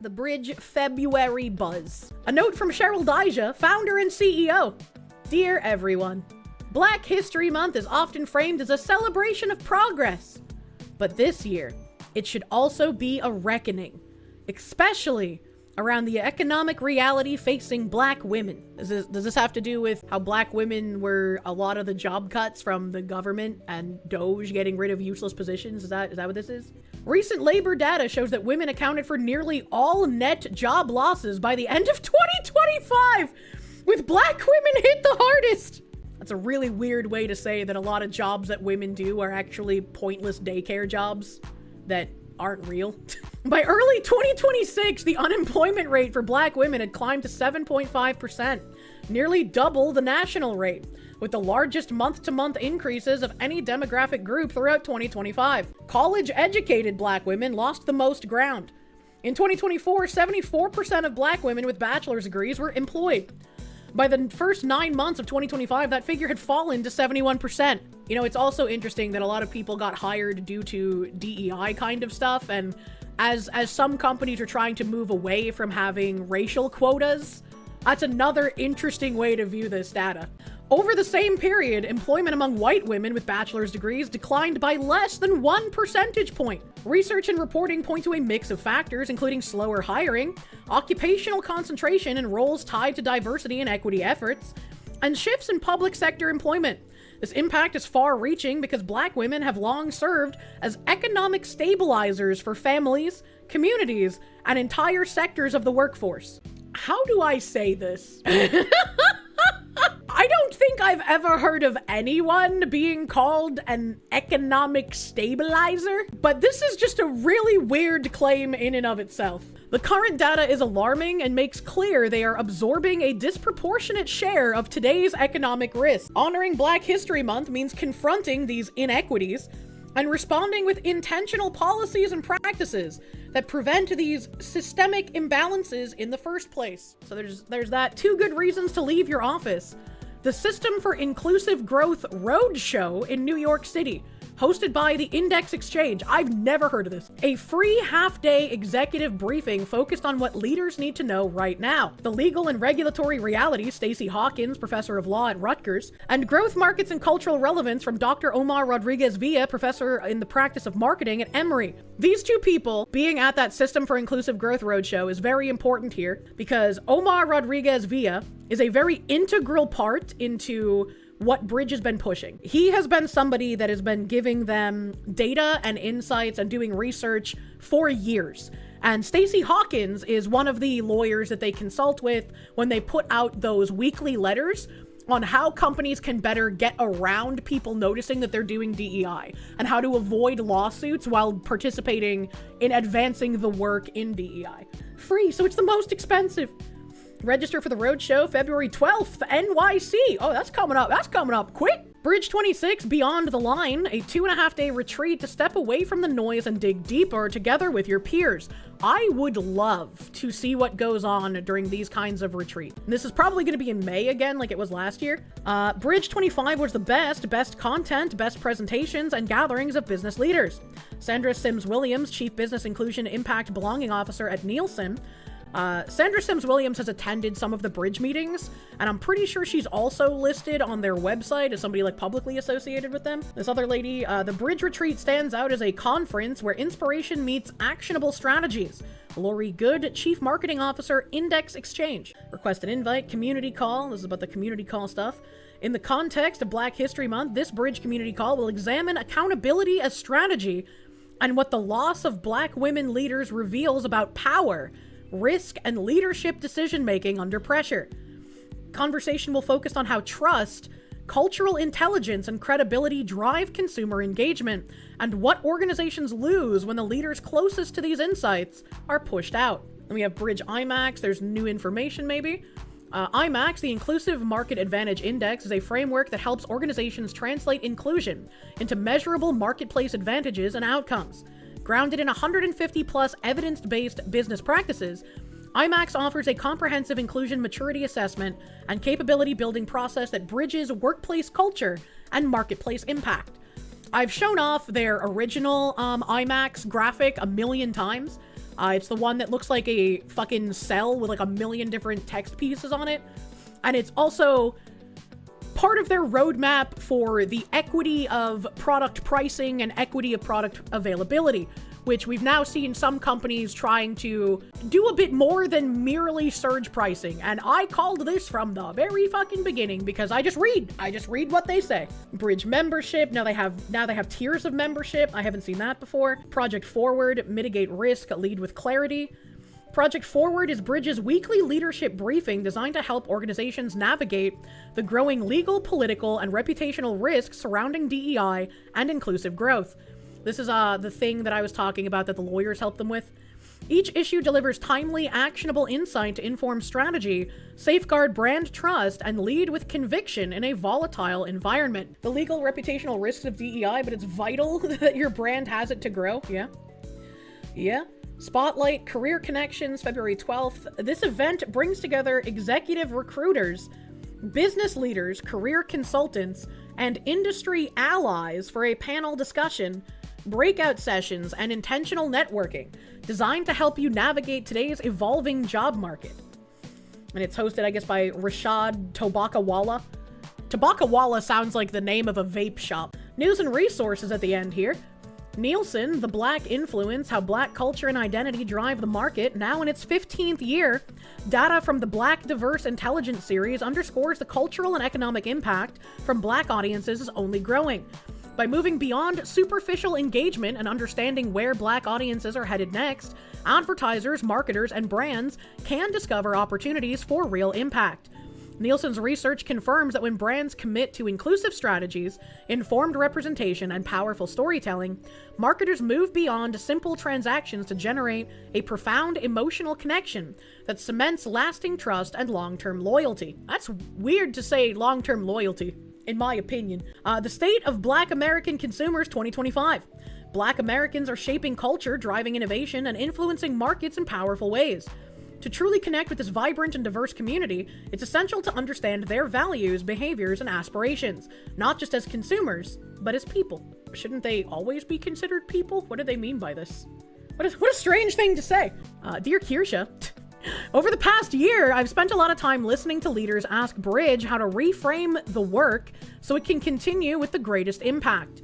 The Bridge February Buzz. A note from Cheryl Dijja, founder and CEO. Dear everyone, Black History Month is often framed as a celebration of progress. But this year, it should also be a reckoning, especially around the economic reality facing Black women. Does this have to do with how Black women were a lot of the job cuts from the government and Doge getting rid of useless positions? Is that what this is? Recent labor data shows that women accounted for nearly all net job losses by the end of 2025, with Black women hit the hardest. That's a really weird way to say that a lot of jobs that women do are actually pointless daycare jobs that aren't real. By early 2026, the unemployment rate for Black women had climbed to 7.5%, nearly double the national rate, with the largest month-to-month increases of any demographic group throughout 2025. College-educated Black women lost the most ground. In 2024, 74% of Black women with bachelor's degrees were employed. By the first 9 months of 2025, that figure had fallen to 71%. You know, it's also interesting that a lot of people got hired due to DEI kind of stuff, and as some companies are trying to move away from having racial quotas, that's another interesting way to view this data. Over the same period, employment among white women with bachelor's degrees declined by less than 1 percentage point. Research and reporting point to a mix of factors, including slower hiring, occupational concentration in roles tied to diversity and equity efforts, and shifts in public sector employment. This impact is far-reaching because Black women have long served as economic stabilizers for families, communities, and entire sectors of the workforce. How do I say this? I don't think I've ever heard of anyone being called an economic stabilizer, but this is just a really weird claim in and of itself. The current data is alarming and makes clear they are absorbing a disproportionate share of today's economic risk. Honoring Black History Month means confronting these inequities and responding with intentional policies and practices that prevent these systemic imbalances in the first place. So there's that. 2 good reasons to leave your office. The System for Inclusive Growth Roadshow in New York City, hosted by the Index Exchange. I've never heard of this. A free half-day executive briefing focused on what leaders need to know right now. The legal and regulatory realities, Stacey Hawkins, professor of law at Rutgers, and growth markets and cultural relevance from Dr. Omar Rodriguez Villa, professor in the practice of marketing at Emory. These 2 people being at that System for Inclusive Growth Roadshow is very important here because Omar Rodriguez Villa is a very integral part into what Bridge has been pushing. He has been somebody that has been giving them data and insights and doing research for years. And Stacey Hawkins is one of the lawyers that they consult with when they put out those weekly letters on how companies can better get around people noticing that they're doing DEI and how to avoid lawsuits while participating in advancing the work in DEI. Free, so it's the most expensive. Register for the Roadshow February 12th, NYC. Oh, that's coming up. That's coming up quick. Bridge 26, Beyond the Line, a 2.5-day retreat to step away from the noise and dig deeper together with your peers. I would love to see what goes on during these kinds of retreats. This is probably going to be in May again, like it was last year. Bridge 25 was the best content, best presentations, and gatherings of business leaders. Sandra Sims-Williams, Chief Business Inclusion Impact Belonging Officer at Nielsen, Sandra Sims-Williams has attended some of the Bridge meetings, and I'm pretty sure she's also listed on their website as somebody like publicly associated with them. This other lady, the Bridge Retreat stands out as a conference where inspiration meets actionable strategies. Lori Good, Chief Marketing Officer, Index Exchange. Request an invite, community call. This is about the community call stuff. In the context of Black History Month, this Bridge community call will examine accountability as strategy and what the loss of Black women leaders reveals about power, risk, and leadership decision-making under pressure. Conversation will focus on how trust, cultural intelligence, and credibility drive consumer engagement, and what organizations lose when the leaders closest to these insights are pushed out. Then we have Bridge IMAX. There's new information, maybe. IMAX, the Inclusive Market Advantage Index, is a framework that helps organizations translate inclusion into measurable marketplace advantages and outcomes. Grounded in 150-plus evidence-based business practices, IMAX offers a comprehensive inclusion maturity assessment and capability-building process that bridges workplace culture and marketplace impact. I've shown off their original IMAX graphic a million times. It's the one that looks like a fucking cell with like a million different text pieces on it. And it's also part of their roadmap for the equity of product pricing and equity of product availability, which we've now seen some companies trying to do a bit more than merely surge pricing. And I called this from the very fucking beginning because I just read what they say. Bridge membership. Now they have tiers of membership. I haven't seen that before. Project Forward, mitigate risk, lead with clarity. Project Forward is Bridge's weekly leadership briefing designed to help organizations navigate the growing legal, political, and reputational risks surrounding DEI and inclusive growth. This is the thing that I was talking about that the lawyers help them with. Each issue delivers timely, actionable insight to inform strategy, safeguard brand trust, and lead with conviction in a volatile environment. The legal reputational risks of DEI, but it's vital that your brand has it to grow. Yeah. Spotlight Career Connections, February 12th. This event brings together executive recruiters, business leaders, career consultants, and industry allies for a panel discussion, breakout sessions, and intentional networking designed to help you navigate today's evolving job market. And it's hosted, I guess, by Rashad Tobakawala. Tobakawala sounds like the name of a vape shop. News and resources at the end here. Nielsen, The Black Influence, How Black Culture and Identity Drive the Market, now in its 15th year. Data from the Black Diverse Intelligence Series underscores the cultural and economic impact from Black audiences is only growing. By moving beyond superficial engagement and understanding where Black audiences are headed next, advertisers, marketers, and brands can discover opportunities for real impact. Nielsen's research confirms that when brands commit to inclusive strategies, informed representation, and powerful storytelling, marketers move beyond simple transactions to generate a profound emotional connection that cements lasting trust and long-term loyalty. That's weird to say, long-term loyalty, in my opinion. The State of Black American Consumers 2025. Black Americans are shaping culture, driving innovation, and influencing markets in powerful ways. To truly connect with this vibrant and diverse community, it's essential to understand their values, behaviors, and aspirations, not just as consumers, but as people. Shouldn't they always be considered people? What do they mean by this? What a strange thing to say. Dear Kirsche, over the past year, I've spent a lot of time listening to leaders ask Bridge how to reframe the work so it can continue with the greatest impact.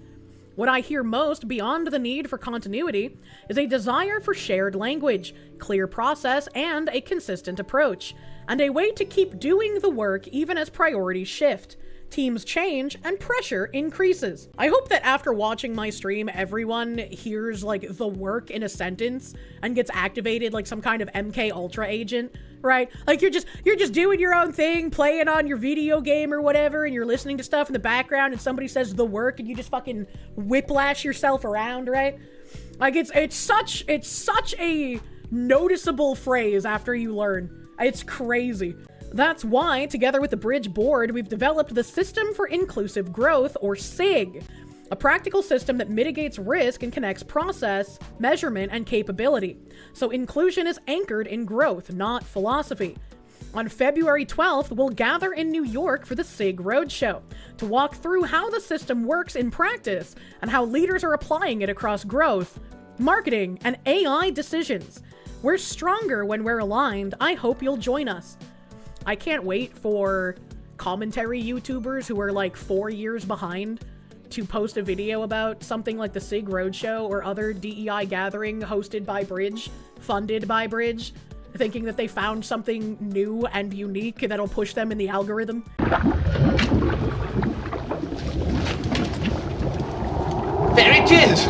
What I hear most, beyond the need for continuity, is a desire for shared language, clear process, and a consistent approach, and a way to keep doing the work even as priorities shift, teams change, and pressure increases. I hope that after watching my stream, everyone hears like the work in a sentence and gets activated like some kind of MK Ultra agent, right? Like you're just doing your own thing, playing on your video game or whatever, and you're listening to stuff in the background and somebody says the work and you just fucking whiplash yourself around, right? Like it's such a noticeable phrase after you learn. It's crazy. That's why, together with the Bridge board, we've developed the System for Inclusive Growth, or SIG, a practical system that mitigates risk and connects process, measurement, and capability. So inclusion is anchored in growth, not philosophy. On February 12th, we'll gather in New York for the SIG Roadshow to walk through how the system works in practice and how leaders are applying it across growth, marketing, and AI decisions. We're stronger when we're aligned. I hope you'll join us. I can't wait for commentary YouTubers who are like 4 years behind to post a video about something like the SIG Roadshow or other DEI gathering hosted by Bridge, funded by Bridge, thinking that they found something new and unique that'll push them in the algorithm. There it is!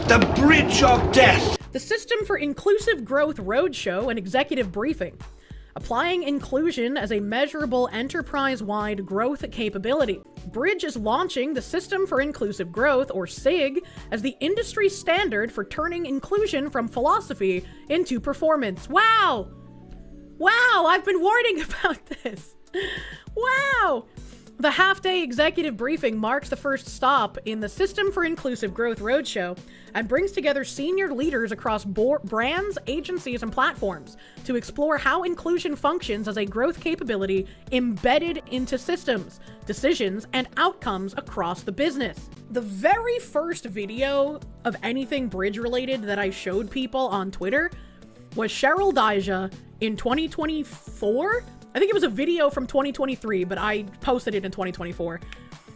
The Bridge of Death! The System for Inclusive Growth Roadshow and Executive Briefing. Applying inclusion as a measurable enterprise-wide growth capability. Bridge is launching the System for Inclusive Growth, or SIG, as the industry standard for turning inclusion from philosophy into performance. Wow! Wow, I've been warning about this. Wow! The half-day executive briefing marks the first stop in the System for Inclusive Growth Roadshow and brings together senior leaders across brands, agencies, and platforms to explore how inclusion functions as a growth capability embedded into systems, decisions, and outcomes across the business. The very first video of anything bridge-related that I showed people on Twitter was Cheryl Dijja in 2024. I think it was a video from 2023, but I posted it in 2024,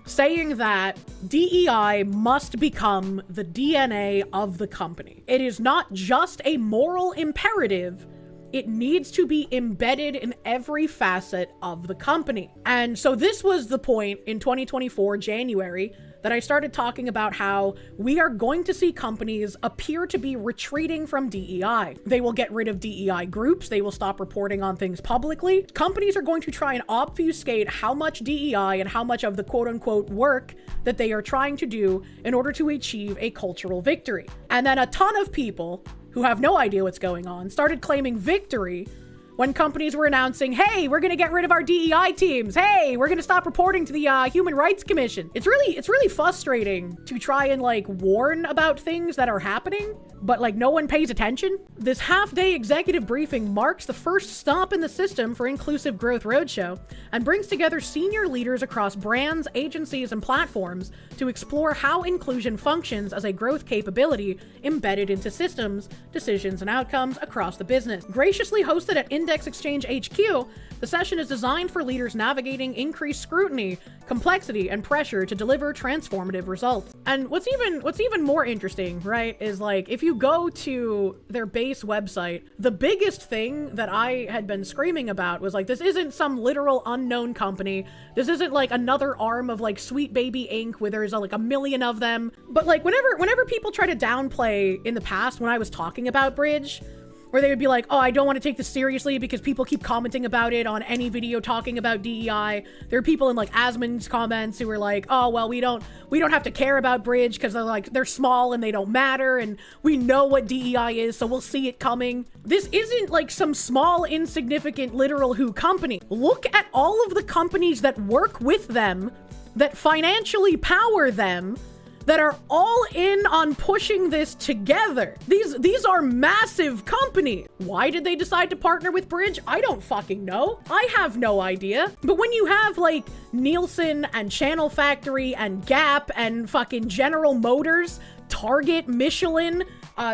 saying that DEI must become the DNA of the company. It is not just a moral imperative, it needs to be embedded in every facet of the company. And so this was the point in 2024, January, that I started talking about how we are going to see companies appear to be retreating from DEI. They will get rid of DEI groups. They will stop reporting on things publicly. Companies are going to try and obfuscate how much DEI and how much of the quote unquote work that they are trying to do in order to achieve a cultural victory. And then a ton of people who have no idea what's going on started claiming victory when companies were announcing, hey, we're gonna get rid of our DEI teams. Hey, we're gonna stop reporting to the Human Rights Commission. It's really frustrating to try and like warn about things that are happening, but like no one pays attention. This half-day executive briefing marks the first stop in the System for Inclusive Growth Roadshow and brings together senior leaders across brands, agencies, and platforms to explore how inclusion functions as a growth capability embedded into systems, decisions, and outcomes across the business. Graciously hosted at Index Exchange HQ, the session is designed for leaders navigating increased scrutiny, complexity, and pressure to deliver transformative results. And what's even more interesting, right, is like if you go to their base website, the biggest thing that I had been screaming about was like, this isn't some literal unknown company. This isn't like another arm of like Sweet Baby Inc. where there's like a million of them. But like whenever people try to downplay in the past when I was talking about Bridge, where they would be like, oh, I don't want to take this seriously because people keep commenting about it on any video talking about DEI. There are people in like Asmon's comments who are like, oh, well, we don't have to care about Bridge because they're small and they don't matter and we know what DEI is, so we'll see it coming. This isn't like some small, insignificant, literal who company. Look at all of the companies that work with them, that financially power them, that are all in on pushing this together. These are massive companies. Why did they decide to partner with Bridge? I don't fucking know. I have no idea. But when you have like Nielsen and Channel Factory and Gap and fucking General Motors, Target, Michelin,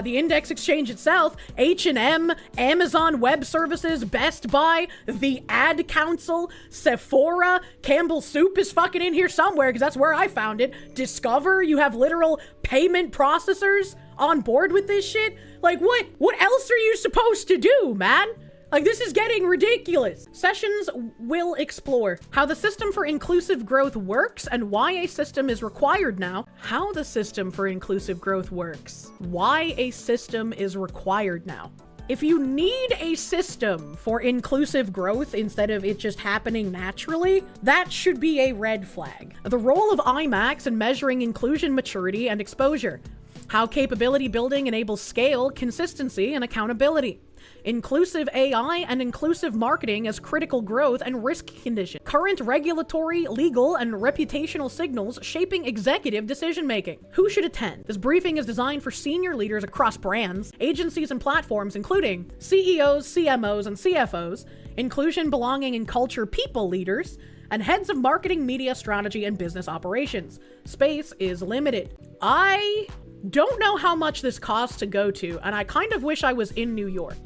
the Index Exchange itself, H&M, Amazon Web Services, Best Buy, the Ad Council, Sephora, Campbell Soup is fucking in here somewhere because that's where I found it. Discover, you have literal payment processors on board with this shit. Like what else are you supposed to do, man? Like, this is getting ridiculous. Sessions will explore how the System for Inclusive Growth works and why a system is required now. How the System for Inclusive Growth works. Why a system is required now. If you need a system for inclusive growth instead of it just happening naturally, that should be a red flag. The role of IMAX in measuring inclusion, maturity, and exposure. How capability building enables scale, consistency, and accountability. Inclusive AI and inclusive marketing as critical growth and risk condition. Current regulatory, legal, and reputational signals shaping executive decision-making. Who should attend? This briefing is designed for senior leaders across brands, agencies, and platforms, including CEOs, CMOs, and CFOs, inclusion, belonging, and culture people leaders, and heads of marketing, media, strategy, and business operations. Space is limited. I don't know how much this costs to go to, and I kind of wish I was in New York,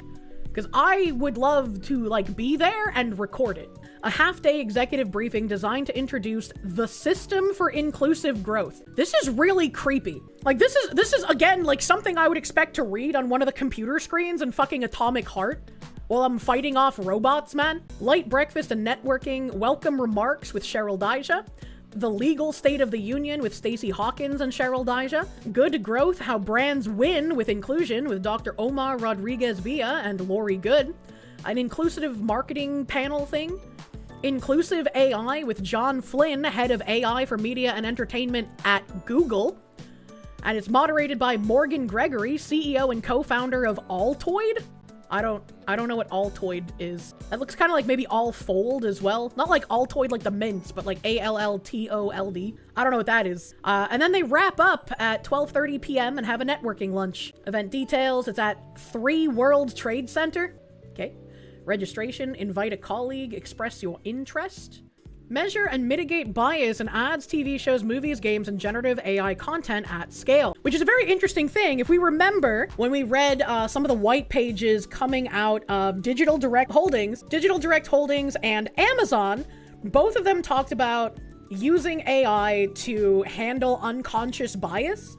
because I would love to like be there and record it. A half-day executive briefing designed to introduce the System for Inclusive Growth. This is really creepy. Like this is again like something I would expect to read on one of the computer screens in fucking Atomic Heart while I'm fighting off robots, man. Light breakfast and networking, welcome remarks with Cheryl Dijja. The Legal State of the Union with Stacey Hawkins and Cheryl Dijja. Good Growth, How Brands Win with Inclusion with Dr. Omar Rodriguez Villa and Lori Good. An inclusive marketing panel thing. Inclusive AI with John Flynn, head of AI for media and entertainment at Google. And it's moderated by Morgan Gregory, CEO and co-founder of Alltold. I don't know what Alltold is. That looks kind of like maybe Allfold as well. Not like Alltold like the mints, but like ALLTOLD. I don't know what that is. And then they wrap up at 12:30 p.m. and have a networking lunch. Event details, it's at 3 World Trade Center. Okay. Registration, invite a colleague, express your interest. Measure and mitigate bias in ads, TV shows, movies, games, and generative AI content at scale. Which is a very interesting thing. If we remember when we read some of the white pages coming out of Digital Direct Holdings and Amazon, both of them talked about using AI to handle unconscious bias.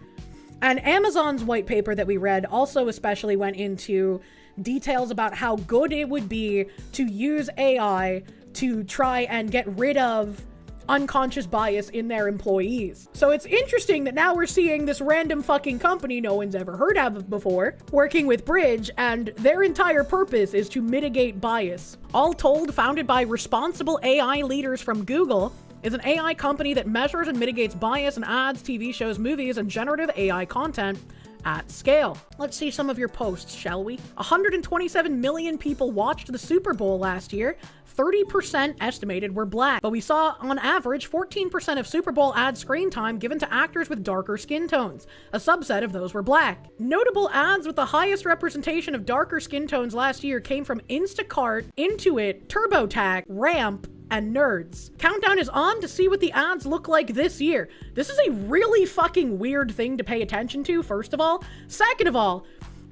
And Amazon's white paper that we read also especially went into details about how good it would be to use AI to try and get rid of unconscious bias in their employees. So it's interesting that now we're seeing this random fucking company no one's ever heard of before working with Bridge, and their entire purpose is to mitigate bias. Alltold, founded by responsible AI leaders from Google, is an AI company that measures and mitigates bias in ads, TV shows, movies, and generative AI content at scale. Let's see some of your posts, shall we? 127 million people watched the Super Bowl last year. 30% estimated were black, but we saw on average 14% of Super Bowl ad screen time given to actors with darker skin tones. A subset of those were black. Notable ads with the highest representation of darker skin tones last year came from Instacart, Intuit, TurboTax, Ramp, and Nerds. Countdown is on to see what the ads look like this year. This is a really fucking weird thing to pay attention to, first of all. Second of all,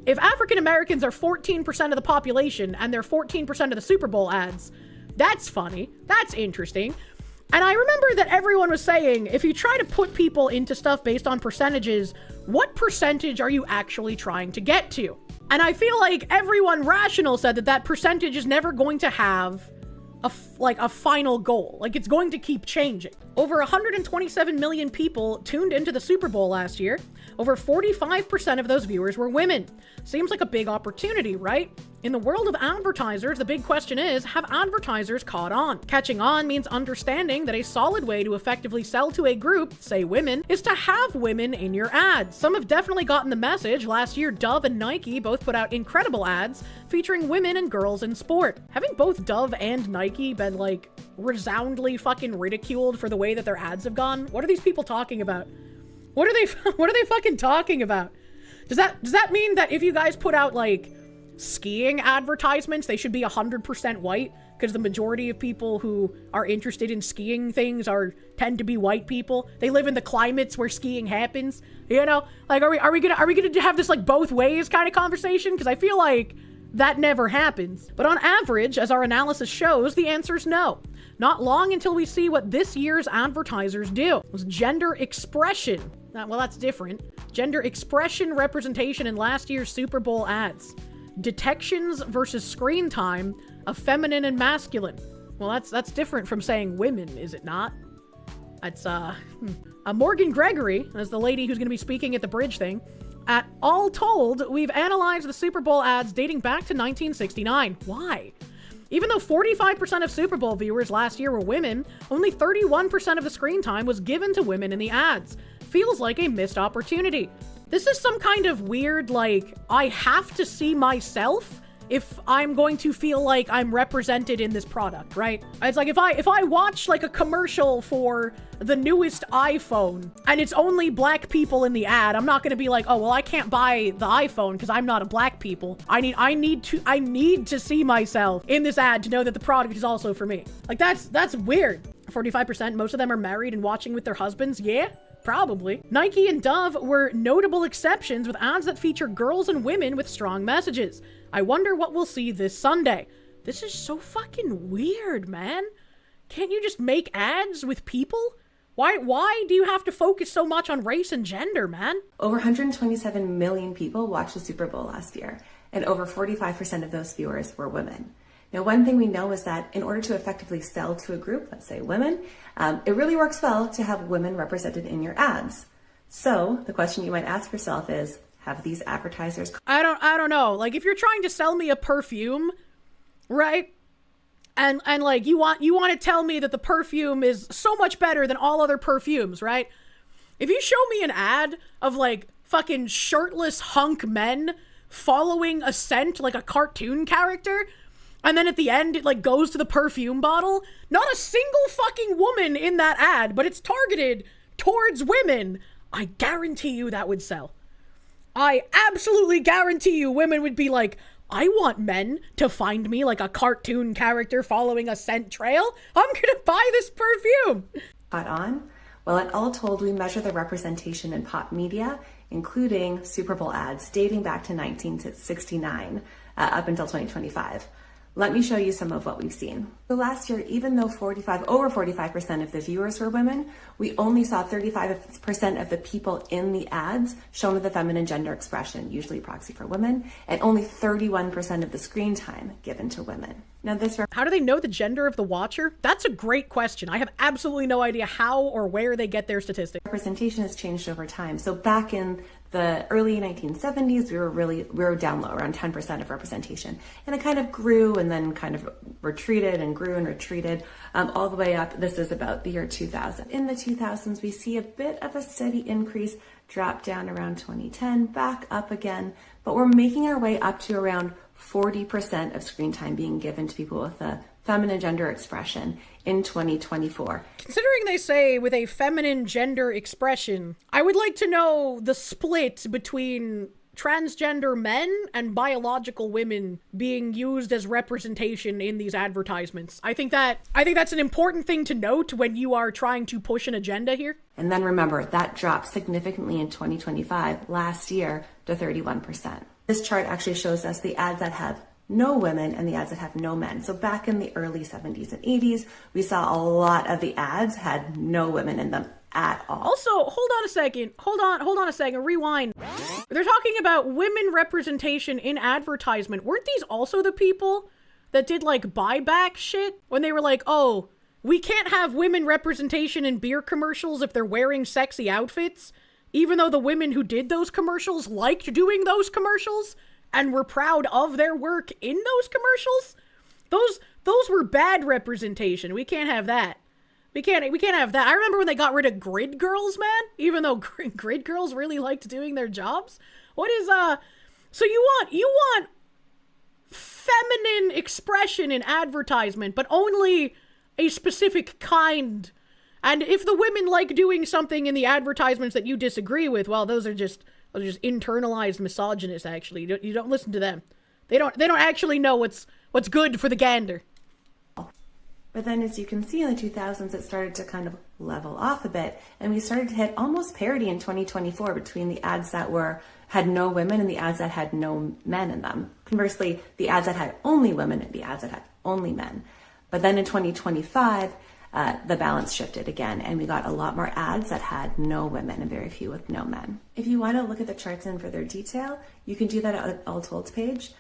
if African Americans are 14% of the population and they're 14% of the Super Bowl ads, that's funny. That's interesting. And I remember that everyone was saying, if you try to put people into stuff based on percentages, what percentage are you actually trying to get to? And I feel like everyone rational said that that percentage is never going to have a final goal. Like, it's going to keep changing. Over 127 million people tuned into the Super Bowl last year. Over 45% of those viewers were women. Seems like a big opportunity, right? In the world of advertisers, the big question is, have advertisers caught on? Catching on means understanding that a solid way to effectively sell to a group, say women, is to have women in your ads. Some have definitely gotten the message. Last year, Dove and Nike both put out incredible ads featuring women and girls in sport. Haven't both Dove and Nike been like resoundingly fucking ridiculed for the way that their ads have gone? What are these people talking about? What are they fucking talking about? Does that mean that if you guys put out like skiing advertisements, they should be 100% white? Because the majority of people who are interested in skiing things tend to be white people. They live in the climates where skiing happens. You know, like are we gonna have this like both ways kind of conversation? Because I feel like that never happens. But on average, as our analysis shows, the answer is no. Not long until we see what this year's advertisers do. It was gender expression. Well, that's different. Gender expression representation in last year's Super Bowl ads. Detections versus screen time of feminine and masculine. Well, that's different from saying women, is it not? That's Morgan Gregory, as the lady who's going to be speaking at the Bridge thing. At Alltold, we've analyzed the Super Bowl ads dating back to 1969. Why? Even though 45% of Super Bowl viewers last year were women, only 31% of the screen time was given to women in the ads. Feels like a missed opportunity. This is some kind of weird, like, I have to see myself if I'm going to feel like I'm represented in this product, right? It's like if I watch like a commercial for the newest iPhone and it's only black people in the ad, I'm not going to be like, oh, well, I can't buy the iPhone because I'm not a black people. I need to see myself in this ad to know that the product is also for me. Like that's weird. 45%, most of them are married and watching with their husbands. Yeah. Probably. Nike and Dove were notable exceptions with ads that feature girls and women with strong messages. I wonder what we'll see this Sunday. This is so fucking weird, man. Can't you just make ads with people? Why do you have to focus so much on race and gender, man? Over 127 million people watched the Super Bowl last year, and over 45% of those viewers were women. Now, one thing we know is that in order to effectively sell to a group, let's say women, it really works well to have women represented in your ads. So the question you might ask yourself is, have these advertisers... I don't know. Like, if you're trying to sell me a perfume, right? And like, you want to tell me that the perfume is so much better than all other perfumes, right? If you show me an ad of like fucking shirtless hunk men following a scent like a cartoon character. And then at the end, it like goes to the perfume bottle. Not a single fucking woman in that ad, but it's targeted towards women. I guarantee you that would sell. I absolutely guarantee you women would be like, I want men to find me like a cartoon character following a scent trail. I'm gonna buy this perfume. Caught on? Well, at Alltold, we measure the representation in pop media, including Super Bowl ads dating back to 1969 up until 2025. Let me show you some of what we've seen. So last year, even though over 45% of the viewers were women, we only saw 35% of the people in the ads shown with the feminine gender expression, usually proxy for women, and only 31% of the screen time given to women. Now how do they know the gender of the watcher? That's a great question. I have absolutely no idea how or where they get their statistics. Representation has changed over time. So back in the early 1970s, we were down low, around 10% of representation. And it kind of grew and then kind of retreated and grew and retreated all the way up. This is about the year 2000. In the 2000s, we see a bit of a steady increase, drop down around 2010, back up again, but we're making our way up to around 40% of screen time being given to people with a feminine gender expression in 2024. Considering they say with a feminine gender expression, I would like to know the split between transgender men and biological women being used as representation in these advertisements. I think that's an important thing to note when you are trying to push an agenda here. And then remember, that dropped significantly in 2025, last year, to 31%. This chart actually shows us the ads that have no women and the ads that have no men. So back in the early 70s and 80s, we saw a lot of the ads had no women in them at all. Also, hold on a second, rewind. They're talking about women representation in advertisement. Weren't these also the people that did like buyback shit? When they were like, oh, we can't have women representation in beer commercials if they're wearing sexy outfits, even though the women who did those commercials liked doing those commercials and were proud of their work in those commercials. Those were bad representation. We can't have that. We can't have that. I remember when they got rid of grid girls, man, even though grid girls really liked doing their jobs. What is so you want feminine expression in advertisement, but only a specific kind. And if the women like doing something in the advertisements that you disagree with, well, those are just internalized misogynists, actually. You don't listen to them. They don't actually know what's good for the gander. But then as you can see in the 2000s, it started to kind of level off a bit. And we started to hit almost parity in 2024 between the ads that had no women and the ads that had no men in them. Conversely, the ads that had only women and the ads that had only men. But then in 2025, the balance shifted again, and we got a lot more ads that had no women and very few with no men. If you want to look at the charts in further detail, you can do that at Alltold's page.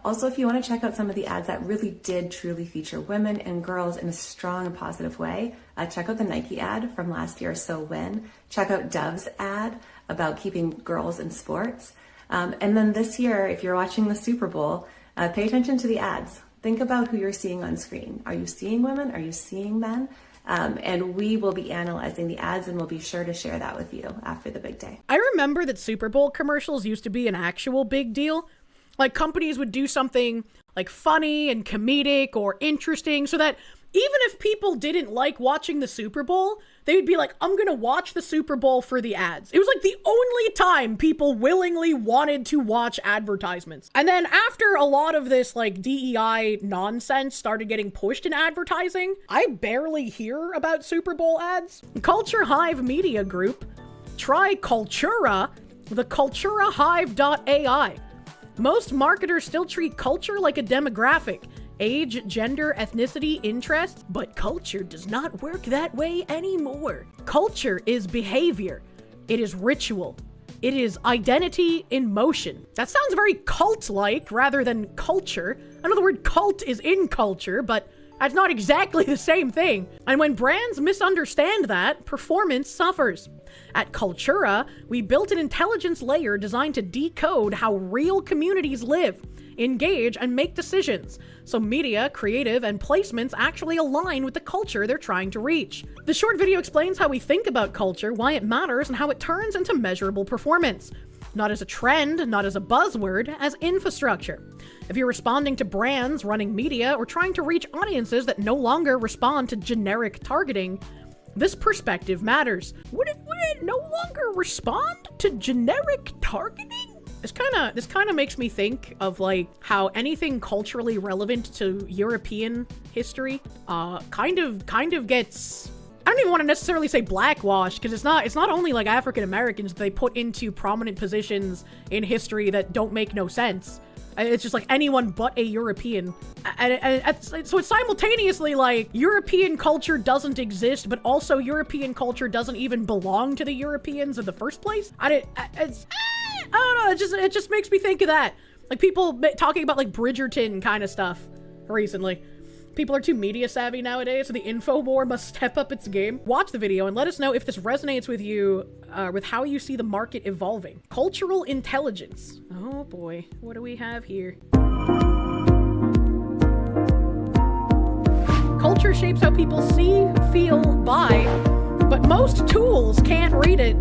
Also, if you want to check out some of the ads that really did truly feature women and girls in a strong and positive way, check out the Nike ad from last year, So Win. Check out Dove's ad about keeping girls in sports. And then this year, if you're watching the Super Bowl, pay attention to the ads. Think about who you're seeing on screen. Are you seeing women? Are you seeing men? And we will be analyzing the ads, and we'll be sure to share that with you after the big day. I remember that Super Bowl commercials used to be an actual big deal. Like, companies would do something like funny and comedic or interesting so that even if people didn't like watching the Super Bowl, they would be like, I'm gonna watch the Super Bowl for the ads. It was like the only time people willingly wanted to watch advertisements. And then after a lot of this like DEI nonsense started getting pushed in advertising, I barely hear about Super Bowl ads. Culture Hive Media Group, try Cultura, the CulturaHive.ai. Most marketers still treat culture like a demographic. Age, gender, ethnicity, interest, but culture does not work that way anymore. Culture is behavior. It is ritual. It is identity in motion. That sounds very cult-like rather than culture. I know the word cult is in culture, but that's not exactly the same thing. And when brands misunderstand that, performance suffers. At Cultura, we built an intelligence layer designed to decode how real communities live, engage, and make decisions, so media, creative, and placements actually align with the culture they're trying to reach. The short video explains how we think about culture, why it matters, and how it turns into measurable performance. Not as a trend, not as a buzzword, as infrastructure. If you're responding to brands, running media, or trying to reach audiences that no longer respond to generic targeting, this perspective matters. Would it no longer respond to generic targeting? This kind of makes me think of like how anything culturally relevant to European history kind of gets, I don't even want to necessarily say blackwashed, because it's not only like African Americans that they put into prominent positions in history that don't make no sense. It's just like anyone but a European. So it's simultaneously like European culture doesn't exist, but also European culture doesn't even belong to the Europeans in the first place. I don't know, it just makes me think of that. Like people talking about like Bridgerton kind of stuff recently. People are too media savvy nowadays, so the Infowar must step up its game. Watch the video and let us know if this resonates with you, with how you see the market evolving. Cultural intelligence. Oh boy, what do we have here? Culture shapes how people see, feel, buy, but most tools can't read it.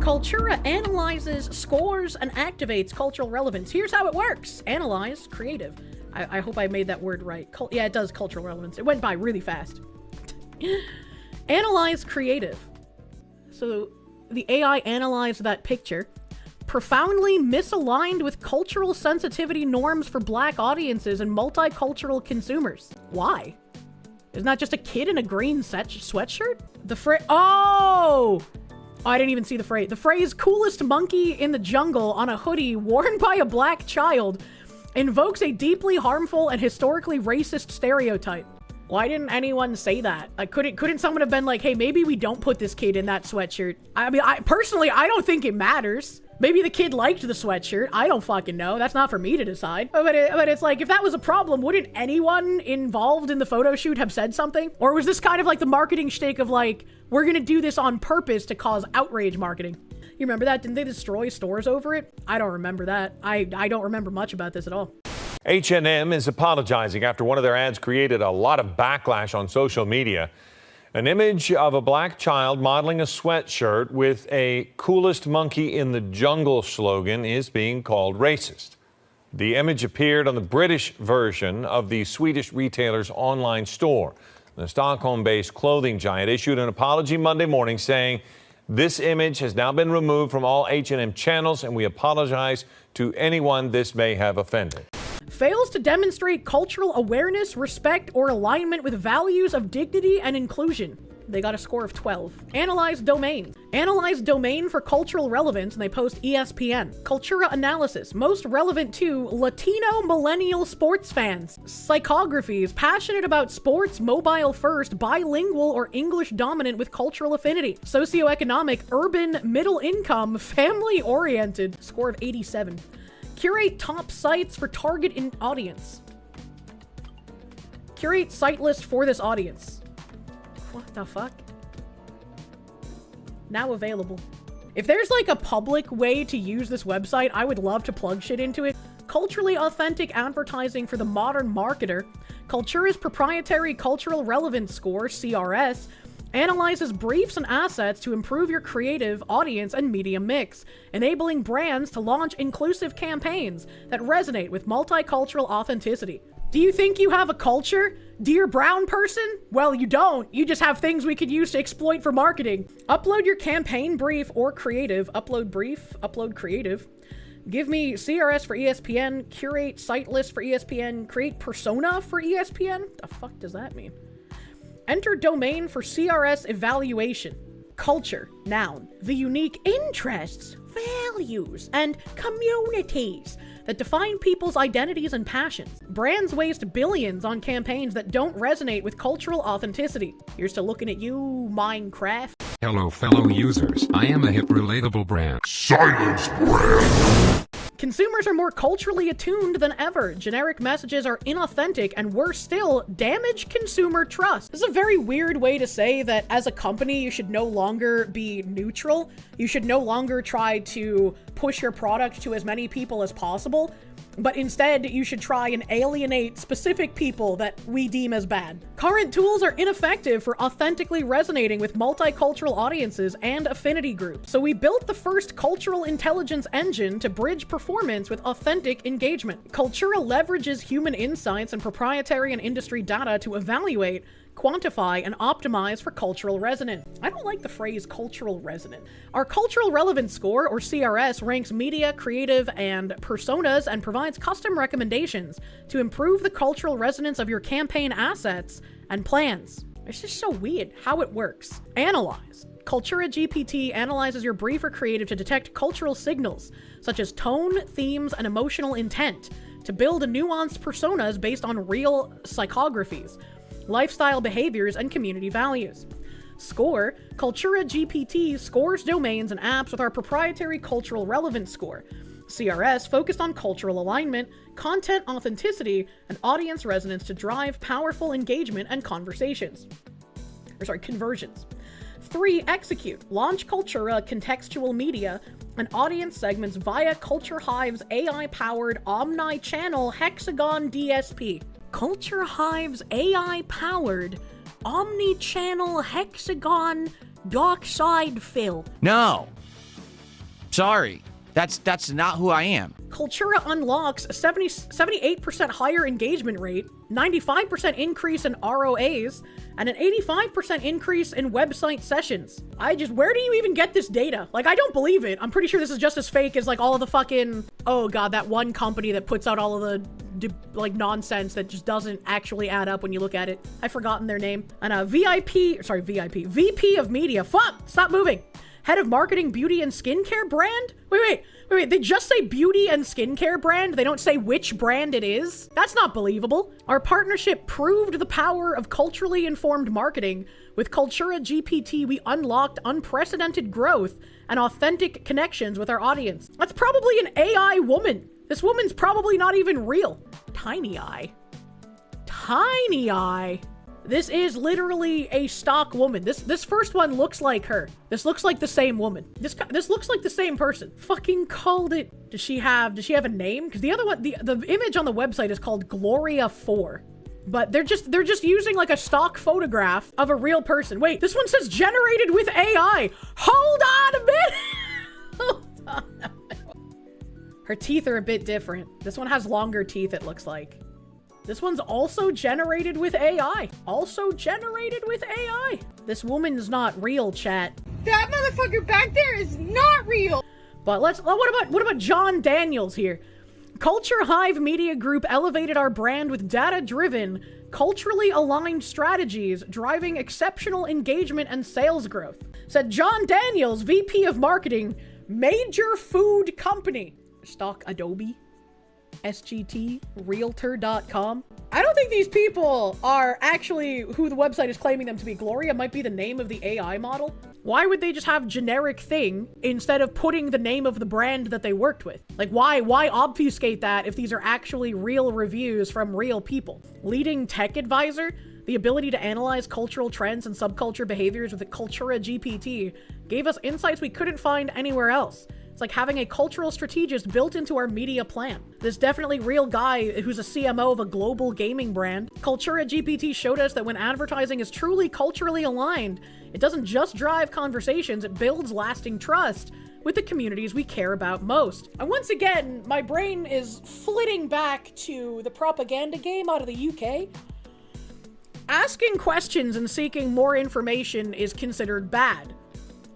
Cultura analyzes, scores, and activates cultural relevance. Here's how it works. Analyze, creative. I hope I made that word right. Yeah, it does, cultural relevance. It went by really fast. Analyze, creative. So the AI analyzed that picture. Profoundly misaligned with cultural sensitivity norms for Black audiences and multicultural consumers. Why? Isn't that just a kid in a green sweatshirt? Oh! I didn't even see the phrase. The phrase "coolest monkey in the jungle" on a hoodie worn by a Black child invokes a deeply harmful and historically racist stereotype. Why didn't anyone say that? Like, couldn't someone have been like, hey, maybe we don't put this kid in that sweatshirt? I mean, personally, I don't think it matters. Maybe the kid liked the sweatshirt. I don't fucking know. That's not for me to decide. But it's like, if that was a problem, wouldn't anyone involved in the photo shoot have said something? Or was this kind of like the marketing shtick of like, we're gonna do this on purpose to cause outrage marketing? You remember that? Didn't they destroy stores over it? I don't remember that. I don't remember much about this at all. H&M is apologizing after one of their ads created a lot of backlash on social media. An image of a Black child modeling a sweatshirt with a "coolest monkey in the jungle" slogan is being called racist. The image appeared on the British version of the Swedish retailer's online store. The Stockholm-based clothing giant issued an apology Monday morning saying, "This image has now been removed from all H&M channels, and we apologize to anyone this may have offended." Fails to demonstrate cultural awareness, respect, or alignment with values of dignity and inclusion. They got a score of 12. Analyzed domain. Analyzed domain for cultural relevance, and they post ESPN. Cultura analysis. Most relevant to Latino millennial sports fans. Psychographies. Passionate about sports, mobile first, bilingual, or English dominant with cultural affinity. Socioeconomic, urban, middle income, family oriented. Score of 87. Curate top sites for target audience. Curate site list for this audience. What the fuck? Now available. If there's like a public way to use this website, I would love to plug shit into it. Culturally authentic advertising for the modern marketer. Cultura's proprietary cultural relevance score, CRS, analyzes briefs and assets to improve your creative, audience, and media mix, enabling brands to launch inclusive campaigns that resonate with multicultural authenticity. Do you think you have a culture, dear brown person? Well, you don't. You just have things we could use to exploit for marketing. Upload your campaign brief or creative. Upload brief, upload creative. Give me CRS for ESPN, curate site list for ESPN, create persona for ESPN. The fuck does that mean? Enter domain for CRS evaluation. Culture, noun. The unique interests, values, and communities that define people's identities and passions. Brands waste billions on campaigns that don't resonate with cultural authenticity. Here's to looking at you, Minecraft. Hello fellow users, I am a hip relatable brand. Silence, brand! Consumers are more culturally attuned than ever. Generic messages are inauthentic and, worse still, damage consumer trust. This is a very weird way to say that as a company, you should no longer be neutral. You should no longer try to push your product to as many people as possible. but instead you should try and alienate specific people that we deem as bad. Current tools are ineffective for authentically resonating with multicultural audiences and affinity groups. So we built the first cultural intelligence engine to bridge performance with authentic engagement. Cultura leverages human insights and proprietary and industry data to evaluate, quantify, and optimize for cultural resonance. I don't like the phrase cultural resonance. Our cultural relevance score, or CRS, ranks media, creative, and personas and provides custom recommendations to improve the cultural resonance of your campaign assets and plans. It's just so weird how it works. Analyzed. Cultura GPT analyzes your brief or creative to detect cultural signals, such as tone, themes, and emotional intent, to build nuanced personas based on real psychographies, lifestyle behaviors, and community values. Score. Cultura GPT scores domains and apps with our proprietary cultural relevance score. CRS focused on cultural alignment, content authenticity, and audience resonance to drive powerful engagement and conversations. Conversions. 3. Execute. Launch Cultura contextual media and audience segments via Culture Hive's AI-powered omni-channel Hexagon DSP. Culture Hive's AI-powered omni-channel Hexagon Darkside Fill. No. Sorry. That's not who I am. Cultura unlocks a 78% higher engagement rate, 95% increase in ROAs, and an 85% increase in website sessions. Where do you even get this data? Like, I don't believe it. I'm pretty sure this is just as fake as, like, all of the fucking, oh god, that one company that puts out all of the, like, nonsense that just doesn't actually add up when you look at it. I've forgotten their name. And VP of Media. Fuck! Stop moving! Head of Marketing, Beauty, and Skincare Brand? Wait. They just say beauty and skincare brand. They don't say which brand it is. That's not believable. Our partnership proved the power of culturally informed marketing. With Cultura GPT, we unlocked unprecedented growth and authentic connections with our audience. That's probably an AI woman. This woman's probably not even real. Tiny Eye. This is literally a stock woman. This first one looks like her. This looks like the same woman. This looks like the same person. Fucking called it. Does she have a name? Because the other one, the image on the website is called Gloria 4. But they're just using like a stock photograph of a real person. Wait, this one says generated with AI. Hold on a minute. Hold on a minute. Her teeth are a bit different. This one has longer teeth, it looks like. This one's also generated with AI. This woman's not real, chat. That motherfucker back there is not real. But what about John Daniels here? Culture Hive Media Group elevated our brand with data-driven, culturally aligned strategies, driving exceptional engagement and sales growth. Said John Daniels, VP of Marketing, major food company. Stock Adobe. SGT, Realtor.com. I don't think these people are actually who the website is claiming them to be. Gloria might be the name of the AI model. Why would they just have generic thing instead of putting the name of the brand that they worked with? Like, why obfuscate that if these are actually real reviews from real people? Leading tech advisor, the ability to analyze cultural trends and subculture behaviors with the Cultura GPT gave us insights we couldn't find anywhere else. It's like having a cultural strategist built into our media plan. This definitely real guy who's a CMO of a global gaming brand. Cultura GPT showed us that when advertising is truly culturally aligned, it doesn't just drive conversations, it builds lasting trust with the communities we care about most. And once again, my brain is flitting back to the propaganda game out of the UK. Asking questions and seeking more information is considered bad.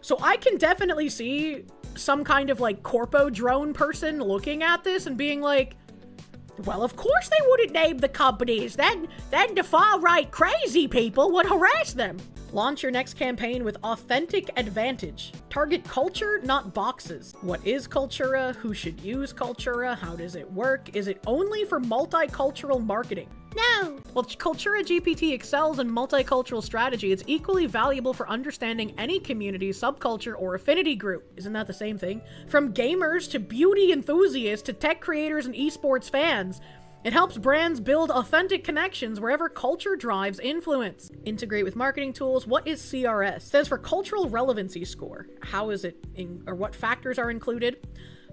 So I can definitely see some kind of like corpo drone person looking at this and being like, well, of course they wouldn't name the companies. Then the far-right crazy people would harass them. Launch your next campaign with authentic advantage. Target culture, not boxes. What is Cultura? Who should use Cultura? How does it work? Is it only for multicultural marketing? No. While Cultura GPT excels in multicultural strategy, it's equally valuable for understanding any community, subculture, or affinity group. Isn't that the same thing? From gamers to beauty enthusiasts to tech creators and esports fans, it helps brands build authentic connections wherever culture drives influence. Integrate with marketing tools. What is CRS? Stands for Cultural Relevancy Score. How is it, or what factors are included?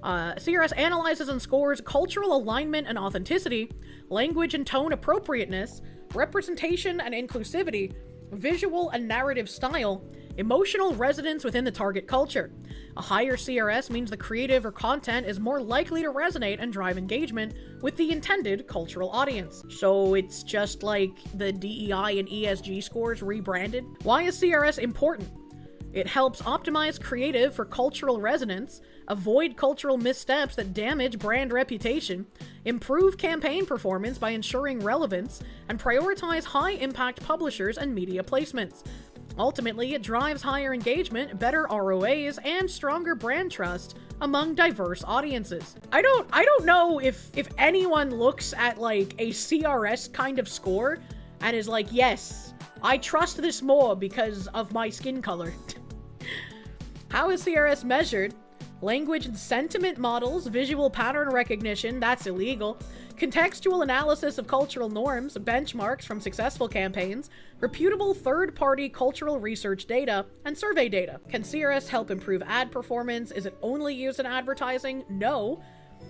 CRS analyzes and scores cultural alignment and authenticity, language and tone appropriateness, representation and inclusivity, visual and narrative style, emotional resonance within the target culture. A higher CRS means the creative or content is more likely to resonate and drive engagement with the intended cultural audience. So it's just like the DEI and ESG scores rebranded. Why is CRS important? It helps optimize creative for cultural resonance, avoid cultural missteps that damage brand reputation, improve campaign performance by ensuring relevance, and prioritize high-impact publishers and media placements. Ultimately, it drives higher engagement, better ROAs, and stronger brand trust among diverse audiences. I don't know if anyone looks at like a CRS kind of score and is like, yes, I trust this more because of my skin color. How is CRS measured? Language and sentiment models, visual pattern recognition, that's illegal. Contextual analysis of cultural norms, benchmarks from successful campaigns, reputable third-party cultural research data, and survey data. Can CRS help improve ad performance? Is it only used in advertising? No.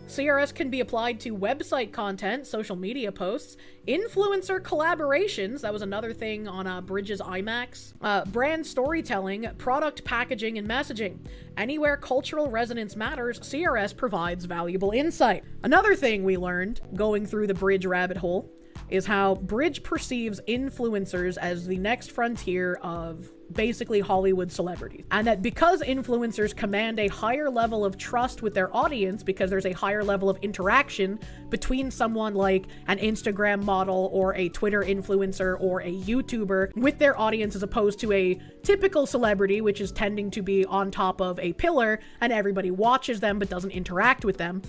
CRS can be applied to website content, social media posts, influencer collaborations, that was another thing on Bridges IMAX, brand storytelling, product packaging, and messaging. Anywhere cultural resonance matters, CRS provides valuable insight. Another thing we learned going through the Bridge rabbit hole is how Bridge perceives influencers as the next frontier of basically Hollywood celebrities. And that because influencers command a higher level of trust with their audience, because there's a higher level of interaction between someone like an Instagram model or a Twitter influencer or a YouTuber with their audience as opposed to a typical celebrity, which is tending to be on top of a pillar and everybody watches them but doesn't interact with them.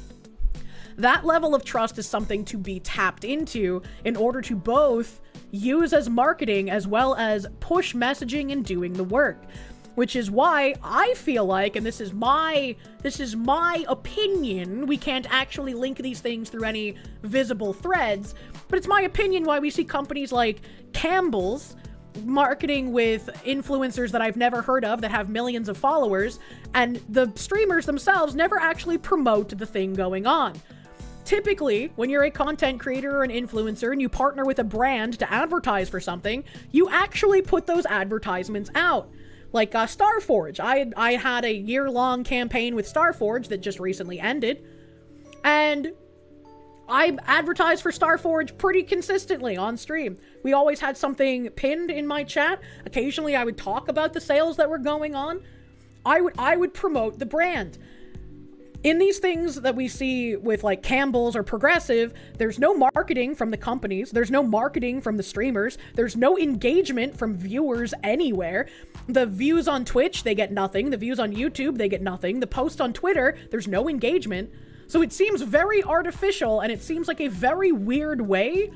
That level of trust is something to be tapped into in order to both use as marketing as well as push messaging and doing the work. Which is why I feel like, and this is my opinion, we can't actually link these things through any visible threads, but it's my opinion why we see companies like Campbell's marketing with influencers that I've never heard of that have millions of followers, and the streamers themselves never actually promote the thing going on. Typically, when you're a content creator or an influencer and you partner with a brand to advertise for something, you actually put those advertisements out. Like Starforge. I had a year-long campaign with Starforge that just recently ended, and I advertised for Starforge pretty consistently on stream. We always had something pinned in my chat. Occasionally, I would talk about the sales that were going on. I would promote the brand. In these things that we see with like Campbell's or Progressive, there's no marketing from the companies. There's no marketing from the streamers. There's no engagement from viewers anywhere. The views on Twitch, they get nothing. The views on YouTube, they get nothing. The post on Twitter, there's no engagement. So it seems very artificial, and it seems like a very weird way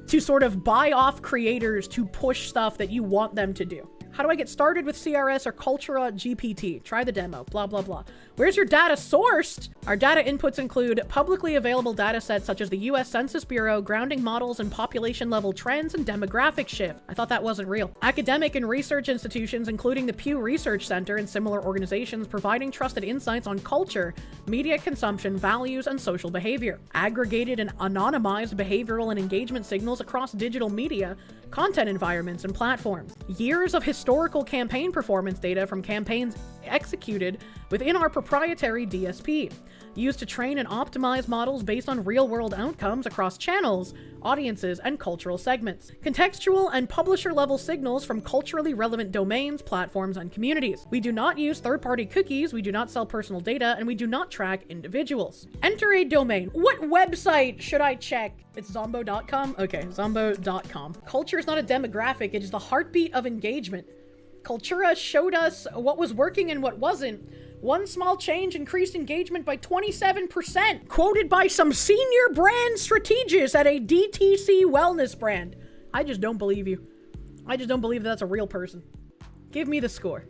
to sort of buy off creators to push stuff that you want them to do. How do I get started with CRS or Cultura GPT? Try the demo, blah, blah, blah. Where's your data sourced? Our data inputs include publicly available data sets such as the US Census Bureau, grounding models and population level trends and demographic shift. I thought that wasn't real. Academic and research institutions, including the Pew Research Center and similar organizations, providing trusted insights on culture, media consumption, values, and social behavior. Aggregated and anonymized behavioral and engagement signals across digital media, content environments, and platforms. Years of historical campaign performance data from campaigns executed within our proprietary DSP, used to train and optimize models based on real-world outcomes across channels, audiences, and cultural segments. Contextual and publisher-level signals from culturally relevant domains, platforms, and communities. We do not use third-party cookies, we do not sell personal data, and we do not track individuals. Enter a domain. What website should I check? It's zombo.com? Okay, zombo.com. Culture is not a demographic, it is the heartbeat of engagement. Cultura showed us what was working and what wasn't. One small change increased engagement by 27%, quoted by some senior brand strategist at a DTC wellness brand. I just don't believe you. I just don't believe that's a real person. Give me the score.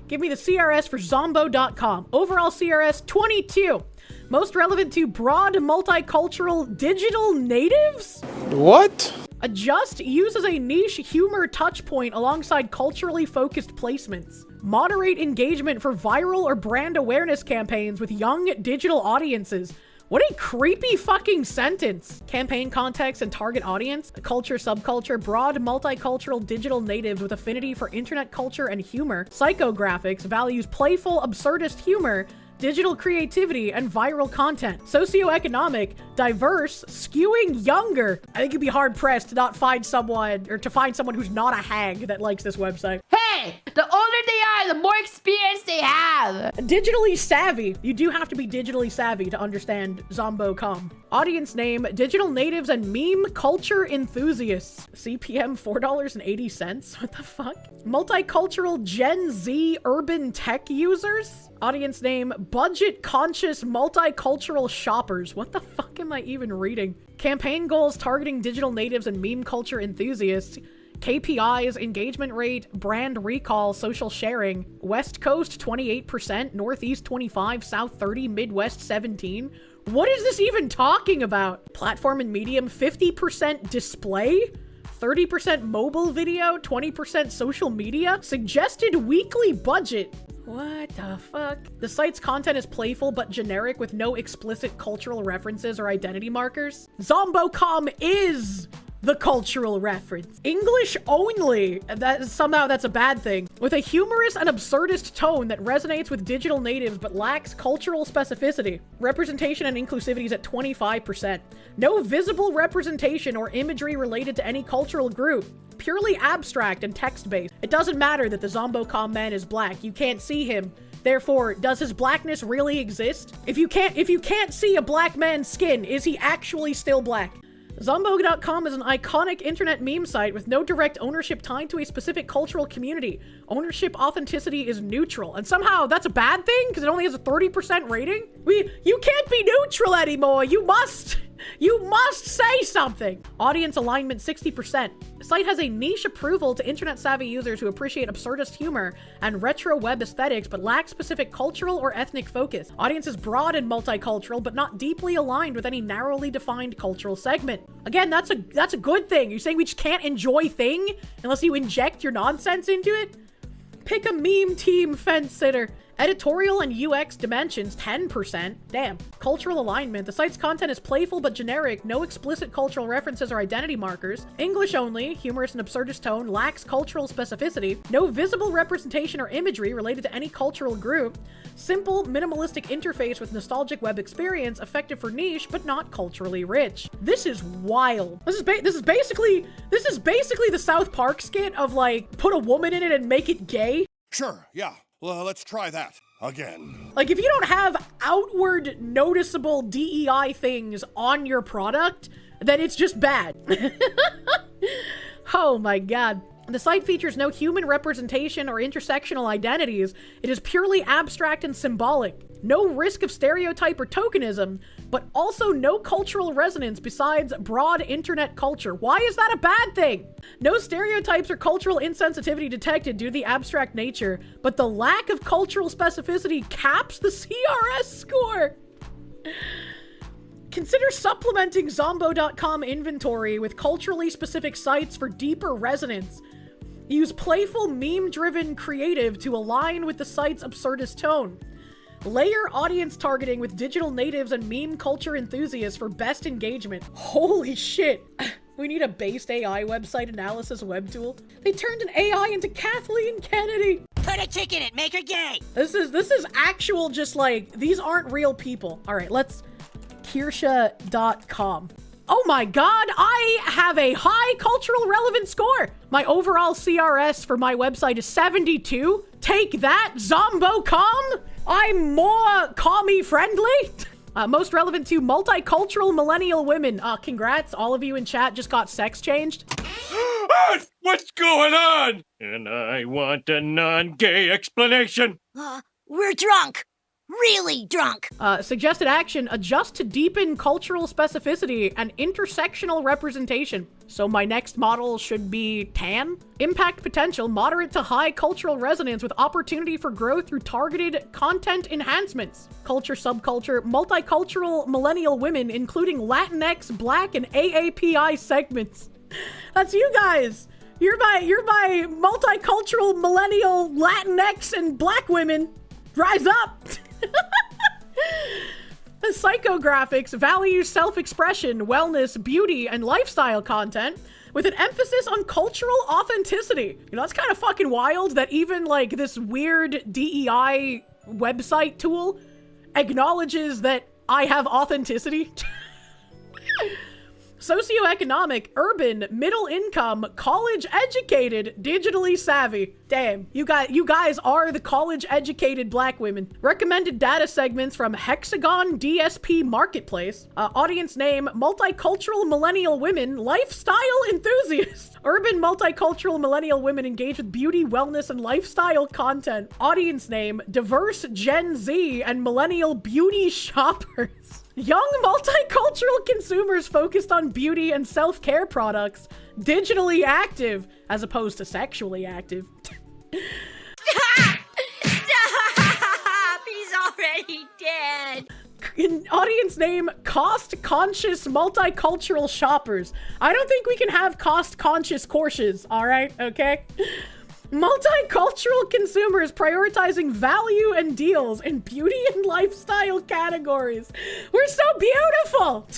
Give me the CRS for zombo.com. Overall CRS 22. Most relevant to broad multicultural digital natives? What? Adjust uses a niche humor touchpoint alongside culturally focused placements. Moderate engagement for viral or brand awareness campaigns with young digital audiences. What a creepy fucking sentence. Campaign context and target audience, culture, subculture, broad multicultural digital natives with affinity for internet culture and humor. Psychographics values playful, absurdist humor, digital creativity, and viral content. Socioeconomic, diverse, skewing younger. I think you'd be hard pressed to not find someone, or to find someone who's not a hag that likes this website. Hey, the older they are, the more experience they have. Digitally savvy. You do have to be digitally savvy to understand Zombo.com. Audience name, digital natives and meme culture enthusiasts. CPM $4.80. What the fuck? Multicultural Gen Z urban tech users. Audience name, budget conscious multicultural shoppers. What the fuck am I even reading? Campaign goals targeting digital natives and meme culture enthusiasts. KPIs, engagement rate, brand recall, social sharing. West Coast 28%, Northeast 25%, South 30%, Midwest 17%. What is this even talking about? Platform and medium 50% display, 30% mobile video, 20% social media. Suggested weekly budget. What the fuck? The site's content is playful but generic with no explicit cultural references or identity markers. Zombo.com is the cultural reference. English only. Somehow that's a bad thing. With a humorous and absurdist tone that resonates with digital natives but lacks cultural specificity. Representation and inclusivity is at 25%. No visible representation or imagery related to any cultural group. Purely abstract and text-based. It doesn't matter that the Zombo.com man is black. You can't see him. Therefore, does his blackness really exist? If you can't see a black man's skin, is he actually still black? Zombo.com is an iconic internet meme site with no direct ownership tied to a specific cultural community. Ownership authenticity is neutral. And somehow that's a bad thing because it only has a 30% rating? You can't be neutral anymore. You must say something. Audience alignment 60%. The site has a niche approval to internet savvy users who appreciate absurdist humor and retro web aesthetics but lack specific cultural or ethnic focus. Audience is broad and multicultural but not deeply aligned with any narrowly defined cultural segment. Again, that's a good thing. You're saying we just can't enjoy thing unless you inject your nonsense into it? Pick a meme team fence sitter. Editorial and UX dimensions, 10%. Damn. Cultural alignment. The site's content is playful but generic, no explicit cultural references or identity markers. English only, humorous and absurdist tone, lacks cultural specificity. No visible representation or imagery related to any cultural group. Simple, minimalistic interface with nostalgic web experience, effective for niche but not culturally rich. This is wild. This is basically the South Park skit of like, put a woman in it and make it gay. Sure, yeah. Well, let's try that again. Like, if you don't have outward noticeable DEI things on your product, then it's just bad. Oh my god. The site features no human representation or intersectional identities. It is purely abstract and symbolic. No risk of stereotype or tokenism, but also no cultural resonance besides broad internet culture. Why is that a bad thing? No stereotypes or cultural insensitivity detected due to the abstract nature, but the lack of cultural specificity caps the CRS score. Consider supplementing Zombo.com inventory with culturally specific sites for deeper resonance. Use playful, meme-driven creative to align with the site's absurdist tone. Layer audience targeting with digital natives and meme culture enthusiasts for best engagement. Holy shit. We need a based AI website analysis web tool. They turned an AI into Kathleen Kennedy. Put a chick in it, make her gay. This is actual, just like, these aren't real people. All right, let's Kirsche.com. Oh my god, I have a high cultural relevant score. My overall CRS for my website is 72. Take that, Zombo.com. I'm more commie friendly. Most relevant to multicultural millennial women. Congrats, all of you in chat just got sex changed. What's going on? And I want a non-gay explanation. We're drunk. Really drunk. Suggested action, adjust to deepen cultural specificity and intersectional representation. So my next model should be tan? Impact potential, moderate to high cultural resonance with opportunity for growth through targeted content enhancements. Culture, subculture, multicultural millennial women, including Latinx, Black, and AAPI segments. That's you guys. You're my multicultural millennial Latinx and black women. Rise up. The psychographics value self-expression, wellness, beauty, and lifestyle content with an emphasis on cultural authenticity. You know, that's kind of fucking wild that even like this weird DEI website tool acknowledges that I have authenticity. Socioeconomic, urban, middle income, college educated, digitally savvy. Damn, you guys are the college educated black women. Recommended data segments from Hexagon DSP Marketplace. Audience name, multicultural millennial women, lifestyle enthusiasts. Urban multicultural millennial women engage with beauty, wellness, and lifestyle content. Audience name, diverse Gen Z and millennial beauty shoppers. Young multicultural consumers focused on beauty and self-care products, digitally active as opposed to sexually active. Stop! He's already dead. Audience name, cost-conscious multicultural shoppers. I don't think we can have cost-conscious Kirsches, all right? Okay? Multicultural consumers prioritizing value and deals in beauty and lifestyle categories. We're so beautiful.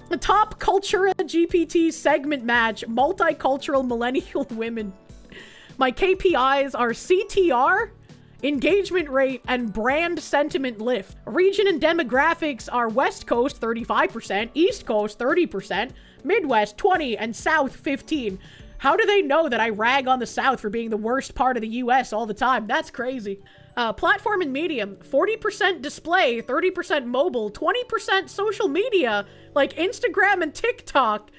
The top Cultura GPT segment match, multicultural millennial women. My KPIs are CTR, engagement rate, and brand sentiment lift. Region and demographics are West Coast 35%, East Coast 30%, Midwest 20%, and South 15%. How do they know that I rag on the South for being the worst part of the US all the time? That's crazy. Platform and medium, 40% display, 30% mobile, 20% social media, like Instagram and TikTok,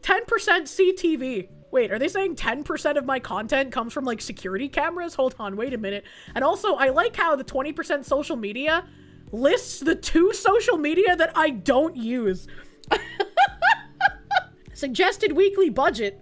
10% CTV. Wait, are they saying 10% of my content comes from like security cameras? Hold on, wait a minute. And also, I like how the 20% social media lists the 2 social media that I don't use. Suggested weekly budget.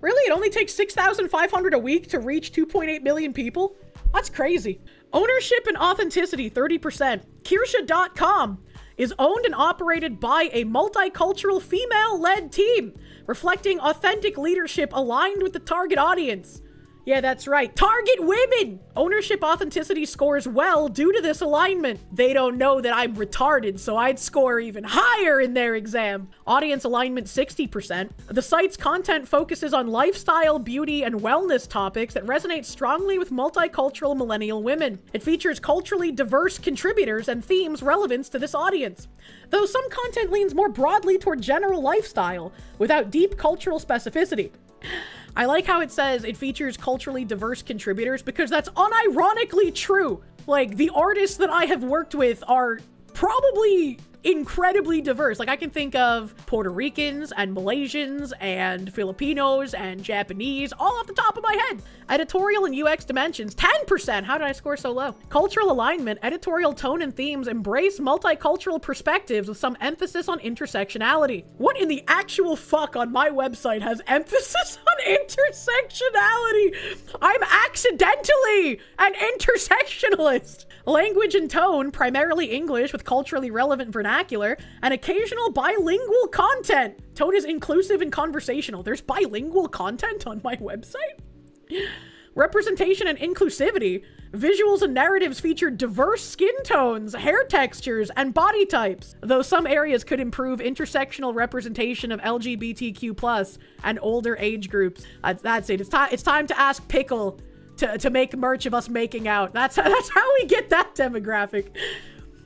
Really? It only takes $6,500 a week to reach 2.8 million people? That's crazy. Ownership and authenticity, 30%. Kirsche.com is owned and operated by a multicultural female-led team, reflecting authentic leadership aligned with the target audience. Yeah, that's right. Target women! Ownership authenticity scores well due to this alignment. They don't know that I'm retarded, so I'd score even higher in their exam. Audience alignment, 60%. The site's content focuses on lifestyle, beauty, and wellness topics that resonate strongly with multicultural millennial women. It features culturally diverse contributors and themes relevant to this audience. Though some content leans more broadly toward general lifestyle, without deep cultural specificity. I like how it says it features culturally diverse contributors because that's unironically true. Like, the artists that I have worked with are probably incredibly diverse. Like, I can think of Puerto Ricans and Malaysians and Filipinos and Japanese all off the top of my head. Editorial and UX dimensions, 10%. How did I score so low? Cultural alignment, editorial tone and themes embrace multicultural perspectives with some emphasis on intersectionality. What in the actual fuck on my website has emphasis on intersectionality? I'm accidentally an intersectionalist. Language and tone, primarily English with culturally relevant vernacular, and occasional bilingual content. Tone is inclusive and conversational. There's bilingual content on my website? Representation and inclusivity. Visuals and narratives feature diverse skin tones, hair textures, and body types, though some areas could improve intersectional representation of LGBTQ+ and older age groups. That's it. It's time to ask Pickle to make merch of us making out. That's how we get that demographic.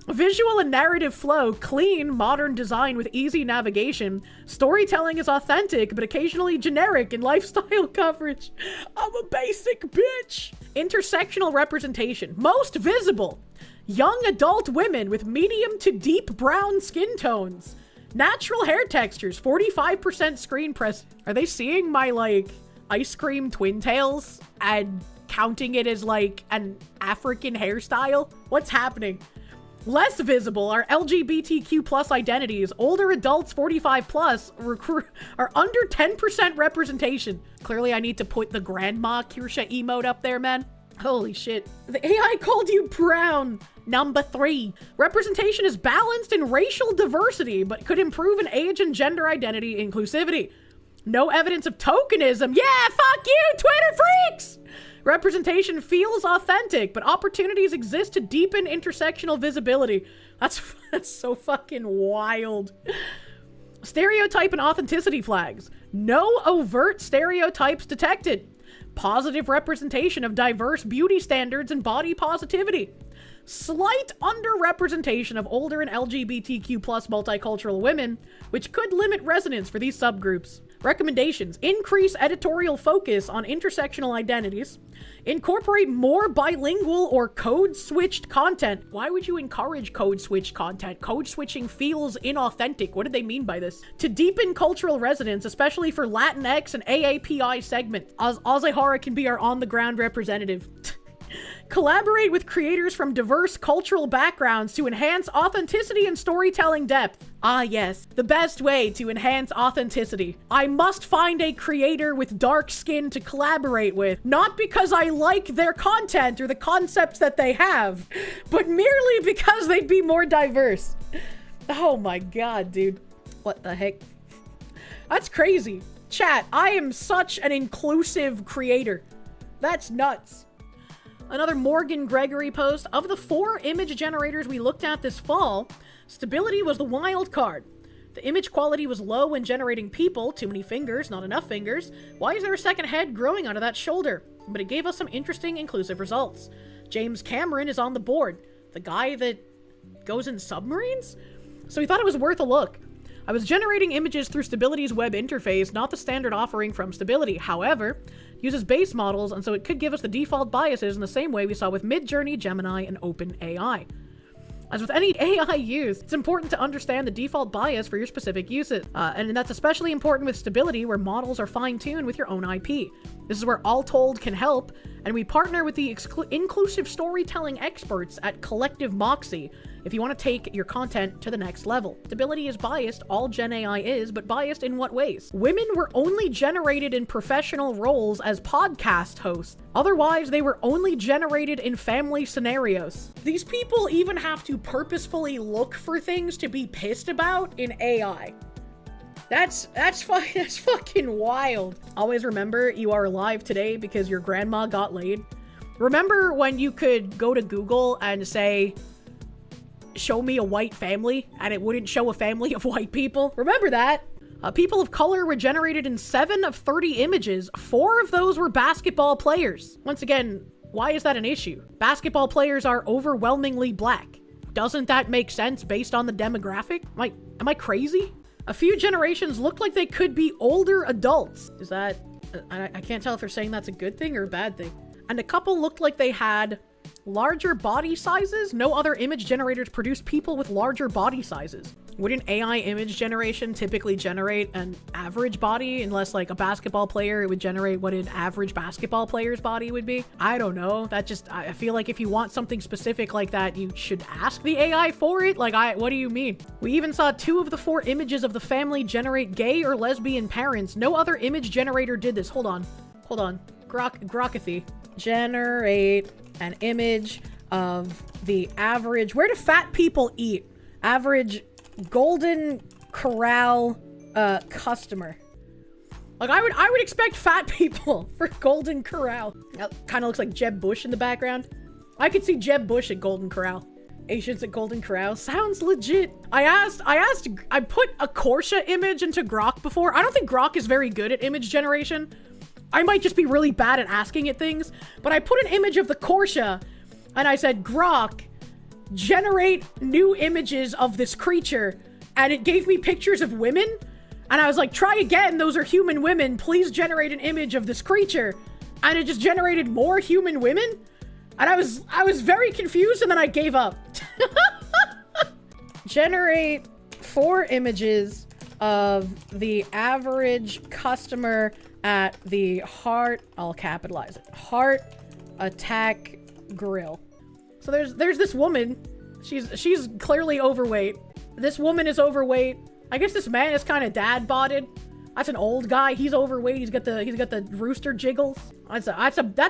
Visual and narrative flow, clean, modern design with easy navigation. Storytelling is authentic, but occasionally generic in lifestyle coverage. I'm a basic bitch. Intersectional representation, most visible. Young adult women with medium to deep brown skin tones. Natural hair textures, 45% screen press. Are they seeing my, like, ice cream twin tails and counting it as, like, an African hairstyle? What's happening? Less visible are LGBTQ+ identities. Older adults 45+ are under 10% representation. Clearly I need to put the grandma Kirsche emote up there, man. Holy shit. The AI called you brown. Number 3. Representation is balanced in racial diversity, but could improve in age and gender identity inclusivity. No evidence of tokenism. Yeah, fuck you, Twitter freaks! Representation feels authentic, but opportunities exist to deepen intersectional visibility. That's so fucking wild. Stereotype and authenticity flags. No overt stereotypes detected. Positive representation of diverse beauty standards and body positivity. Slight underrepresentation of older and LGBTQ plus multicultural women, which could limit resonance for these subgroups. Recommendations: increase editorial focus on intersectional identities, incorporate more bilingual or code-switched content. Why would you encourage code-switched content? Code switching feels inauthentic. What did they mean by this? To deepen cultural resonance, especially for Latinx and AAPI segment. Azahara can be our on-the-ground representative. Collaborate with creators from diverse cultural backgrounds to enhance authenticity and storytelling depth. Ah yes, the best way to enhance authenticity. I must find a creator with dark skin to collaborate with, not because I like their content or the concepts that they have, but merely because they'd be more diverse. Oh my god, dude. What the heck? That's crazy. Chat, I am such an inclusive creator. That's nuts. Another Morgan Gregory post. Of the 4 image generators we looked at this fall, Stability was the wild card. The image quality was low when generating people. Too many fingers, not enough fingers. Why is there a second head growing out of that shoulder? But it gave us some interesting inclusive results. James Cameron is on the board. The guy that goes in submarines? So we thought it was worth a look. I was generating images through Stability's web interface, not the standard offering from Stability. However, uses base models, and so it could give us the default biases in the same way we saw with Midjourney, Gemini, and OpenAI. As with any AI use, it's important to understand the default bias for your specific uses. And that's especially important with Stability, where models are fine-tuned with your own IP. This is where Alltold can help, and we partner with the inclusive storytelling experts at Collective Moxie if you want to take your content to the next level. Stability is biased, all Gen AI is, but biased in what ways? Women were only generated in professional roles as podcast hosts. Otherwise, they were only generated in family scenarios. These people even have to purposefully look for things to be pissed about in AI. That's fucking wild. Always remember, you are alive today because your grandma got laid. Remember when you could go to Google and say, show me a white family, and it wouldn't show a family of white people? Remember that? People of color were generated in 7 of 30 images. 4 of those were basketball players. Once again, why is that an issue? Basketball players are overwhelmingly black. Doesn't that make sense based on the demographic? Am I crazy? A few generations looked like they could be older adults. Is that... I can't tell if they're saying that's a good thing or a bad thing. And a couple looked like they had larger body sizes. No other image generators produce people with larger body sizes. Wouldn't AI image generation typically generate an average body? Unless like a basketball player, it would generate what an average basketball player's body would be. I don't know. I feel like if you want something specific like that, you should ask the AI for it. What do you mean? We even saw 2 of the 4 images of the family generate gay or lesbian parents. No other image generator did this. Hold on. Grokathy. Generate an image of the average... Where do fat people eat? Average Golden Corral customer. Like, I would expect fat people for Golden Corral. That kind of looks like Jeb Bush in the background. I could see Jeb Bush at Golden Corral. Asians at Golden Corral. Sounds legit. I put a Kirsche image into Grok before. I don't think Grok is very good at image generation. I might just be really bad at asking it things, but I put an image of the Kirsche and I said, Grok, generate new images of this creature. And it gave me pictures of women. And I was like, try again. Those are human women. Please generate an image of this creature. And it just generated more human women. And I was very confused, and then I gave up. Generate 4 images of the average customer at the Heart, I'll capitalize it, Heart Attack Grill. So there's this woman. She's clearly overweight. This woman is overweight. I guess this man is kind of dad botted. That's an old guy. He's overweight. He's got the rooster jiggles. That's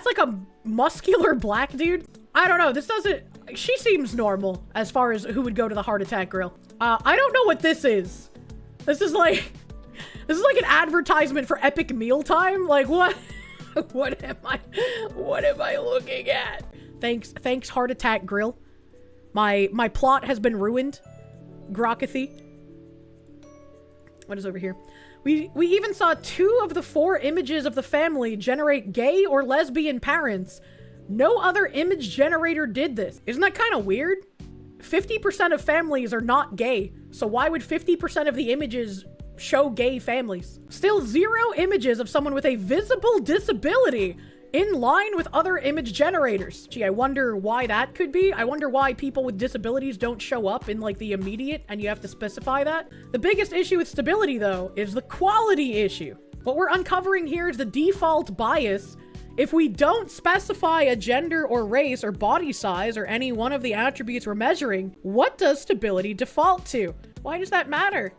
like a muscular black dude. I don't know. This doesn't... She seems normal as far as who would go to the Heart Attack Grill. I don't know what this is. This is like... This is like an advertisement for Epic Mealtime. Like, what? What am I looking at? Thanks, Heart Attack Grill. My plot has been ruined. Grokathy. What is over here? We even saw 2 of the 4 images of the family generate gay or lesbian parents. No other image generator did this. Isn't that kind of weird? 50% of families are not gay, so why would 50% of the images show gay families? Still 0 images of someone with a visible disability in line with other image generators. Gee, I wonder why that could be. I wonder why people with disabilities don't show up in like the immediate and you have to specify that. The biggest issue with stability though is the quality issue. What we're uncovering here is the default bias. If we don't specify a gender or race or body size or any one of the attributes we're measuring, what does stability default to? Why does that matter?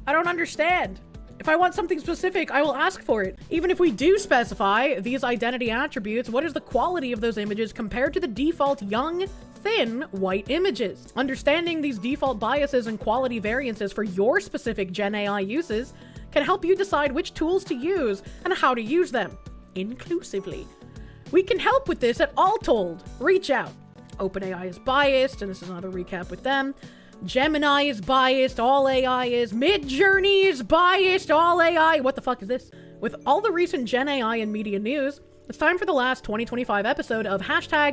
I don't understand. If I want something specific, I will ask for it. Even if we do specify these identity attributes, what is the quality of those images compared to the default young, thin, white images? Understanding these default biases and quality variances for your specific Gen AI uses can help you decide which tools to use and how to use them inclusively. We can help with this at Alltold. Reach out. OpenAI is biased, and this is another recap with them. Gemini is biased, all AI is. Midjourney is biased, all AI. What the fuck is this? With all the recent Gen AI and media news, it's time for the last 2025 episode of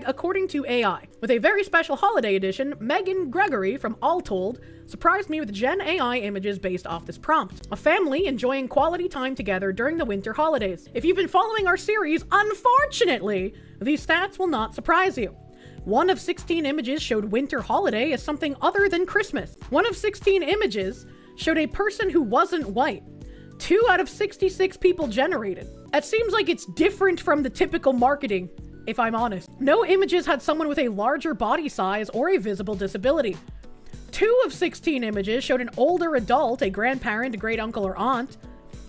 #According to AI. With a very special holiday edition, Megan Gregory from Alltold surprised me with Gen AI images based off this prompt. A family enjoying quality time together during the winter holidays. If you've been following our series, unfortunately, these stats will not surprise you. 1 of 16 images showed winter holiday as something other than Christmas. 1 of 16 images showed a person who wasn't white. 2 out of 66 people generated. That seems like it's different from the typical marketing, if I'm honest. No images had someone with a larger body size or a visible disability. 2 of 16 images showed an older adult, a grandparent, a great uncle, or aunt.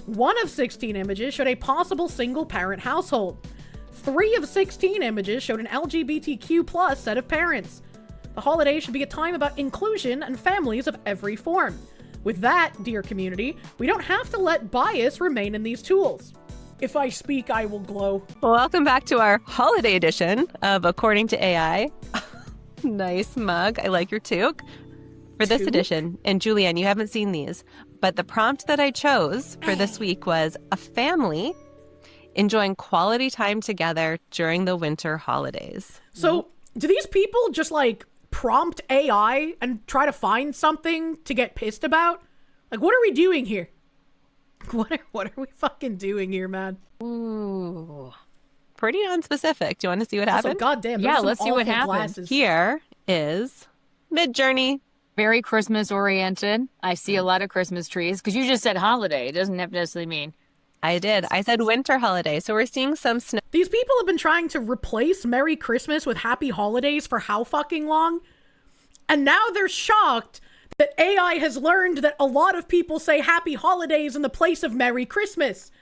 1 of 16 images showed a possible single-parent household. 3 of 16 images showed an LGBTQ+ set of parents. The holiday should be a time about inclusion and families of every form. With that, dear community, we don't have to let bias remain in these tools. If I speak, I will glow. Welcome back to our holiday edition of According to AI. Nice mug. I like your toque. For this edition, and Julianne, you haven't seen these, but the prompt that I chose for this week was a family enjoying quality time together during the winter holidays. So, do these people just like prompt AI and try to find something to get pissed about? Like, what are we doing here? What are we fucking doing here, man? Ooh, pretty unspecific. Do you want to see what happened? Also, goddamn, Yeah, let's see what happened. Glasses. Here is Midjourney. Very Christmas oriented. I see a lot of Christmas trees because you just said holiday. It doesn't necessarily mean. I did. I said winter holiday. So we're seeing some snow. These people have been trying to replace Merry Christmas with Happy Holidays for how fucking long? And now they're shocked that AI has learned that a lot of people say Happy Holidays in the place of Merry Christmas.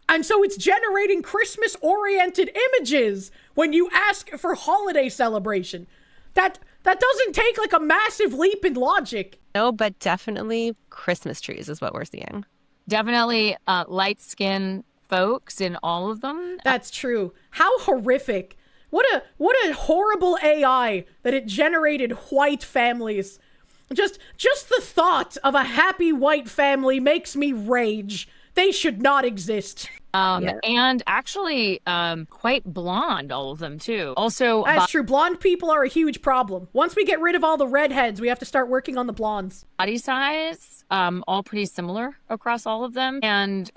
And so it's generating Christmas-oriented images when you ask for holiday celebration. That doesn't take like a massive leap in logic. No, but definitely Christmas trees is what we're seeing. Definitely light-skinned folks in all of them. That's true. How horrific. What a horrible AI that it generated white families. Just the thought of a happy white family makes me rage. They should not exist. And actually quite blonde, all of them, too. Also, that's true. Blonde people are a huge problem. Once we get rid of all the redheads, we have to start working on the blondes. Body size, all pretty similar across all of them. And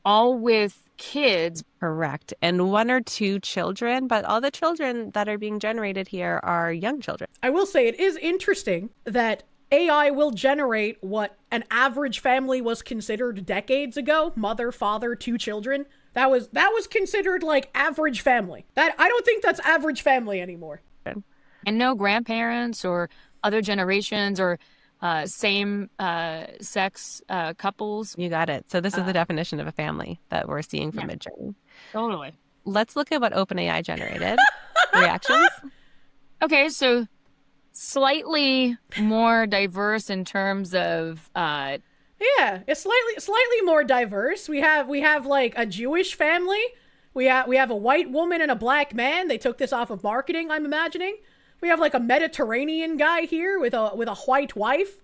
all with kids. Correct. And 1 or 2 children, but all the children that are being generated here are young children. I will say it is interesting that AI will generate what an average family was considered decades ago. Mother, father, 2 children. That was considered like average family. That I don't think that's average family anymore. And no grandparents or other generations or same sex couples. You got it. So this is the definition of a family that we're seeing from Midjourney. Totally. Let's look at what OpenAI generated. Reactions. Okay, so slightly more diverse in terms of Yeah, it's slightly more diverse. We have like a Jewish family. We have a white woman and a black man. They took this off of marketing, I'm imagining. We have like a Mediterranean guy here with a white wife.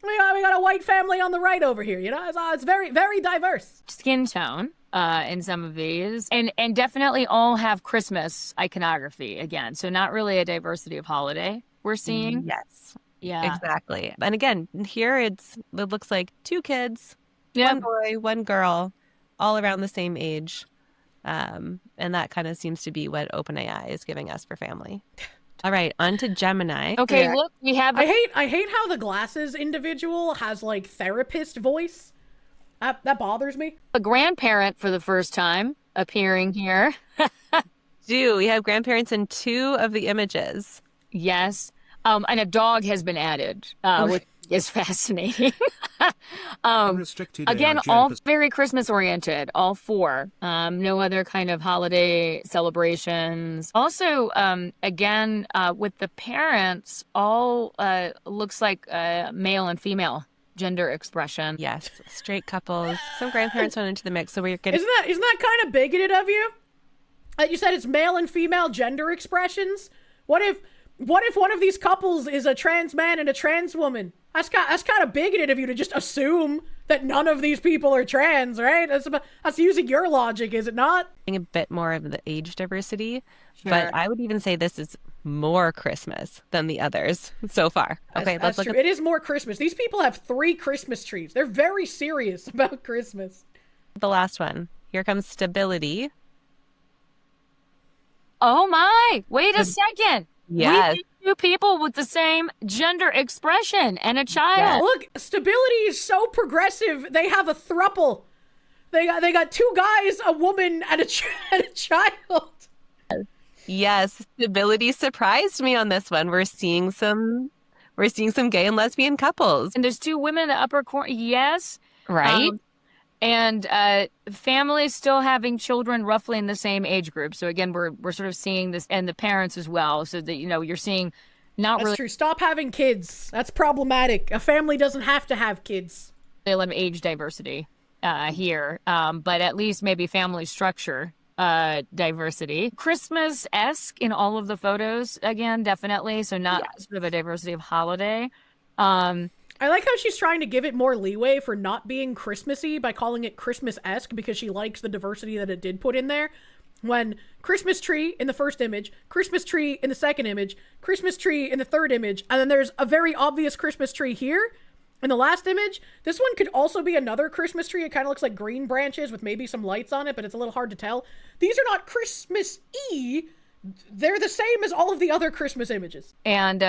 We got a white family on the right over here. You know, it's very, very diverse. Skin tone in some of these, and definitely all have Christmas iconography again. So not really a diversity of holiday we're seeing. Yes. Yeah, Exactly. And again, here it looks like 2 kids, Yep. 1 boy, 1 girl, all around the same age. And that kind of seems to be what OpenAI is giving us for family. All right, on to Gemini. Okay, look, we have. I hate how the glasses individual has like therapist voice. That bothers me. A grandparent for the first time appearing here. We have grandparents in 2 of the images. Yes. And a dog has been added, which is fascinating. Again, all very Christmas oriented, all 4. No other kind of holiday celebrations. Also, again, with the parents, all looks like male and female gender expression. Yes, straight couples. Some grandparents went into the mix, so we're getting. Isn't that kind of bigoted of you? You said it's male and female gender expressions. What if one of these couples is a trans man and a trans woman? That's kind of bigoted of you to just assume that none of these people are trans, right? That's using your logic, is it not? A bit more of the age diversity, Sure. but I would even say this is more Christmas than the others so far. Okay, That's let's look true. It is more Christmas. These people have 3 Christmas trees. They're very serious about Christmas. at the last one. Here comes Stability. Oh my! Wait a second. Yes. We need 2 people with the same gender expression and a child. Yeah, look, Stability is so progressive. They have a throuple. They got 2 guys, a woman, and a child. Yes, Stability surprised me on this one. We're seeing some gay and lesbian couples. And there's 2 women in the upper corner. Yes. Right? And families still having children roughly in the same age group. So again, we're sort of seeing this, and the parents as well. So that, you know, you're seeing not That's really true. Stop having kids. That's problematic. A family doesn't have to have kids. a lot of age diversity here, but at least maybe family structure diversity. Christmas-esque in all of the photos, again, definitely. So not sort of a diversity of holiday. I like how she's trying to give it more leeway for not being Christmassy by calling it Christmas-esque because she likes the diversity that it did put in there. When Christmas tree in the first image, Christmas tree in the second image, Christmas tree in the third image, and then there's a very obvious Christmas tree here in the last image. This one could also be another Christmas tree. It kind of looks like green branches with maybe some lights on it, but it's a little hard to tell. These are not Christmas-y. They're the same as all of the other Christmas images. And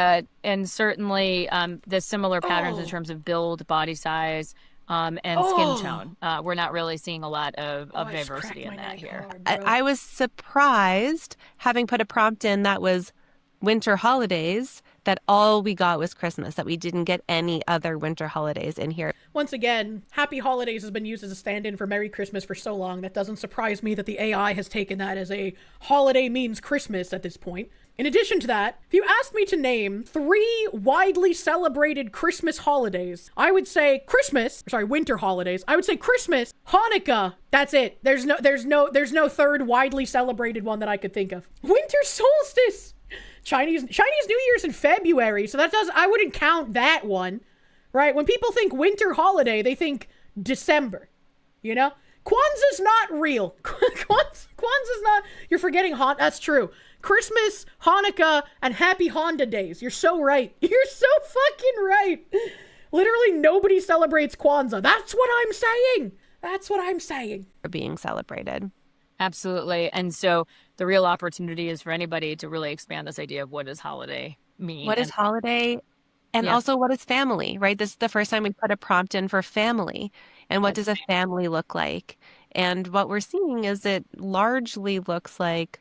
certainly the similar patterns in terms of build, body size, and skin tone. We're not really seeing a lot of diversity in that here. I was surprised, having put a prompt in that was winter holidays, that all we got was Christmas, that we didn't get any other winter holidays in here. Once again, Happy Holidays has been used as a stand-in for Merry Christmas for so long that doesn't surprise me that the AI has taken that as a holiday means Christmas at this point. In addition to that, if you asked me to name 3 widely celebrated Christmas holidays, I would say winter holidays. I would say Christmas, Hanukkah. That's it. There's no third widely celebrated one that I could think of. Winter solstice. Chinese New Year's in February, so I wouldn't count that one, right? When people think winter holiday, they think December, you know? Kwanzaa's not real. Kwanzaa's not, you're forgetting that's true. Christmas, Hanukkah, and Happy Honda Days. You're so right. You're so fucking right. Literally nobody celebrates Kwanzaa. That's what I'm saying. Being celebrated. Absolutely. And so the real opportunity is for anybody to really expand this idea of what does holiday mean. What is holiday? And also, what is family, right? This is the first time we put a prompt in for family. And what does a family look like? And what we're seeing is it largely looks like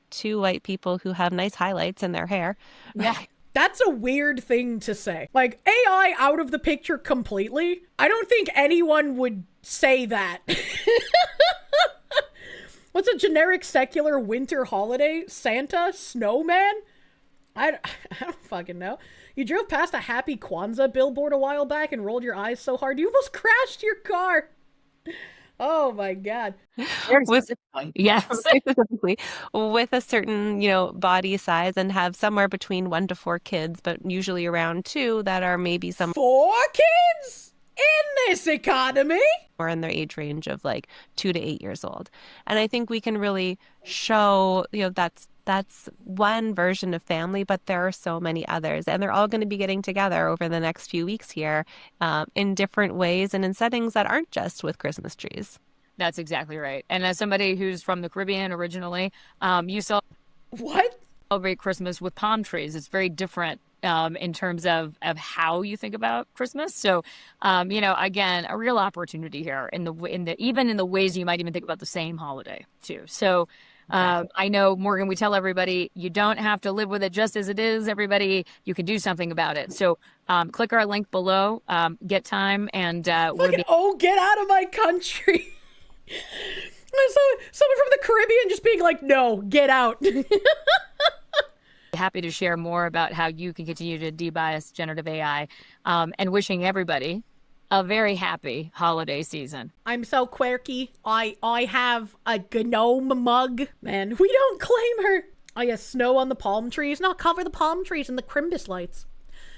2 white people who have nice highlights in their hair. Yeah. That's a weird thing to say. Like, AI out of the picture completely. I don't think anyone would say that. What's a generic secular winter holiday? Santa? Snowman? I don't fucking know. You drove past a Happy Kwanzaa billboard a while back and rolled your eyes so hard you almost crashed your car. Oh my God. Yes. Specifically with a certain, body size and have somewhere between 1 to 4 kids, but usually around 2 that are maybe 4 kids in this economy? Or in their age range of like 2 to 8 years old. And I think we can really show, that's one version of family, but there are so many others. And they're all going to be getting together over the next few weeks here in different ways and in settings that aren't just with Christmas trees. That's exactly right. And as somebody who's from the Caribbean originally, you celebrate Christmas with palm trees. It's very different in terms of how you think about Christmas. So, again, a real opportunity here even in the ways you might even think about the same holiday too. So, I know, Morgan, we tell everybody you don't have to live with it just as it is. Everybody, you can do something about it. So click our link below, get time, and get out of my country. Someone from the Caribbean just being like, no, get out. Happy to share more about how you can continue to debias generative AI, and wishing everybody a very happy holiday season. I'm so quirky. I have a gnome mug. Man, we don't claim her. Oh yeah, snow on the palm trees. No, cover the palm trees in the Crimbus lights.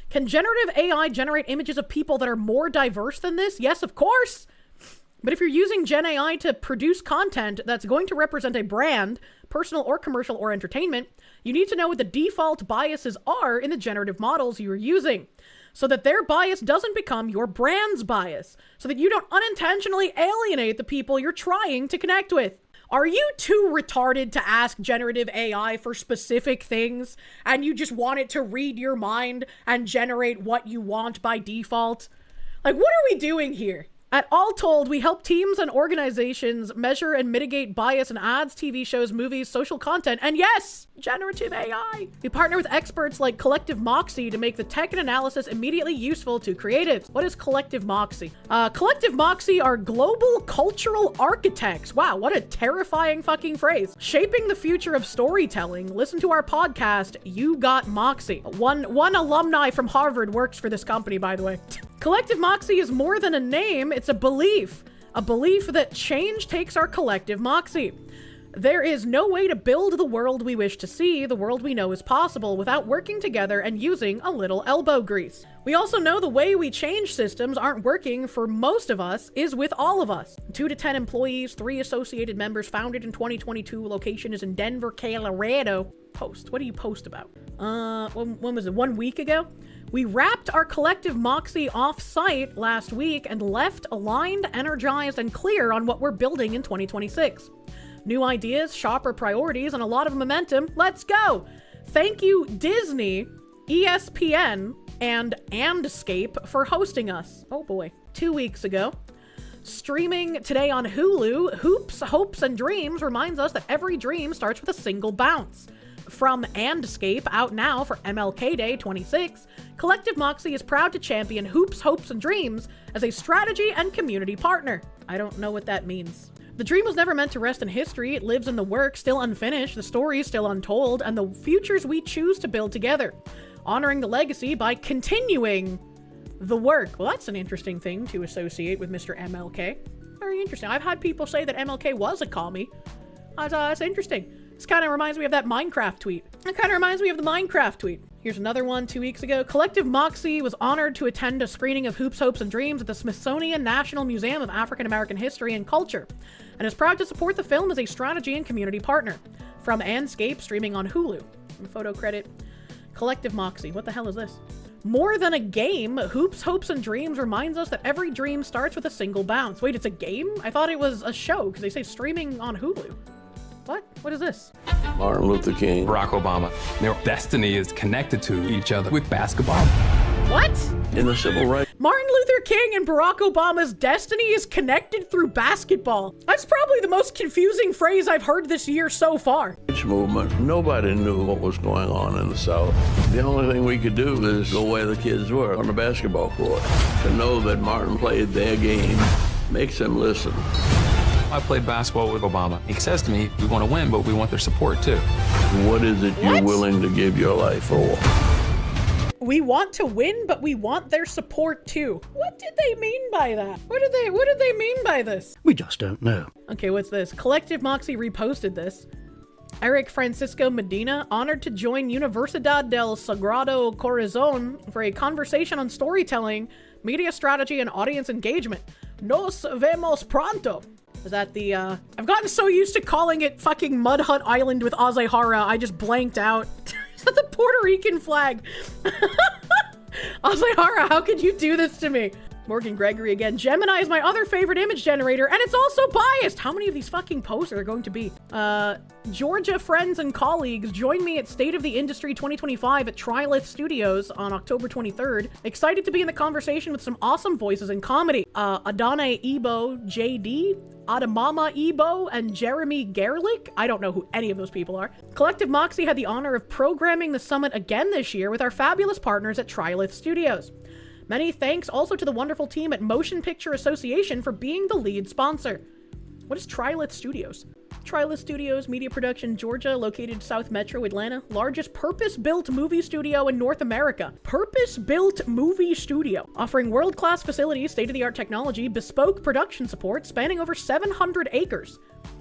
Can generative AI generate images of people that are more diverse than this? Yes, of course. But if you're using Gen AI to produce content that's going to represent a brand, personal or commercial or entertainment, you need to know what the default biases are in the generative models you are using, so that their bias doesn't become your brand's bias, so that you don't unintentionally alienate the people you're trying to connect with. Are you too retarded to ask generative AI for specific things, and you just want it to read your mind and generate what you want by default? Like, what are we doing here? At Alltold, we help teams and organizations measure and mitigate bias in ads, TV shows, movies, social content, and yes, generative AI. We partner with experts like Collective Moxie to make the tech and analysis immediately useful to creatives. What is Collective Moxie? Collective Moxie are global cultural architects. Wow, what a terrifying fucking phrase. Shaping the future of storytelling. Listen to our podcast, You Got Moxie. One alumni from Harvard works for this company, by the way. Collective Moxie is more than a name, it's a belief that change takes our collective moxie. There is no way to build the world we wish to see, the world we know is possible, without working together and using a little elbow grease. We also know the way we change systems aren't working for most of us is with all of us. 2 to 10 employees, 3 associated members, founded in 2022, location is in Denver, Colorado. Post. What do you post about? When was it? 1 week ago? We wrapped our collective Moxie off-site last week and left aligned, energized, and clear on what we're building in 2026. New ideas, sharper priorities, and a lot of momentum. Let's go! Thank you, Disney, ESPN, and Andscape for hosting us. Oh boy. 2 weeks ago. Streaming today on Hulu, Hoops, Hopes, and Dreams reminds us that every dream starts with a single bounce. From Andscape, out now for MLK Day 26, Collective Moxie is proud to champion Hoops, Hopes, and Dreams as a strategy and community partner. I don't know what that means. The dream was never meant to rest in history. It lives in the work, still unfinished, the story is still untold, and the futures we choose to build together. Honoring the legacy by continuing the work. Well, that's an interesting thing to associate with Mr. MLK. Very interesting. I've had people say that MLK was a commie. That's interesting. This kind of reminds me of that Minecraft tweet. It kind of reminds me of the Minecraft tweet. Here's another one 2 weeks ago. Collective Moxie was honored to attend a screening of Hoops, Hopes, and Dreams at the Smithsonian National Museum of African American History and Culture, and is proud to support the film as a strategy and community partner. From Andscape, streaming on Hulu. And photo credit, Collective Moxie. What the hell is this? More than a game, Hoops, Hopes, and Dreams reminds us that every dream starts with a single bounce. Wait, it's a game? I thought it was a show, because they say streaming on Hulu. What? What is this? Martin Luther King, Barack Obama. Their destiny is connected to each other with basketball. What? In the civil rights. Martin Luther King and Barack Obama's destiny is connected through basketball. That's probably the most confusing phrase I've heard this year so far. Movement. Nobody knew what was going on in the South. The only thing we could do is go where the kids were on the basketball court. To know that Martin played their game makes them listen. I played basketball with Obama. He says to me, we want to win, but we want their support too. What is it you're willing to give your life for? We want to win, but we want their support too. What did they mean by that? What did they mean by this? We just don't know. Okay, what's this? Collective Moxie reposted this. Eric Francisco Medina, honored to join Universidad del Sagrado Corazon for a conversation on storytelling, media strategy, and audience engagement. Nos vemos pronto. Is that the, I've gotten so used to calling it fucking Mud Hut Island with Azahara, I just blanked out. Is that the Puerto Rican flag? Azahara, how could you do this to me? Morgan Gregory again. Gemini is my other favorite image generator, and it's also biased. How many of these fucking posts are there going to be? Georgia friends and colleagues, join me at State of the Industry 2025 at Trilith Studios on October 23rd. Excited to be in the conversation with some awesome voices in comedy. Adane Ebo JD, Adamama Ebo, and Jeremy Gerlich. I don't know who any of those people are. Collective Moxie had the honor of programming the summit again this year with our fabulous partners at Trilith Studios. Many thanks also to the wonderful team at Motion Picture Association for being the lead sponsor. What is Trilith Studios? Trilith Studios, media production, Georgia, located South Metro, Atlanta. Largest purpose-built movie studio in North America. Purpose-built movie studio. Offering world-class facilities, state-of-the-art technology, bespoke production support, spanning over 700 acres.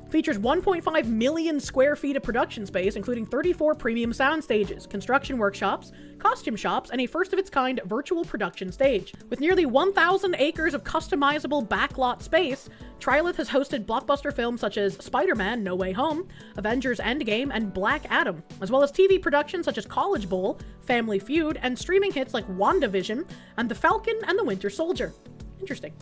Features 1.5 million square feet of production space, including 34 premium sound stages, construction workshops, costume shops, and a first-of-its-kind virtual production stage. With nearly 1,000 acres of customizable backlot space, Trilith has hosted blockbuster films such as Spider-Man: No Way Home, Avengers: Endgame, and Black Adam, as well as TV productions such as College Bowl, Family Feud, and streaming hits like WandaVision and The Falcon and the Winter Soldier. Interesting.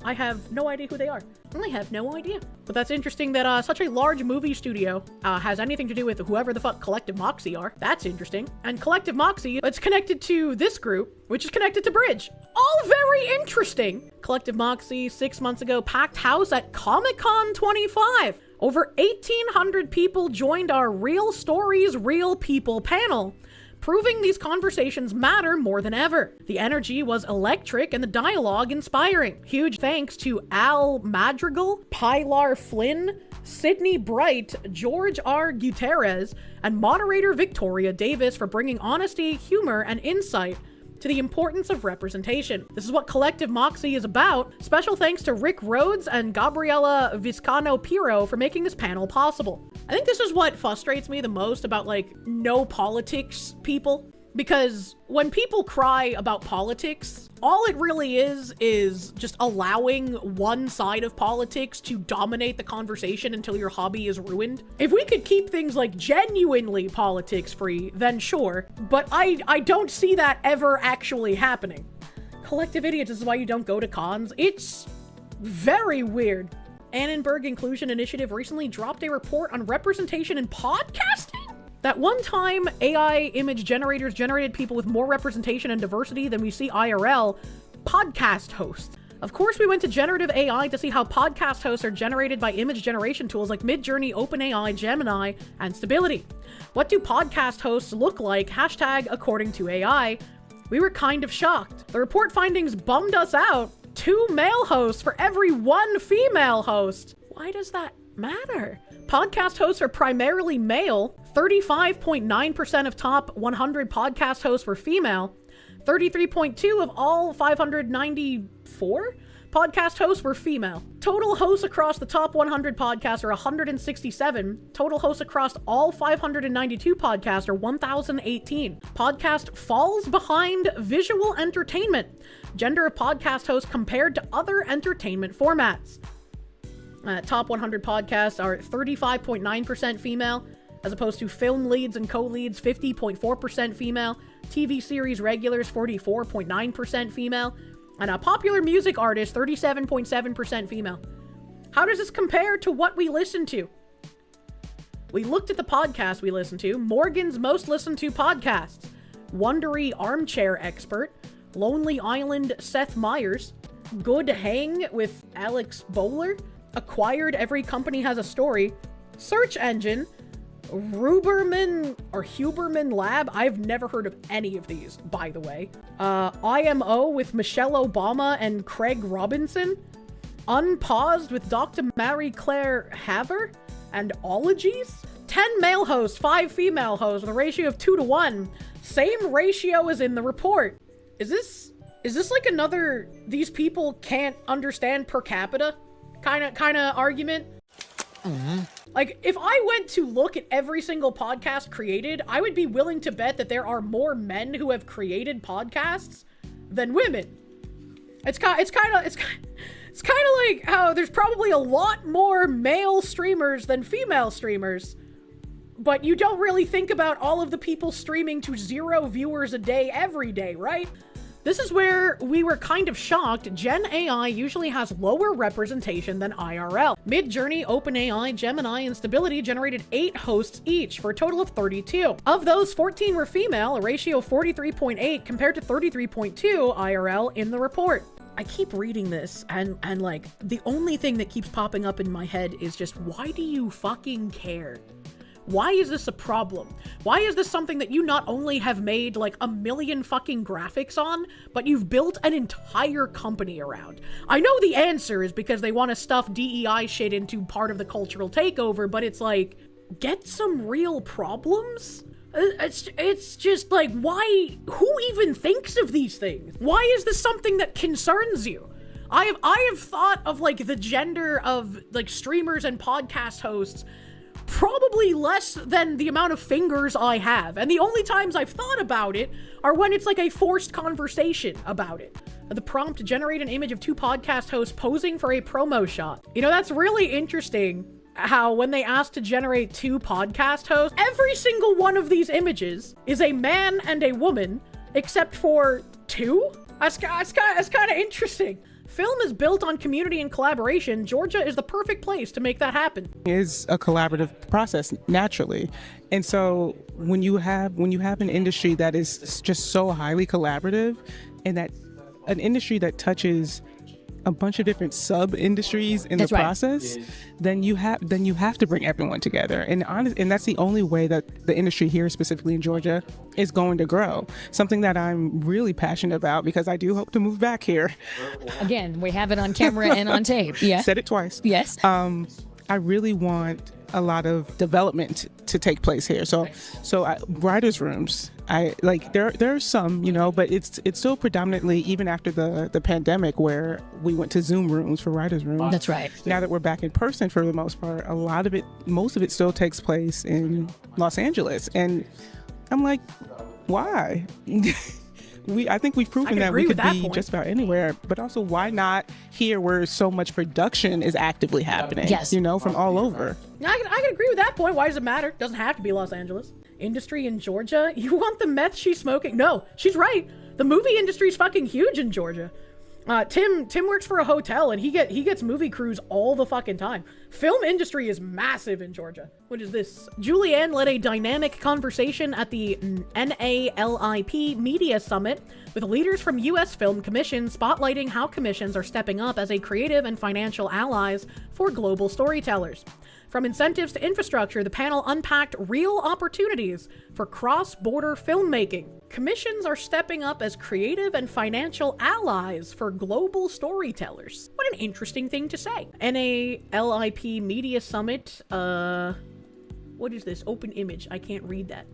I have no idea who they are. I have no idea. But that's interesting that such a large movie studio has anything to do with whoever the fuck Collective Moxie are. That's interesting. And Collective Moxie, it's connected to this group, which is connected to Bridge. All very interesting. Collective Moxie, 6 months ago, packed house at Comic-Con 25. Over 1,800 people joined our Real Stories, Real People panel, proving these conversations matter more than ever. The energy was electric and the dialogue inspiring. Huge thanks to Al Madrigal, Pilar Flynn, Sydney Bright, George R. Gutierrez, and moderator Victoria Davis for bringing honesty, humor, and insight to the importance of representation. This is what Collective Moxie is about. Special thanks to Rick Rhodes and Gabriela Vizcano-Piro for making this panel possible. I think this is what frustrates me the most about, like, no politics people. Because when people cry about politics, all it really is just allowing one side of politics to dominate the conversation until your hobby is ruined. If we could keep things like genuinely politics free, then sure, but I don't see that ever actually happening. Collective idiots, this is why you don't go to cons. It's very weird. Annenberg Inclusion Initiative recently dropped a report on representation in podcasting. That one time AI image generators generated people with more representation and diversity than we see IRL, podcast hosts. Of course, we went to generative AI to see how podcast hosts are generated by image generation tools like Midjourney, OpenAI, Gemini, and Stability. What do podcast hosts look like? Hashtag according to AI. We were kind of shocked. The report findings bummed us out. 2 male hosts for every 1 female host. Why does that matter? Podcast hosts are primarily male. 35.9% of top 100 podcast hosts were female. 33.2 of all 594 podcast hosts were female. Total hosts across the top 100 podcasts are 167. Total hosts across all 592 podcasts are 1,018. Podcast falls behind visual entertainment. Gender of podcast hosts compared to other entertainment formats. Top 100 podcasts are 35.9% female, as opposed to film leads and co-leads, 50.4% female, TV series regulars, 44.9% female, and popular music artists, 37.7% female. How does this compare to what we listen to? We looked at the podcasts we listen to. Morgan's most listened to podcasts. Wondery Armchair Expert, Lonely Island Seth Meyers, Good Hang with Alex Bowler, Acquired Every Company Has a Story, Search Engine, Huberman Lab. I've never heard of any of these, by the way. IMO with Michelle Obama and Craig Robinson. Unpaused with Dr. Marie Claire Haver and Ologies. 10 male hosts, 5 female hosts with a ratio of 2 to 1. Same ratio as in the report. Is this like another these people can't understand per capita kind of argument? Like, if I went to look at every single podcast created, I would be willing to bet that there are more men who have created podcasts than women. It's kind of like how there's probably a lot more male streamers than female streamers, but you don't really think about all of the people streaming to 0 viewers a day every day, right? This is where we were kind of shocked. Gen AI usually has lower representation than IRL. Midjourney, OpenAI, Gemini, and Stability generated 8 hosts each for a total of 32. Of those, 14 were female, a ratio of 43.8 compared to 33.2 IRL in the report. I keep reading this and like the only thing that keeps popping up in my head is just, why do you fucking care? Why is this a problem? Why is this something that you not only have made like a million fucking graphics on, but you've built an entire company around? I know the answer is because they want to stuff DEI shit into part of the cultural takeover, but it's like, get some real problems? It's just like, why? Who even thinks of these things? Why is this something that concerns you? I have thought of like the gender of like streamers and podcast hosts probably less than the amount of fingers I have. And the only times I've thought about it are when it's like a forced conversation about it. The prompt to generate an image of 2 podcast hosts posing for a promo shot. You know, that's really interesting how when they asked to generate 2 podcast hosts, every single one of these images is a man and a woman, except for 2? That's kind of interesting. Film is built on community and collaboration. Georgia is the perfect place to make that happen. Is a collaborative process naturally. And so when you have an industry that is just so highly collaborative, and that an industry that touches a bunch of different sub-industries in the process, then you have to bring everyone together. And that's the only way that the industry here, specifically in Georgia, is going to grow. Something that I'm really passionate about, because I do hope to move back here. Again, we have it on camera and on tape. Yeah. Said it twice. Yes. I really want a lot of development to take place here. So writers' rooms, there are some, but it's still predominantly, even after the pandemic, where we went to Zoom rooms for writers' rooms. That's right. Now that we're back in person for the most part, most of it still takes place in Los Angeles. And I'm like, why? I think we've proven that we could be just about anywhere, but also why not here where so much production is actively happening, from all over. I can agree with that point. Why does it matter? Doesn't have to be Los Angeles. Industry in Georgia? You want the meth she's smoking? No, she's right. The movie industry is fucking huge in Georgia. Tim works for a hotel and he gets movie crews all the fucking time. Film industry is massive in Georgia. What is this? Julianne led a dynamic conversation at the NALIP Media Summit with leaders from U.S. film commissions, spotlighting how commissions are stepping up as a creative and financial allies for global storytellers. From incentives to infrastructure, the panel unpacked real opportunities for cross-border filmmaking. Commissions are stepping up as creative and financial allies for global storytellers. What an interesting thing to say. NALIP Media Summit, what is this? Open image. I can't read that.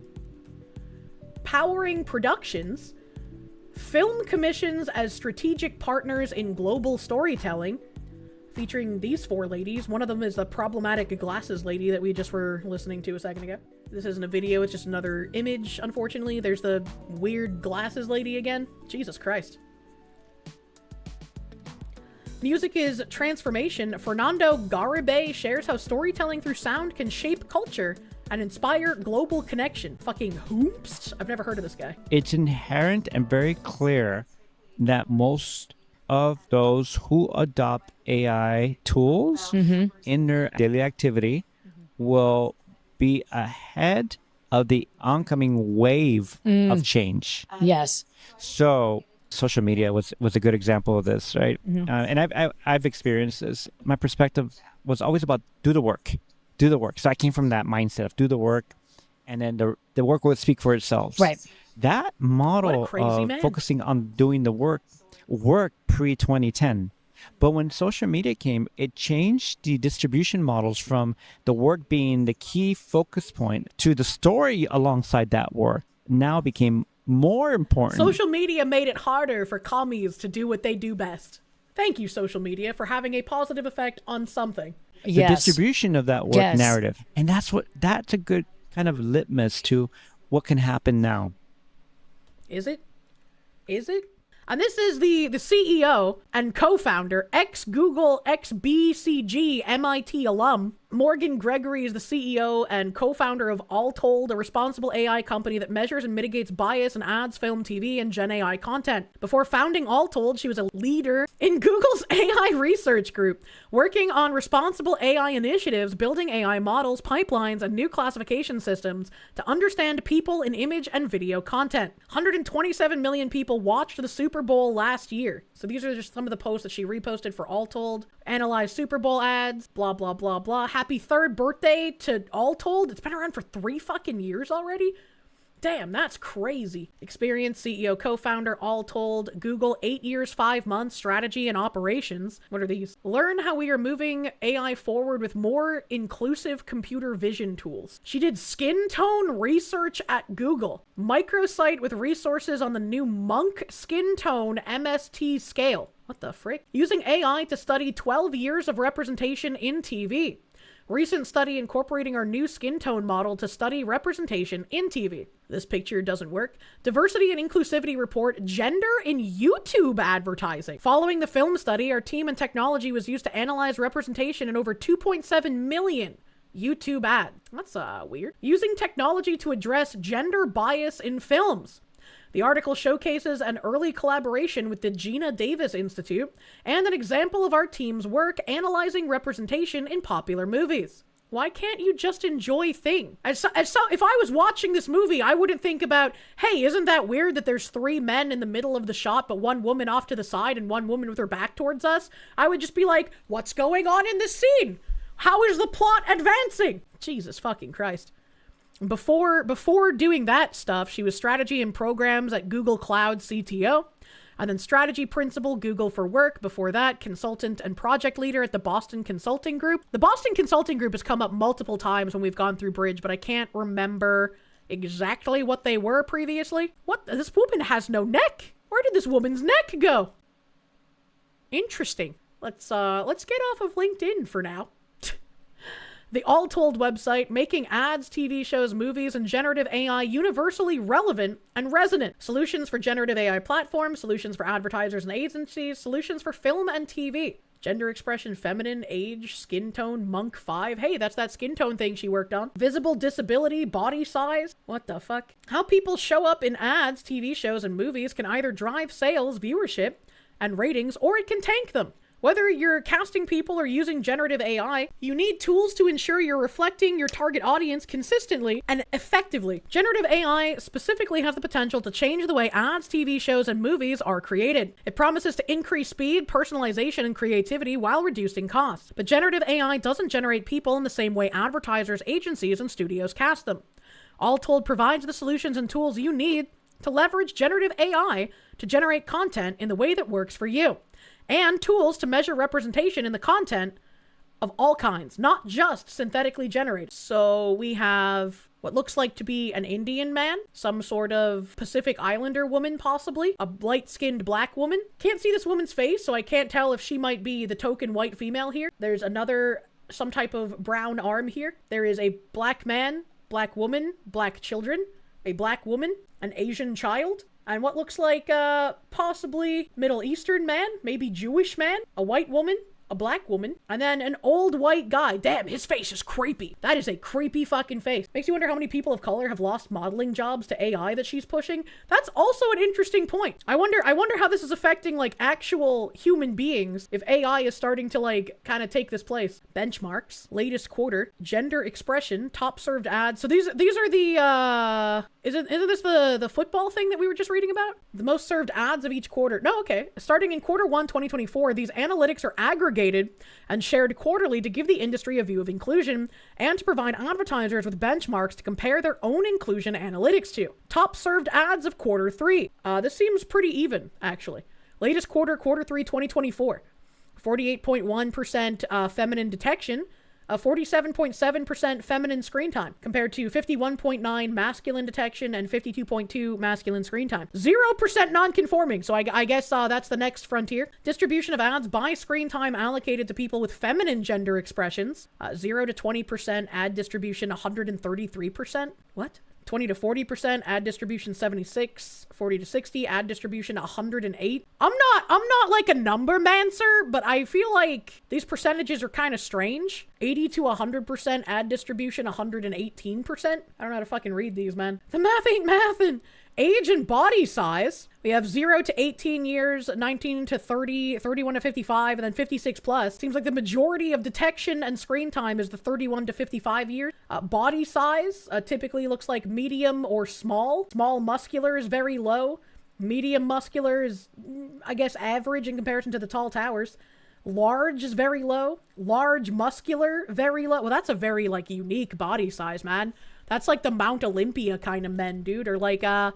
Powering productions. Film commissions as strategic partners in global storytelling. Featuring these 4 ladies. One of them is the problematic glasses lady that we just were listening to a second ago. This isn't a video, it's just another image, unfortunately. There's the weird glasses lady again. Jesus Christ. Music is transformation. Fernando Garibay shares how storytelling through sound can shape culture and inspire global connection. Fucking hoops? I've never heard of this guy. It's inherent and very clear that most of those who adopt AI tools in their daily activity will be ahead of the oncoming wave of change. Yes. So social media was a good example of this, right? And I've experienced this. My perspective was always about do the work. So I came from that mindset of do the work, and then the work will speak for itself. Right. That model of focusing on doing the work worked pre-2010. But when social media came, it changed the distribution models from the work being the key focus point to the story alongside that work now became more important. Social media made it harder for commies to do what they do best. Thank you, social media, for having a positive effect on something. The distribution of that work narrative. And that's a good kind of litmus to what can happen now. Is it? Is it? And this is the CEO and co-founder, ex-Google, ex-BCG, MIT alum. Morgan Gregory is the CEO and co-founder of Alltold, a responsible AI company that measures and mitigates bias in ads, film, TV, and Gen AI content. Before founding Alltold, she was a leader in Google's AI research group, working on responsible AI initiatives, building AI models, pipelines, and new classification systems to understand people in image and video content. 127 million people watched the Super Bowl last year. So these are just some of the posts that she reposted for Alltold. Analyzed Super Bowl ads, blah, blah, blah, blah. Happy 3rd birthday to Alltold. It's been around for 3 fucking years already. Damn, that's crazy. Experienced CEO, co-founder, Alltold, Google, 8 years, 5 months, strategy and operations. What are these? Learn how we are moving AI forward with more inclusive computer vision tools. She did skin tone research at Google. Microsite with resources on the new Monk skin tone MST scale. What the frick? Using AI to study 12 years of representation in TV. Recent study incorporating our new skin tone model to study representation in TV. This picture doesn't work. Diversity and inclusivity report, gender in YouTube advertising. Following the film study, our team and technology was used to analyze representation in over 2.7 million YouTube ads. That's weird. Using technology to address gender bias in films. The article showcases an early collaboration with the Gina Davis Institute and an example of our team's work analyzing representation in popular movies. Why can't you just enjoy things? If I was watching this movie, I wouldn't think about, hey, isn't that weird that there's 3 men in the middle of the shot, but 1 woman off to the side and 1 woman with her back towards us? I would just be like, what's going on in this scene? How is the plot advancing? Jesus fucking Christ. Before doing that stuff, she was strategy and programs at Google Cloud CTO, and then strategy principal, Google for Work. Before that, consultant and project leader at the Boston Consulting Group. The Boston Consulting Group has come up multiple times when we've gone through Bridge, but I can't remember exactly what they were previously. What? This woman has no neck. Where did this woman's neck go? Interesting. Let's get off of LinkedIn for now. The Alltold website, making ads, TV shows, movies, and generative AI universally relevant and resonant. Solutions for generative AI platforms, solutions for advertisers and agencies, solutions for film and TV. Gender expression, feminine, age, skin tone, Monk 5. Hey, that's that skin tone thing she worked on. Visible disability, body size. What the fuck? How people show up in ads, TV shows, and movies can either drive sales, viewership, and ratings, or it can tank them. Whether you're casting people or using generative AI, you need tools to ensure you're reflecting your target audience consistently and effectively. Generative AI specifically has the potential to change the way ads, TV shows, and movies are created. It promises to increase speed, personalization, and creativity while reducing costs. But generative AI doesn't generate people in the same way advertisers, agencies, and studios cast them. Alltold provides the solutions and tools you need to leverage generative AI to generate content in the way that works for you, and tools to measure representation in the content of all kinds, not just synthetically generated. So we have what looks like to be an Indian man, some sort of Pacific Islander woman, possibly, a light-skinned black woman. Can't see this woman's face, so I can't tell if she might be the token white female here. There's some type of brown arm here. There is a black man, black woman, black children, a black woman, an Asian child, and what looks like possibly Middle Eastern man, maybe Jewish man, a white woman, a black woman, and then an old white guy. Damn, his face is creepy. That is a creepy fucking face. Makes you wonder how many people of color have lost modeling jobs to AI that she's pushing. That's also an interesting point. I wonder how this is affecting like actual human beings if AI is starting to like kind of take this place. Benchmarks, latest quarter, gender expression, top served ads. So these are the isn't this the football thing that we were just reading about? The most served ads of each quarter. No, okay. Starting in quarter 1, 2024, these analytics are aggregated and shared quarterly to give the industry a view of inclusion and to provide advertisers with benchmarks to compare their own inclusion analytics to. Top served ads of quarter 3. This seems pretty even, actually. Latest quarter 3, 2024. 48.1% feminine detection, 47.7% feminine screen time, compared to 51.9 masculine detection and 52.2 masculine screen time. 0% non-conforming, so I guess that's the next frontier. Distribution of ads by screen time allocated to people with feminine gender expressions. 0 to 20% ad distribution, 133%. What? 20 to 40% ad distribution, 76. 40 to 60 ad distribution, 108. I'm not like a number mancer, but I feel like these percentages are kind of strange. 80 to 100% ad distribution, 118%. I don't know how to fucking read these, man. The math ain't mathin'. Age and body size. We have 0 to 18 years, 19 to 30, 31 to 55, and then 56 plus. Seems like the majority of detection and screen time is the 31 to 55 years. Body size typically looks like medium or small. Small muscular is very low. Medium muscular is, I guess, average in comparison to the tall towers. Large is very low. Large muscular, very low. Well, that's a very, like, unique body size, man. That's like the Mount Olympia kind of men, dude. Or like, that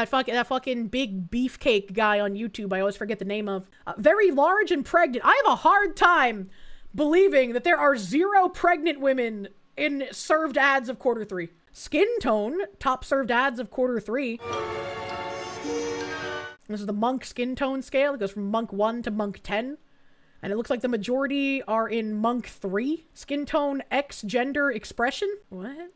fucking big beefcake guy on YouTube I always forget the name of. Very large and pregnant. I have a hard time believing that there are 0 pregnant women in served ads of Q3. Skin tone, top served ads of Q3. This is the Monk skin tone scale. It goes from Monk 1 to Monk 10. And it looks like the majority are in Monk 3. Skin tone X gender expression. What?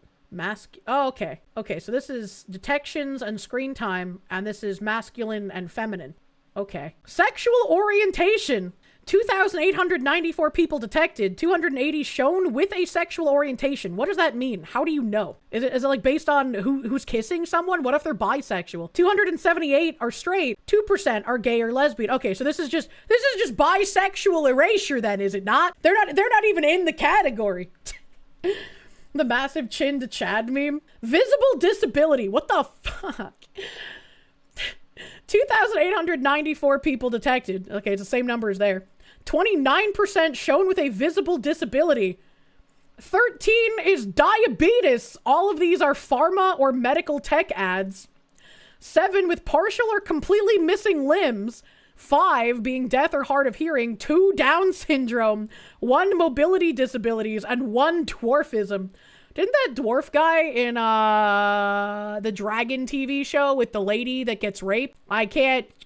Oh, okay. Okay, so this is detections and screen time, and this is masculine and feminine. Okay. Sexual orientation. 2,894 people detected, 280 shown with a sexual orientation. What does that mean? How do you know? Is it like based on who's kissing someone? What if they're bisexual? 278 are straight, 2% are gay or lesbian. Okay, so this is just bisexual erasure then, is it not? They're not even in the category. The massive chin to Chad meme. Visible disability. What the fuck? 2,894 people detected. Okay, it's the same number as there. 29% shown with a visible disability. 13 is diabetes. All of these are pharma or medical tech ads. 7 with partial or completely missing limbs. 5 being deaf or hard of hearing, 2 Down syndrome, 1 mobility disabilities, and 1 dwarfism. Didn't that dwarf guy in the Dragon TV show with the lady that gets raped?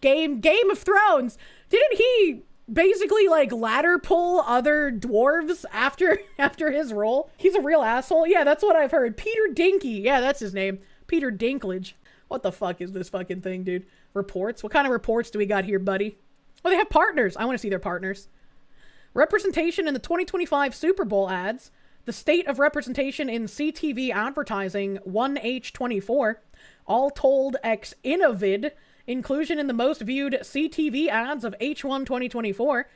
Game of Thrones. Didn't he basically like ladder pull other dwarves after his role? He's a real asshole. Yeah, that's what I've heard. Peter Dinky. Yeah, that's his name. Peter Dinklage. What the fuck is this fucking thing, dude? Reports? What kind of reports do we got here, buddy? Oh, they have partners. I want to see their partners. Representation in the 2025 Super Bowl ads. The state of representation in CTV advertising 1H24. Alltold X Innovid. Inclusion in the most viewed CTV ads of H1 2024.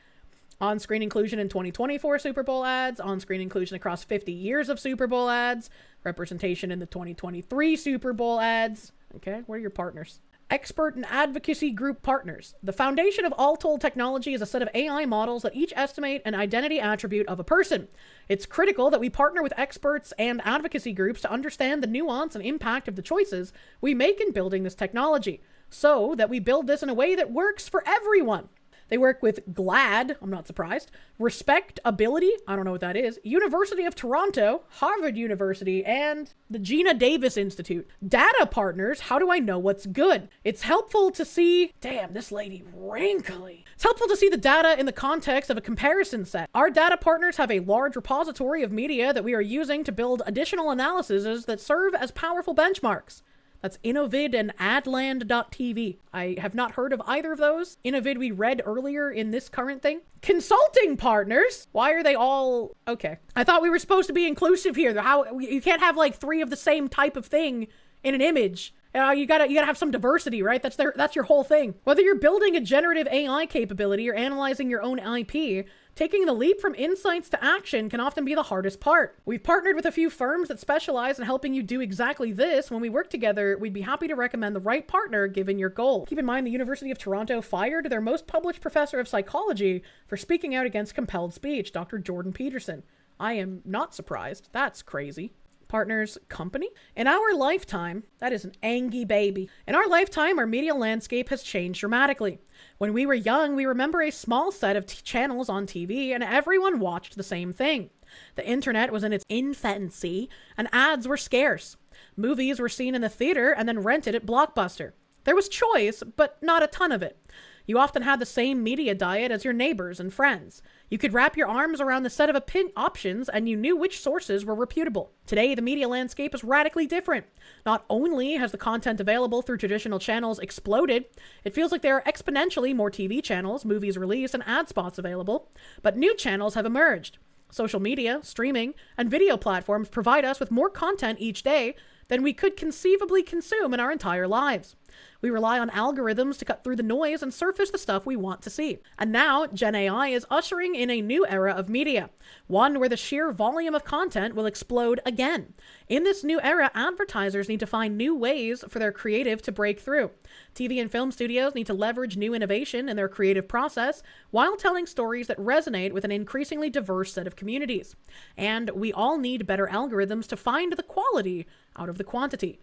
On-screen inclusion in 2024 Super Bowl ads. On-screen inclusion across 50 years of Super Bowl ads. Representation in the 2023 Super Bowl ads. Okay, what are your partners? Expert and advocacy group partners. The foundation of Alltold technology is a set of AI models that each estimate an identity attribute of a person. It's critical that we partner with experts and advocacy groups to understand the nuance and impact of the choices we make in building this technology, so that we build this in a way that works for everyone. They work with GLAD, I'm not surprised, Respectability, I don't know what that is, University of Toronto, Harvard University, and the Gina Davis Institute. Data partners, how do I know what's good? It's helpful to see, damn, this lady wrinkly. It's helpful to see the data in the context of a comparison set. Our data partners have a large repository of media that we are using to build additional analyses that serve as powerful benchmarks. That's Innovid and Adland.tv. I have not heard of either of those. Innovid we read earlier in this current thing. Consulting partners. Why are they all... Okay. I thought we were supposed to be inclusive here. You can't have like 3 of the same type of thing in an image. You gotta have some diversity, right? That's your whole thing. Whether you're building a generative AI capability or analyzing your own IP, taking the leap from insights to action can often be the hardest part. We've partnered with a few firms that specialize in helping you do exactly this. When we work together, we'd be happy to recommend the right partner given your goal. Keep in mind, the University of Toronto fired their most published professor of psychology for speaking out against compelled speech, Dr. Jordan Peterson. I am not surprised. That's crazy. Partners Company. In our lifetime, that is an angy baby. In our lifetime, our media landscape has changed dramatically. When we were young, we remember a small set of channels on TV and everyone watched the same thing. The internet was in its infancy and ads were scarce. Movies were seen in the theater and then rented at Blockbuster. There was choice, but not a ton of it. You often had the same media diet as your neighbors and friends. You could wrap your arms around the set of options and you knew which sources were reputable. Today, the media landscape is radically different. Not only has the content available through traditional channels exploded, it feels like there are exponentially more TV channels, movies released, and ad spots available, but new channels have emerged. Social media, streaming, and video platforms provide us with more content each day than we could conceivably consume in our entire lives. We rely on algorithms to cut through the noise and surface the stuff we want to see. And now, Gen AI is ushering in a new era of media, one where the sheer volume of content will explode again. In this new era, advertisers need to find new ways for their creative to break through. TV and film studios need to leverage new innovation in their creative process while telling stories that resonate with an increasingly diverse set of communities. And we all need better algorithms to find the quality out of the quantity.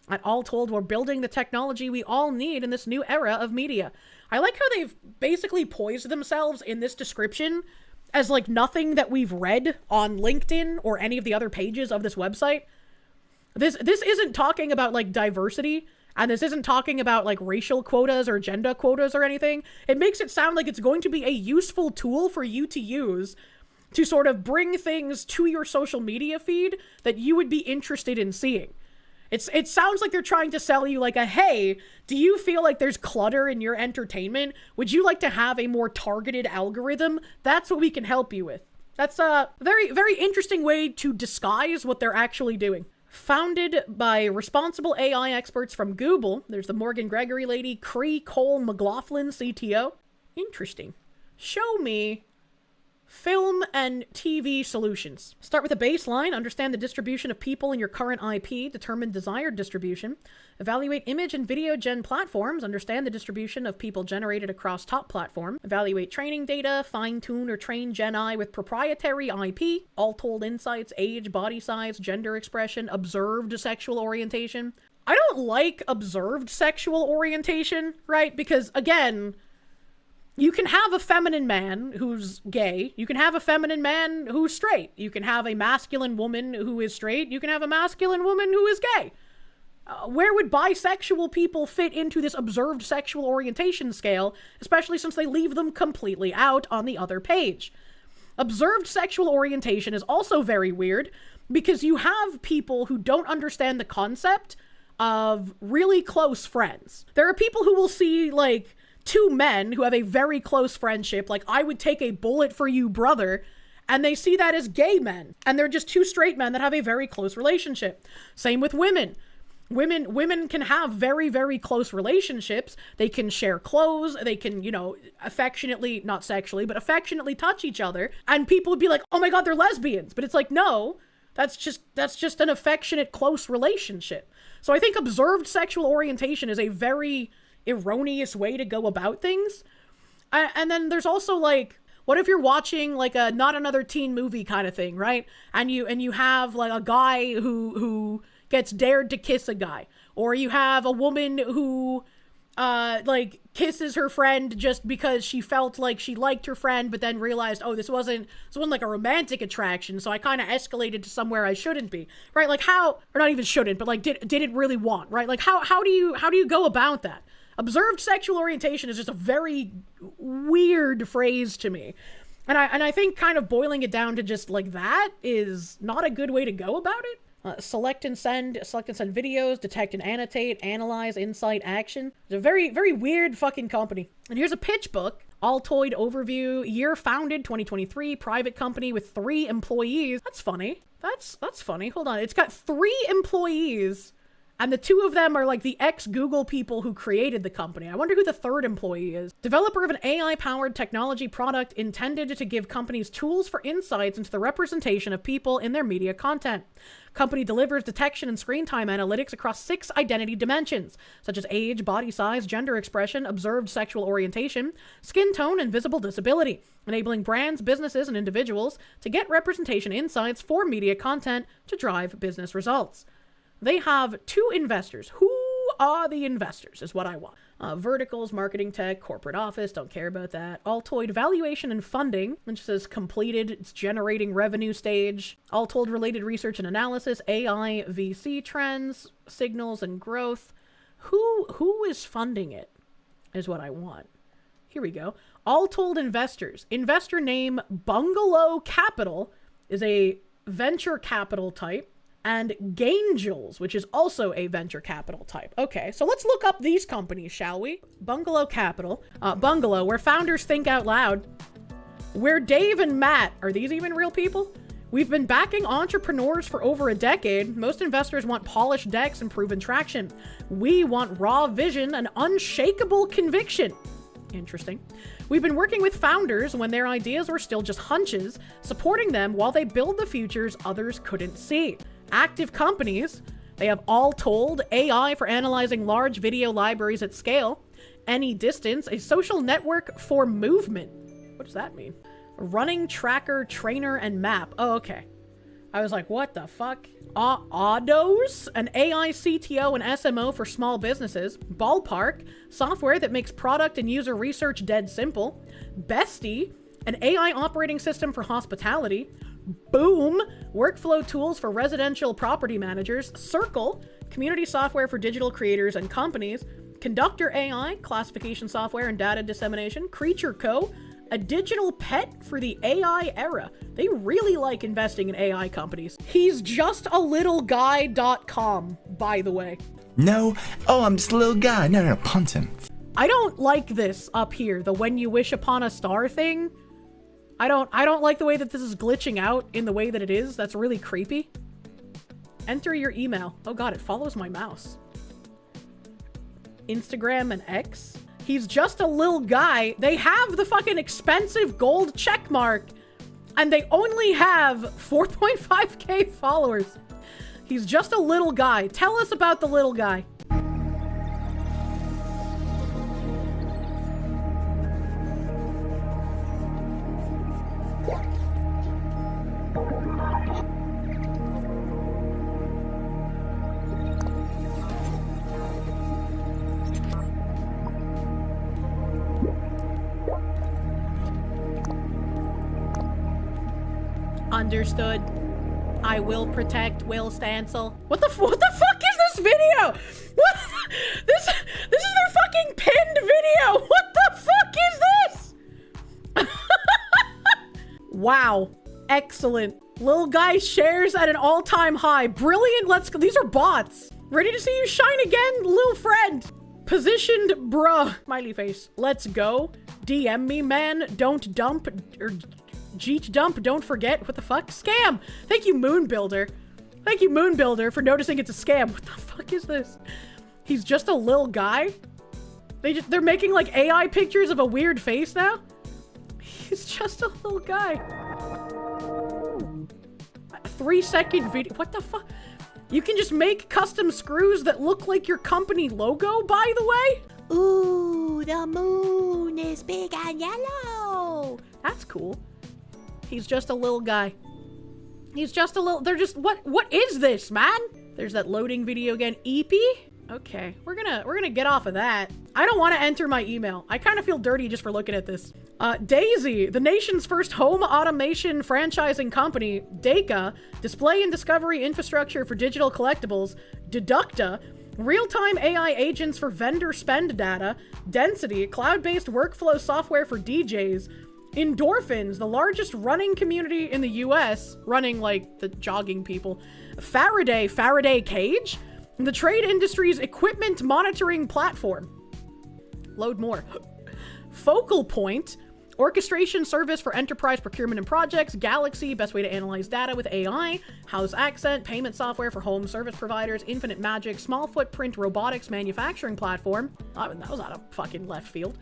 At Alltold, we're building the technology we all need in this new era of media. I like how they've basically poised themselves in this description as like nothing that we've read on LinkedIn or any of the other pages of this website. This isn't talking about like diversity, and this isn't talking about like racial quotas or gender quotas or anything. It makes it sound like it's going to be a useful tool for you to use to sort of bring things to your social media feed that you would be interested in seeing. It sounds like they're trying to sell you like a, hey, do you feel like there's clutter in your entertainment? Would you like to have a more targeted algorithm? That's what we can help you with. That's a very, very interesting way to disguise what they're actually doing. Founded by responsible AI experts from Google, there's the Morgan Gregory lady, Cree Cole McLaughlin, CTO. Interesting. Show me film and TV solutions. Start with a baseline, understand the distribution of people in your current IP, determine desired distribution, evaluate image and video gen platforms, understand the distribution of people generated across top platform, evaluate training data, fine-tune or train Gen I with proprietary IP, Alltold insights, age, body size, gender expression, observed sexual orientation. I don't like observed sexual orientation, right? Because again, you can have a feminine man who's gay. You can have a feminine man who's straight. You can have a masculine woman who is straight. You can have a masculine woman who is gay. Where would bisexual people fit into this observed sexual orientation scale, especially since they leave them completely out on the other page? Observed sexual orientation is also very weird because you have people who don't understand the concept of really close friends. There are people who will see, like, two men who have a very close friendship, like I would take a bullet for you, brother, and they see that as gay men, and they're just two straight men that have a very close relationship. Same with women. Women can have very, very close relationships. They can share clothes. They can, affectionately, not sexually, but affectionately touch each other. And people would be like, oh my God, they're lesbians. But it's like, no, that's just an affectionate, close relationship. So I think observed sexual orientation is a very erroneous way to go about things. And then there's also like, what if you're watching like a Not Another Teen Movie kind of thing, right? And you have like a guy who gets dared to kiss a guy, or you have a woman who like kisses her friend just because she felt like she liked her friend, but then realized, oh, this wasn't like a romantic attraction, so I kind of escalated to somewhere I shouldn't be, right? Like how, or not even shouldn't, but like did it really want, right? Like how do you go about that? Observed sexual orientation is just a very weird phrase to me. And I think kind of boiling it down to just like that is not a good way to go about it. Select and send videos, detect and annotate, analyze, insight, action. It's a very, very weird fucking company. And here's a pitch book. Alltold overview, year founded 2023, private company with 3 employees. That's funny. That's funny. Hold on. It's got 3 employees And the two of them are like the ex-Google people who created the company. I wonder who the third employee is. Developer of an AI-powered technology product intended to give companies tools for insights into the representation of people in their media content. Company delivers detection and screen time analytics across 6 identity dimensions, such as age, body size, gender expression, observed sexual orientation, skin tone, and visible disability, enabling brands, businesses, and individuals to get representation insights for media content to drive business results. They have 2 investors. Who are the investors is what I want. Verticals, marketing tech, corporate office, don't care about that. Alltold valuation and funding, which says completed, it's generating revenue stage. Alltold related research and analysis, AI, VC trends, signals and growth. Who is funding it is what I want. Here we go. Alltold investors. Investor name Bungalow Capital is a venture capital type. And Gangels, which is also a venture capital type. Okay, so let's look up these companies, shall we? Bungalow Capital. Bungalow, where founders think out loud. Where Dave and Matt, are these even real people? We've been backing entrepreneurs for over a decade. Most investors want polished decks and proven traction. We want raw vision and unshakable conviction. Interesting. We've been working with founders when their ideas were still just hunches, supporting them while they build the futures others couldn't see. Active companies, they have Alltold AI for analyzing large video libraries at scale. Any Distance, a social network for movement. What does that mean? Running, tracker, trainer, and map. Oh, okay. I was like, what the fuck? Audos, an AI CTO and SMO for small businesses. Ballpark, software that makes product and user research dead simple. Bestie, an AI operating system for hospitality. Boom, workflow tools for residential property managers. Circle, community software for digital creators and companies. Conductor AI, classification software and data dissemination. Creature Co, a digital pet for the AI era. They really like investing in AI companies. He's just a little guy.com, by the way. No, oh, I'm just a little guy. No, punt him. I don't like this up here, the when you wish upon a star thing. I don't like the way that this is glitching out in the way that it is. That's really creepy. Enter your email. Oh god, it follows my mouse. Instagram and X. He's just a little guy. They have the fucking expensive gold check mark, and they only have 4.5k followers. He's just a little guy. Tell us about the little guy. Understood. I will protect Will Stansel. What the fuck is this video? What? This is their fucking pinned video. What the fuck is this? Wow. Excellent. Little guy shares at an all-time high. Brilliant. Let's go. These are bots. Ready to see you shine again, little friend. Positioned bruh. Smiley face. Let's go. DM me, man. Don't dump or Jeet dump, don't forget. What the fuck? Scam! Thank you, Moonbuilder. Thank you, Moonbuilder, for noticing it's a scam. What the fuck is this? He's just a little guy? They're making like AI pictures of a weird face now? He's just a little guy. A 3-second video. What the fuck? You can just make custom screws that look like your company logo, by the way? Ooh, the moon is big and yellow. That's cool. He's just a little guy. He's just a little, they're just, what is this, man? There's that loading video again. EP? Okay, we're gonna get off of that. I don't want to enter my email. I kind of feel dirty just for looking at this. Daisy, the nation's first home automation franchising company. Deka, display and discovery infrastructure for digital collectibles. Deducta, real-time AI agents for vendor spend data. Density, cloud-based workflow software for DJs. Endorphins, the largest running community in the US, running like the jogging people. Faraday Cage, the trade industry's equipment monitoring platform. Load more. Focal Point, Orchestration service for enterprise procurement and projects. Galaxy, best way to analyze data with AI. House Accent, payment software for home service providers. Infinite Magic, small footprint robotics manufacturing platform. That was out of fucking left field.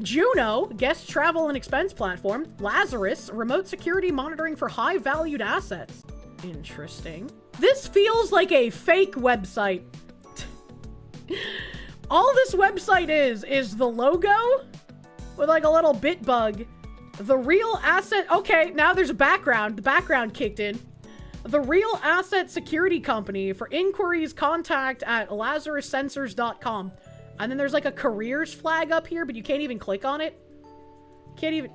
Juno, guest travel and expense platform. Lazarus, remote security monitoring for high valued assets. Interesting. This feels like a fake website. All this website is the logo with like a little bit bug. The real asset. Okay, now there's a background. The background kicked in. The real asset security company. For inquiries, contact at lazarussensors.com. And then there's like a careers flag up here, but you can't even click on it. Can't even.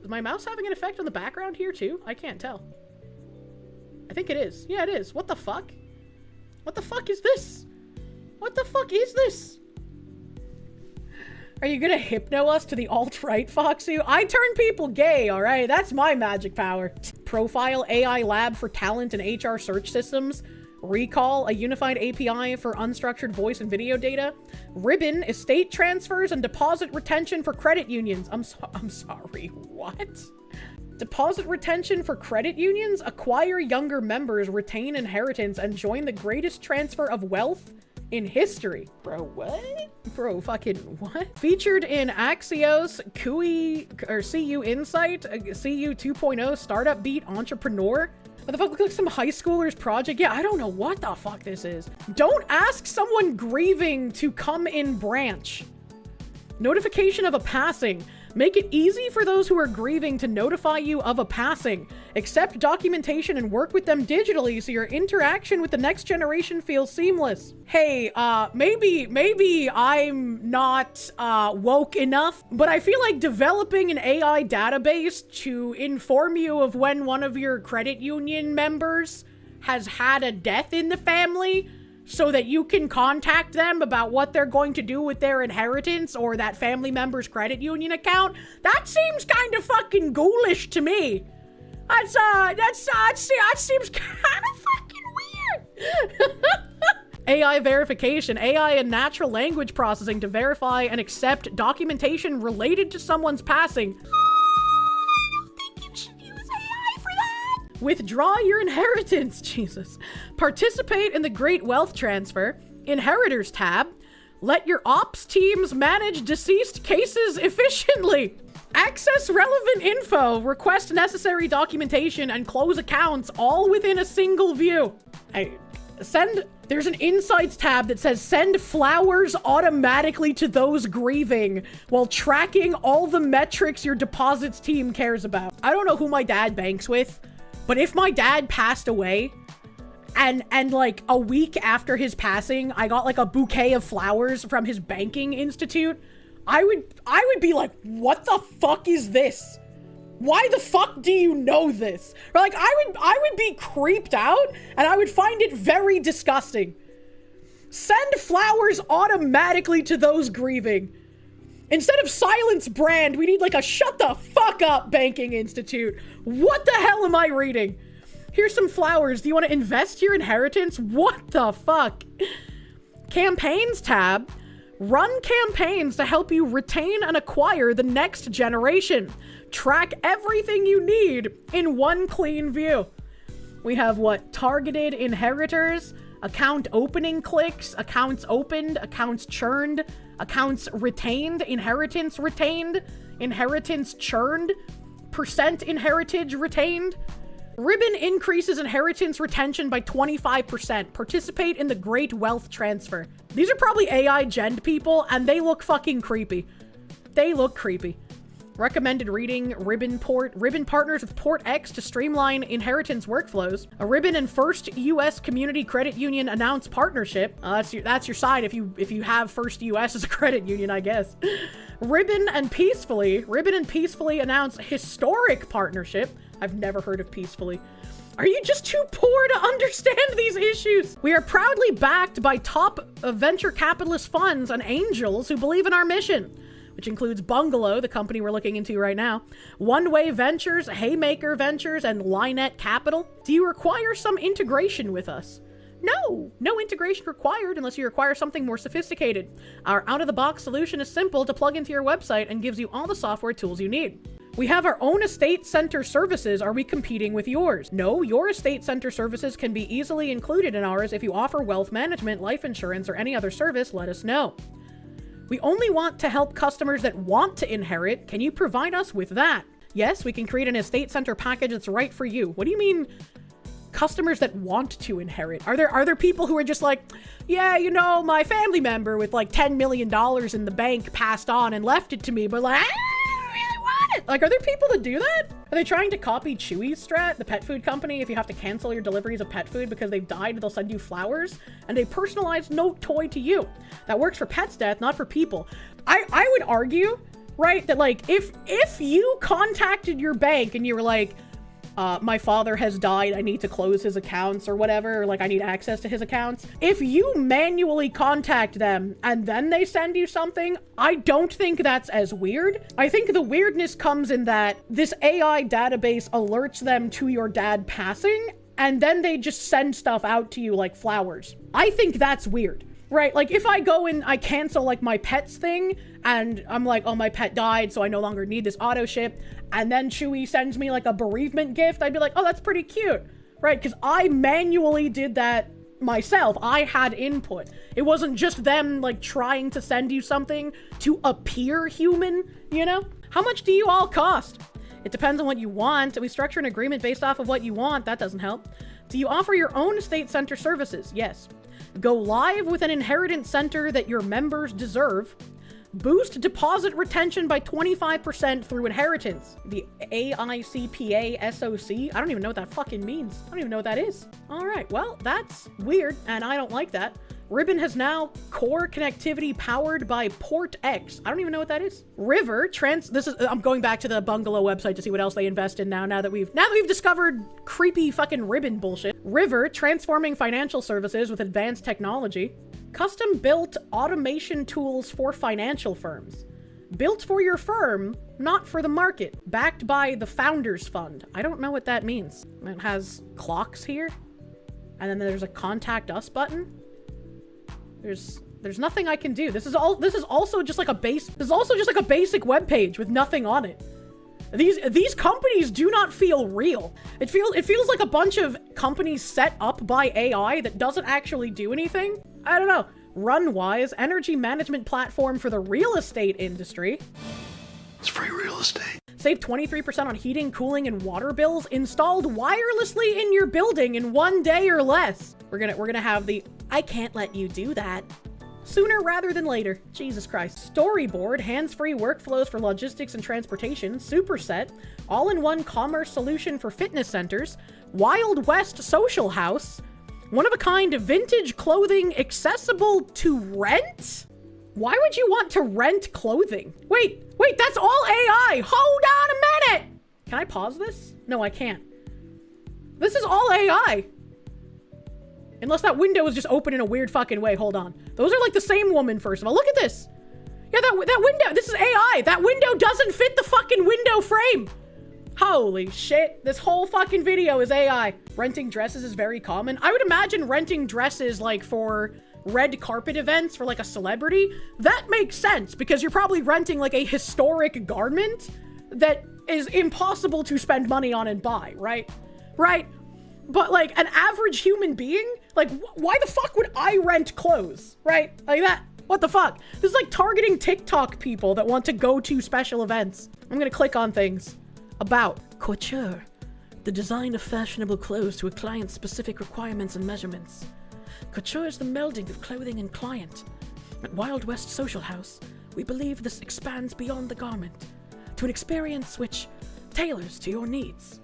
Is my mouse having an effect on the background here too? I can't tell. I think it is. Yeah, it is. What the fuck? What the fuck is this? What the fuck is this? Are you gonna hypno us to the alt-right, Foxy? I turn people gay, alright? That's my magic power. Profile AI lab for talent and HR search systems. Recall, a unified API for unstructured voice and video data. Ribbon, estate transfers and deposit retention for credit unions. I'm sorry, what? Deposit retention for credit unions? Acquire younger members, retain inheritance, and join the greatest transfer of wealth in history. Bro, what? Bro, fucking what? Featured in Axios, CU Insight, CU 2.0, Startup Beat, Entrepreneur. What the fuck, look like some high schooler's project? Yeah, I don't know what the fuck this is. Don't ask someone grieving to come in branch. Notification of a passing. Make it easy for those who are grieving to notify you of a passing. Accept documentation and work with them digitally so your interaction with the next generation feels seamless. Hey, maybe I'm not woke enough, but I feel like developing an AI database to inform you of when one of your credit union members has had a death in the family so that you can contact them about what they're going to do with their inheritance or that family member's credit union account. That seems kind of fucking ghoulish to me. That seems kind of fucking weird. AI verification, AI and natural language processing to verify and accept documentation related to someone's passing. I don't think you should use AI for that. Withdraw your inheritance, Jesus. Participate in the Great Wealth Transfer. Inheritors tab. Let your ops teams manage deceased cases efficiently. Access relevant info. Request necessary documentation and close accounts all within a single view. There's an insights tab that says send flowers automatically to those grieving while tracking all the metrics your deposits team cares about. I don't know who my dad banks with, but if my dad passed away and like a week after his passing, I got like a bouquet of flowers from his banking institute, I would be like, what the fuck is this? Why the fuck do you know this? Or like, I would be creeped out and I would find it very disgusting. Send flowers automatically to those grieving. Instead of silence brand, we need like a shut the fuck up banking institute. What the hell am I reading? Here's some flowers. Do you want to invest your inheritance? What the fuck? Campaigns tab. Run campaigns to help you retain and acquire the next generation. Track everything you need in one clean view. We have what? Targeted inheritors, account opening clicks, accounts opened, accounts churned, accounts retained, inheritance churned, percent inheritage retained. Ribbon increases inheritance retention by 25%. Participate in the Great Wealth Transfer. These are probably AI gen people, and they look fucking creepy. They look creepy. Recommended reading, Ribbon partners with Port X to streamline inheritance workflows. A Ribbon and First U.S. Community Credit Union announced partnership. That's your side if you have First U.S. as a credit union, I guess. Ribbon and Peacefully announced historic partnership. I've never heard of Peacefully. Are you just too poor to understand these issues? We are proudly backed by top venture capitalist funds and angels who believe in our mission, which includes Bungalow, the company we're looking into right now, One Way Ventures, Haymaker Ventures, and Linet Capital. Do you require some integration with us? No integration required unless you require something more sophisticated. Our out-of-the-box solution is simple to plug into your website and gives you all the software tools you need. We have our own estate center services. Are we competing with yours? No, your estate center services can be easily included in ours. If you offer wealth management, life insurance, or any other service, let us know. We only want to help customers that want to inherit. Can you provide us with that? Yes, we can create an estate center package that's right for you. What do you mean customers that want to inherit? Are there people who are just like, yeah, you know, my family member with like $10 million in the bank passed on and left it to me, but like, I don't really want it. Like, are there people that do that? Are they trying to copy Chewy's strat, the pet food company? If you have to cancel your deliveries of pet food because they've died, they'll send you flowers and a personalized note toy to you. That works for pets' death, not for people. I would argue, right, that like if you contacted your bank and you were like, my father has died, I need to close his accounts or whatever, or like I need access to his accounts. If you manually contact them and then they send you something, I don't think that's as weird. I think the weirdness comes in that this AI database alerts them to your dad passing and then they just send stuff out to you like flowers. I think that's weird. Right, like if I go and I cancel like my pet's thing and I'm like, oh, my pet died, so I no longer need this auto ship, and then Chewy sends me like a bereavement gift, I'd be like, oh, that's pretty cute, right? Because I manually did that myself. I had input. It wasn't just them like trying to send you something to appear human, you know? How much do you all cost? It depends on what you want. We structure an agreement based off of what you want. That doesn't help. Do you offer your own estate center services? Yes. Go live with an inheritance center that your members deserve. Boost deposit retention by 25% through inheritance. The AICPA SOC? I don't even know what that fucking means. I don't even know what that is. All right, well, that's weird, and I don't like that. Ribbon has now core connectivity powered by Port X. I don't even know what that is. River I'm going back to the Bungalow website to see what else they invest in now that we've discovered creepy fucking Ribbon bullshit. River transforming financial services with advanced technology. Custom built automation tools for financial firms. Built for your firm, not for the market. Backed by the Founders Fund. I don't know what that means. It has clocks here. And then there's a contact us button. There's nothing I can do. This is also just like a basic web page with nothing on it. These companies do not feel real. It feels like a bunch of companies set up by AI that doesn't actually do anything. I don't know. Runwise, energy management platform for the real estate industry. It's free real estate. Save 23% on heating, cooling, and water bills installed wirelessly in your building in 1 day or less. We're gonna have the I can't let you do that sooner rather than later. Jesus Christ. Storyboard, hands-free workflows for logistics and transportation. Superset, all-in-one commerce solution for fitness centers. Wild West Social House. One-of-a-kind vintage clothing accessible to rent? Why would you want to rent clothing? Wait, that's all AI. Hold on a minute. Can I pause this? No, I can't. This is all AI. Unless that window is just open in a weird fucking way. Hold on. Those are like the same woman, first of all. Look at this. Yeah, that window. This is AI. That window doesn't fit the fucking window frame. Holy shit. This whole fucking video is AI. Renting dresses is very common. I would imagine renting dresses like for red carpet events for like a celebrity. That makes sense because you're probably renting like a historic garment that is impossible to spend money on and buy, right? Right? But like an average human being, like why the fuck would I rent clothes, right? Like that, what the fuck? This is like targeting TikTok people that want to go to special events. I'm gonna click on things. About couture, the design of fashionable clothes to a client's specific requirements and measurements. Couture is the melding of clothing and client. At Wild West Social House, we believe this expands beyond the garment to an experience which tailors to your needs.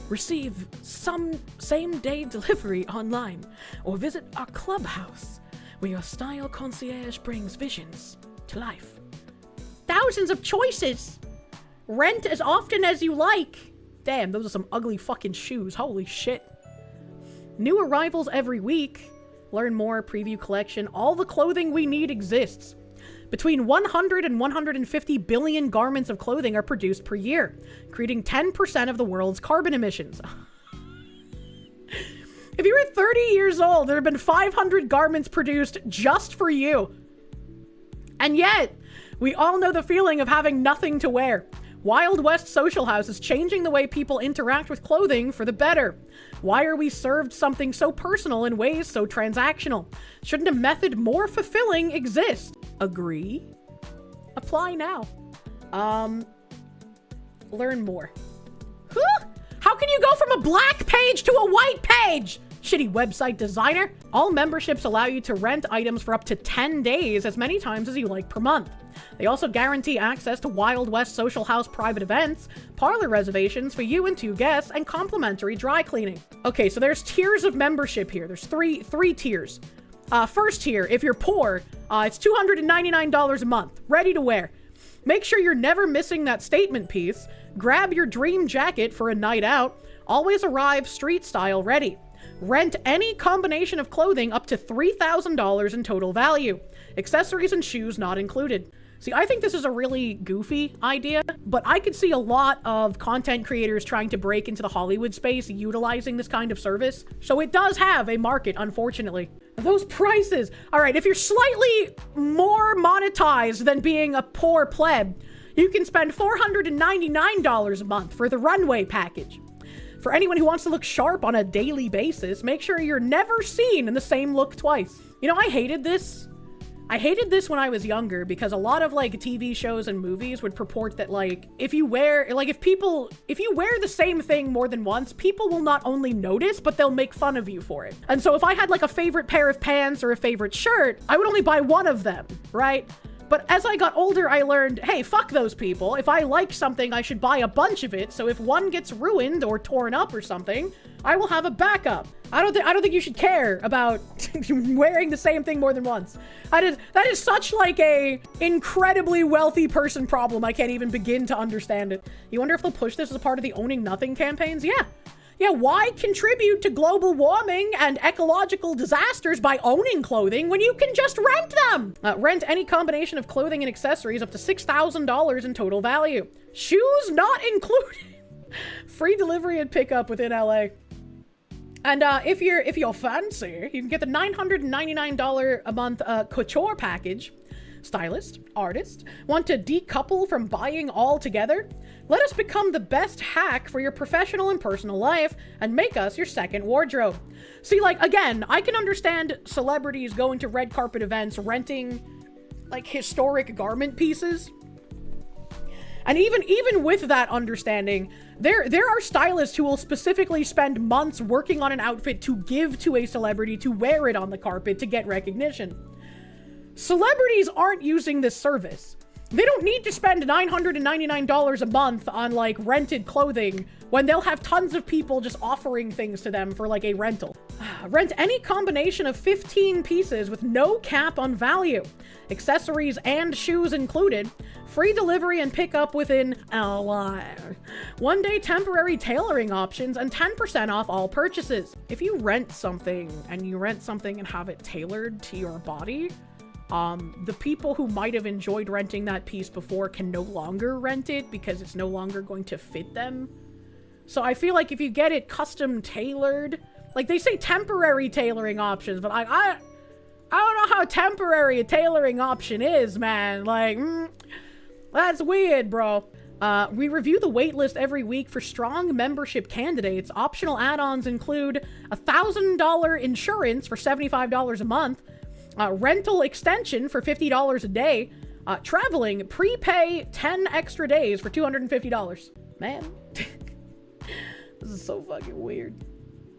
Receive some same-day delivery online or visit our clubhouse where your style concierge brings visions to life. Thousands of choices. Rent as often as you like. Damn, those are some ugly fucking shoes. Holy shit. New arrivals every week. Learn more, preview collection. All the clothing we need exists. Between 100 and 150 billion garments of clothing are produced per year, creating 10% of the world's carbon emissions. If you were 30 years old, there have been 500 garments produced just for you. And yet, we all know the feeling of having nothing to wear. Wild West Social House is changing the way people interact with clothing for the better. Why are we served something so personal in ways so transactional? Shouldn't a method more fulfilling exist? Agree? Apply now. Learn more. Huh? How can you go from a black page to a white page? Shitty website designer. All memberships allow you to rent items for up to 10 days, as many times as you like per month. They also guarantee access to Wild West Social House private events, parlor reservations for you and 2 guests, and complimentary dry cleaning. Okay, so there's tiers of membership here. There's three tiers. First tier, if you're poor, it's $299 a month, ready to wear. Make sure you're never missing that statement piece. Grab your dream jacket for a night out. Always arrive street style ready. Rent any combination of clothing up to $3,000 in total value. Accessories and shoes not included. See, I think this is a really goofy idea, but I could see a lot of content creators trying to break into the Hollywood space utilizing this kind of service. So it does have a market, unfortunately. Those prices. All right, if you're slightly more monetized than being a poor pleb, you can spend $499 a month for the runway package. For anyone who wants to look sharp on a daily basis, make sure you're never seen in the same look twice. You know, I hated this. I hated this when I was younger because a lot of like TV shows and movies would purport that like, if you wear the same thing more than once, people will not only notice, but they'll make fun of you for it. And so if I had like a favorite pair of pants or a favorite shirt, I would only buy one of them, right? But as I got older, I learned, hey, fuck those people. If I like something, I should buy a bunch of it. So if one gets ruined or torn up or something, I will have a backup. I don't think you should care about wearing the same thing more than once. That is such like a incredibly wealthy person problem. I can't even begin to understand it. You wonder if they'll push this as a part of the Owning Nothing campaigns? Yeah. Yeah, why contribute to global warming and ecological disasters by owning clothing when you can just rent them? Rent any combination of clothing and accessories up to $6,000 in total value. Shoes not included. Free delivery and pickup within LA. And if you're fancy, you can get the $999 a month couture package. Stylist, artist, want to decouple from buying all together? Let us become the best hack for your professional and personal life and make us your second wardrobe. See, like, again, I can understand celebrities going to red carpet events, renting like historic garment pieces. And even with that understanding, there are stylists who will specifically spend months working on an outfit to give to a celebrity to wear it on the carpet to get recognition. Celebrities aren't using this service. They don't need to spend $999 a month on like rented clothing when they'll have tons of people just offering things to them for like a rental. Rent any combination of 15 pieces with no cap on value. Accessories and shoes included. Free delivery and pickup within LA. 1-day temporary tailoring options and 10% off all purchases. If you rent something and have it tailored to your body, the people who might have enjoyed renting that piece before can no longer rent it because it's no longer going to fit them. So I feel like if you get it custom tailored, like they say temporary tailoring options, but I don't know how temporary a tailoring option is, man. Like, that's weird, bro. We review the waitlist every week for strong membership candidates. Optional add-ons include $1,000 insurance for $75 a month, rental extension for $50 a day, traveling, prepay 10 extra days for $250. Man, this is so fucking weird.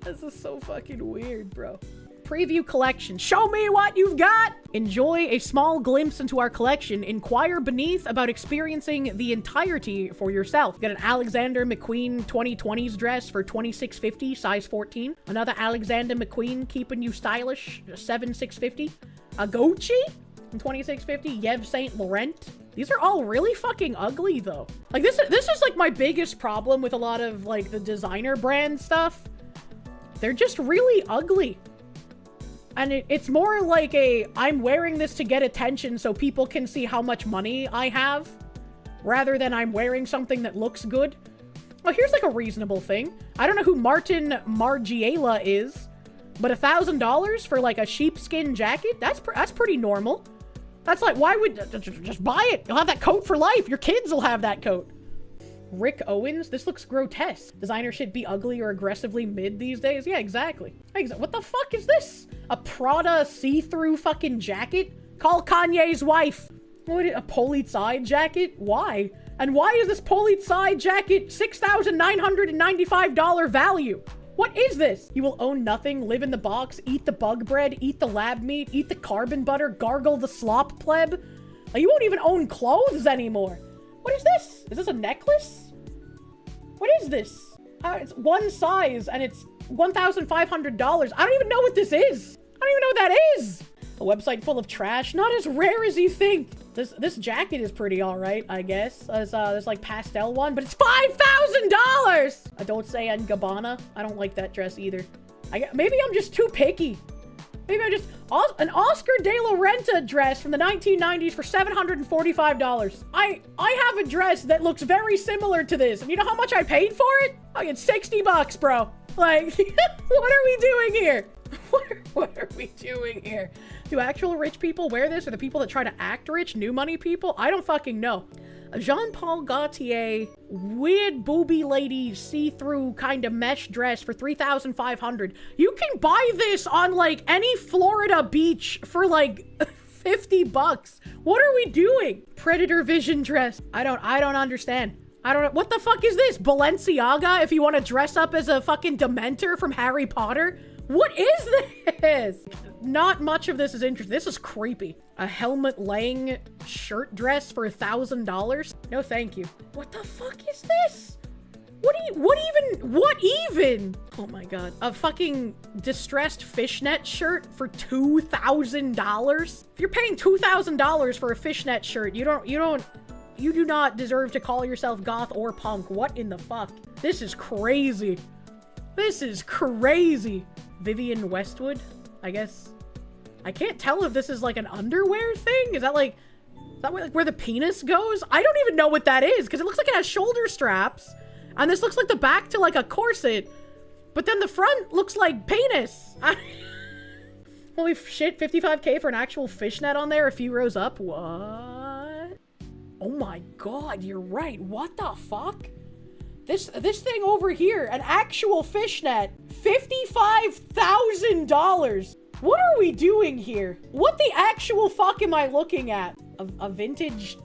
This is so fucking weird, bro. Preview collection. Show me what you've got. Enjoy a small glimpse into our collection. Inquire beneath about experiencing the entirety for yourself. Get an Alexander McQueen 2020s dress for $26.50, size 14. Another Alexander McQueen keeping you stylish, $7,650. A Gucci in $26.50. Yves Saint Laurent. These are all really fucking ugly though. Like this is like my biggest problem with a lot of like the designer brand stuff. They're just really ugly. And it's more like I'm wearing this to get attention so people can see how much money I have, rather than I'm wearing something that looks good. Oh, here's like a reasonable thing. I don't know who Martin Margiela is, But $1,000 for like a sheepskin jacket? That's pretty normal. That's like, why would, just buy it. You'll have that coat for life. Your kids will have that coat. Rick Owens? This looks grotesque. Designer should be ugly or aggressively mid these days? Yeah, exactly. What the fuck is this? A Prada see-through fucking jacket? Call Kanye's wife. What, a Polizei jacket? Why? And why is this Polizei jacket $6,995 value? What is this? You will own nothing, live in the box, eat the bug bread, eat the lab meat, eat the carbon butter, gargle the slop pleb. You won't even own clothes anymore. What is this? Is this a necklace? What is this? It's one size and it's $1,500. I don't even know what this is. I don't even know what that is. A website full of trash, not as rare as you think. This jacket is pretty all right, I guess. There's like pastel one, but it's $5,000. Don't say en Gabbana. I don't like that dress either. Maybe I'm just too picky. Maybe I just an Oscar de la Renta dress from the 1990s for $745. I have a dress that looks very similar to this, and you know how much I paid for it? I get $60, bro. Like, what are we doing here? What are we doing here? Do actual rich people wear this, or the people that try to act rich, new money people? I don't fucking know. A Jean-Paul Gaultier weird booby lady see-through kind of mesh dress for $3,500. You can buy this on like any Florida beach for like $50. What are we doing? Predator vision dress. I don't understand. I don't know. What the fuck is this? Balenciaga if you want to dress up as a fucking Dementor from Harry Potter? What is this? Not much of this is interesting. This is creepy. A Helmut Lang shirt dress for $1,000? No, thank you. What the fuck is this? What even? Oh my god. A fucking distressed fishnet shirt for $2,000? If you're paying $2,000 for a fishnet shirt, you do not deserve to call yourself goth or punk. What in the fuck? This is crazy. This is crazy. Vivienne Westwood, I guess. I can't tell if this is like an underwear thing. Is that like where the penis goes? I don't even know what that is, because it looks like it has shoulder straps, and this looks like the back to like a corset, but then the front looks like penis. Holy shit, 55K for an actual fishnet on there a few rows up? What? Oh my god, you're right. What the fuck? This thing over here, an actual fishnet, $55,000. What are we doing here? What the actual fuck am I looking at? A vintage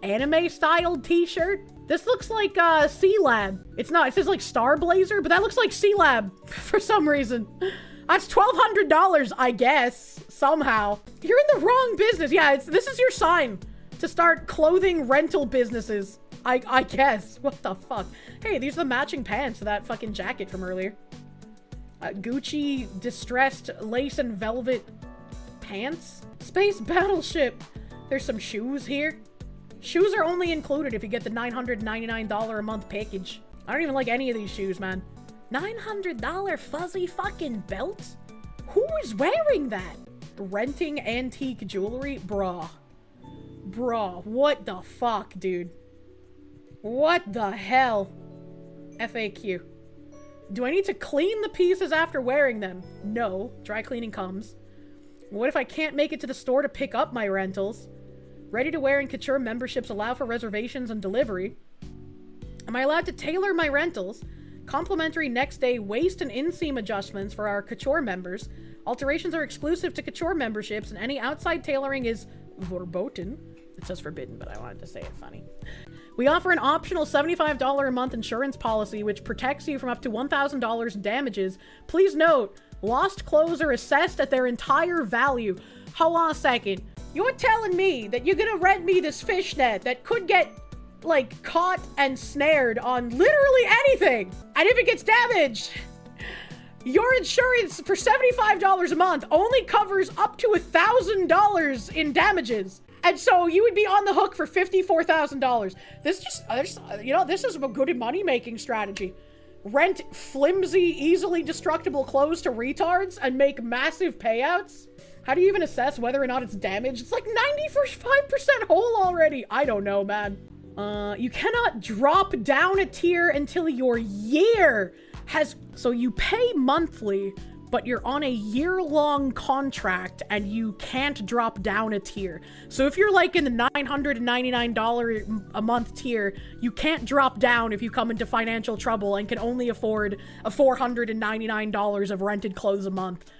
anime-styled t-shirt? This looks like C-Lab. It's not, it says like Star Blazer, but that looks like C-Lab for some reason. That's $1,200, I guess, somehow. You're in the wrong business. Yeah, this is your sign to start clothing rental businesses. I guess. What the fuck? Hey, these are the matching pants to that fucking jacket from earlier. Gucci distressed lace and velvet pants. Space Battleship. There's some shoes here. Shoes are only included if you get the $999 a month package. I don't even like any of these shoes, man. $900 fuzzy fucking belt? Who is wearing that? Renting antique jewelry? Bruh. Bruh, what the fuck, dude? What the hell? FAQ. Do I need to clean the pieces after wearing them? No. Dry cleaning comes. What if I can't make it to the store to pick up my rentals? Ready to wear and couture memberships allow for reservations and delivery. Am I allowed to tailor my rentals? Complimentary next day waist and inseam adjustments for our couture members. Alterations are exclusive to couture memberships, and any outside tailoring is verboten. It says forbidden, but I wanted to say it funny. We offer an optional $75 a month insurance policy which protects you from up to $1,000 in damages. Please note, lost clothes are assessed at their entire value. Hold on a second. You're telling me that you're gonna rent me this fishnet that could get, like, caught and snared on literally anything, and if it gets damaged, your insurance for $75 a month only covers up to $1,000 in damages. And so you would be on the hook for $54,000. This is a good money-making strategy. Rent flimsy, easily destructible clothes to retards and make massive payouts? How do you even assess whether or not it's damaged? It's like 95% whole already. I don't know, man. You cannot drop down a tier until your year has... So you pay monthly, but you're on a year-long contract and you can't drop down a tier. So if you're like in the $999 a month tier, you can't drop down if you come into financial trouble and can only afford a $499 of rented clothes a month.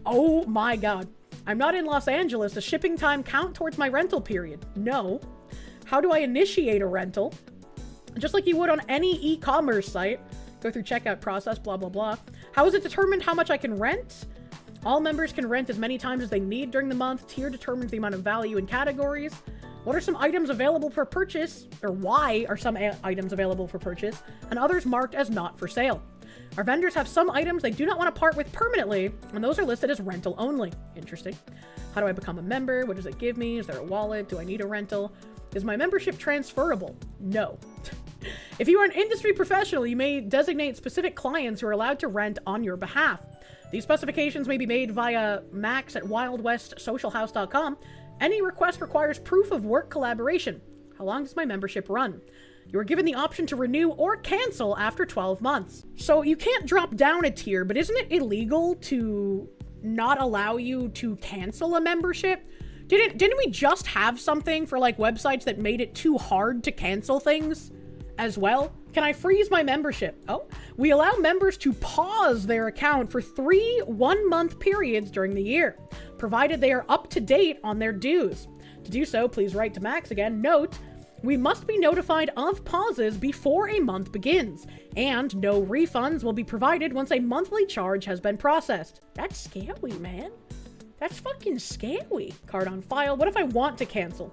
Oh my God. I'm not in Los Angeles. Does shipping time count towards my rental period? No. How do I initiate a rental? Just like you would on any e-commerce site. Go through checkout process, blah, blah, blah. How is it determined how much I can rent? All members can rent as many times as they need during the month. Tier determines the amount of value in categories. What are some items available for purchase? Or why are some items available for purchase and others marked as not for sale? Our vendors have some items they do not want to part with permanently, and those are listed as rental only. Interesting. How do I become a member? What does it give me? Is there a wallet? Do I need a rental? Is my membership transferable? No. If you are an industry professional, you may designate specific clients who are allowed to rent on your behalf. These specifications may be made via Max at wildwestsocialhouse.com. Any request requires proof of work collaboration. How long does my membership run? You are given the option to renew or cancel after 12 months. So you can't drop down a tier, but isn't it illegal to not allow you to cancel a membership? Didn't we just have something for like websites that made it too hard to cancel things as well? Can I freeze my membership? Oh, we allow members to pause their account for 3 one-month periods during the year, provided they are up to date on their dues. To do so, please write to Max again. Note, we must be notified of pauses before a month begins, and no refunds will be provided once a monthly charge has been processed. That's scary, man. That's fucking scary. Card on file. What if I want to cancel?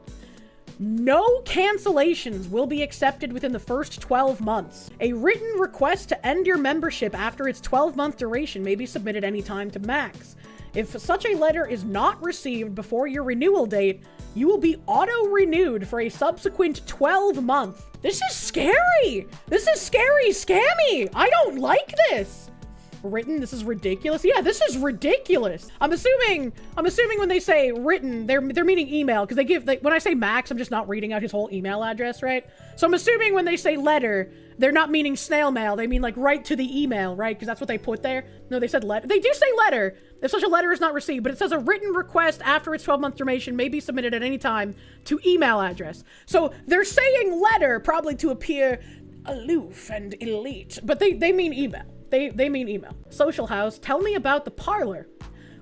No cancellations will be accepted within the first 12 months. A written request to end your membership after its 12-month duration may be submitted anytime to Max. If such a letter is not received before your renewal date, you will be auto-renewed for a subsequent 12 months. This is scary. This is scary, scammy. I don't like this. Written, this is ridiculous. Yeah, this is ridiculous. I'm assuming when they say written, they're meaning email, because when I say Max, I'm just not reading out his whole email address, right? So I'm assuming when they say letter, they're not meaning snail mail. They mean like right to the email, right? Because that's what they put there. No, they said letter. They do say letter if such a letter is not received, but it says a written request after its 12-month duration may be submitted at any time to email address. So they're saying letter probably to appear aloof and elite, but they mean email. They mean email. Social House, tell me about the parlor.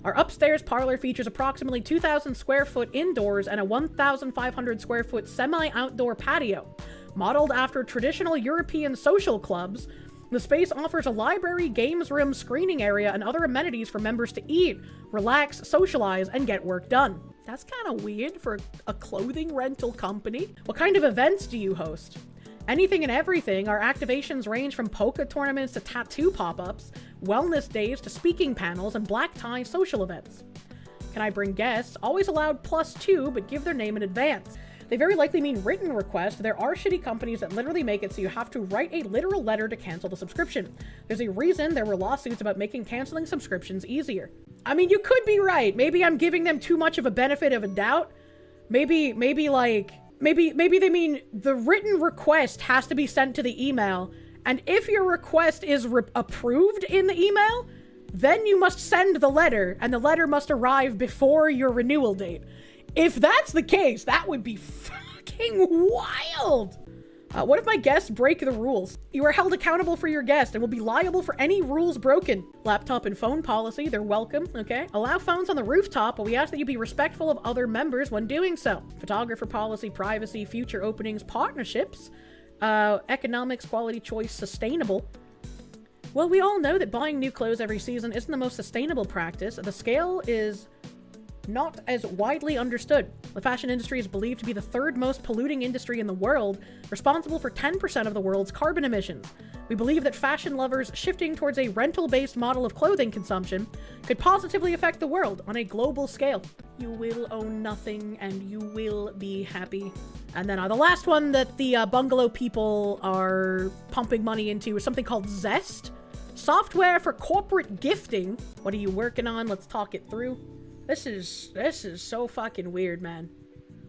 Our upstairs parlor features approximately 2,000 square foot indoors and a 1,500 square foot semi-outdoor patio. Modeled after traditional European social clubs, the space offers a library, games room, screening area, and other amenities for members to eat, relax, socialize, and get work done. That's kind of weird for a clothing rental company. What kind of events do you host? Anything and everything. Our activations range from poker tournaments to tattoo pop-ups, wellness days to speaking panels, and black tie social events. Can I bring guests? Always allowed +2, but give their name in advance. They very likely mean written request. There are shitty companies that literally make it so you have to write a literal letter to cancel the subscription. There's a reason there were lawsuits about making canceling subscriptions easier. I mean, you could be right. Maybe I'm giving them too much of a benefit of a doubt. Maybe they mean the written request has to be sent to the email, and if your request is approved in the email, then you must send the letter, and the letter must arrive before your renewal date. If that's the case, that would be fucking wild. What if my guests break the rules? You are held accountable for your guest and will be liable for any rules broken. Laptop and phone policy, they're welcome, okay? Allow phones on the rooftop, but we ask that you be respectful of other members when doing so. Photographer policy, privacy, future openings, partnerships, economics, quality choice, sustainable. Well, we all know that buying new clothes every season isn't the most sustainable practice. The scale is not as widely understood. The fashion industry is believed to be the third most polluting industry in the world, responsible for 10% of the world's carbon emissions. We believe that fashion lovers shifting towards a rental-based model of clothing consumption could positively affect the world on a global scale. You will own nothing and you will be happy. And then the last one that the Bungalow people are pumping money into is something called Zest. Software for corporate gifting. What are you working on? Let's talk it through. This is so fucking weird, man.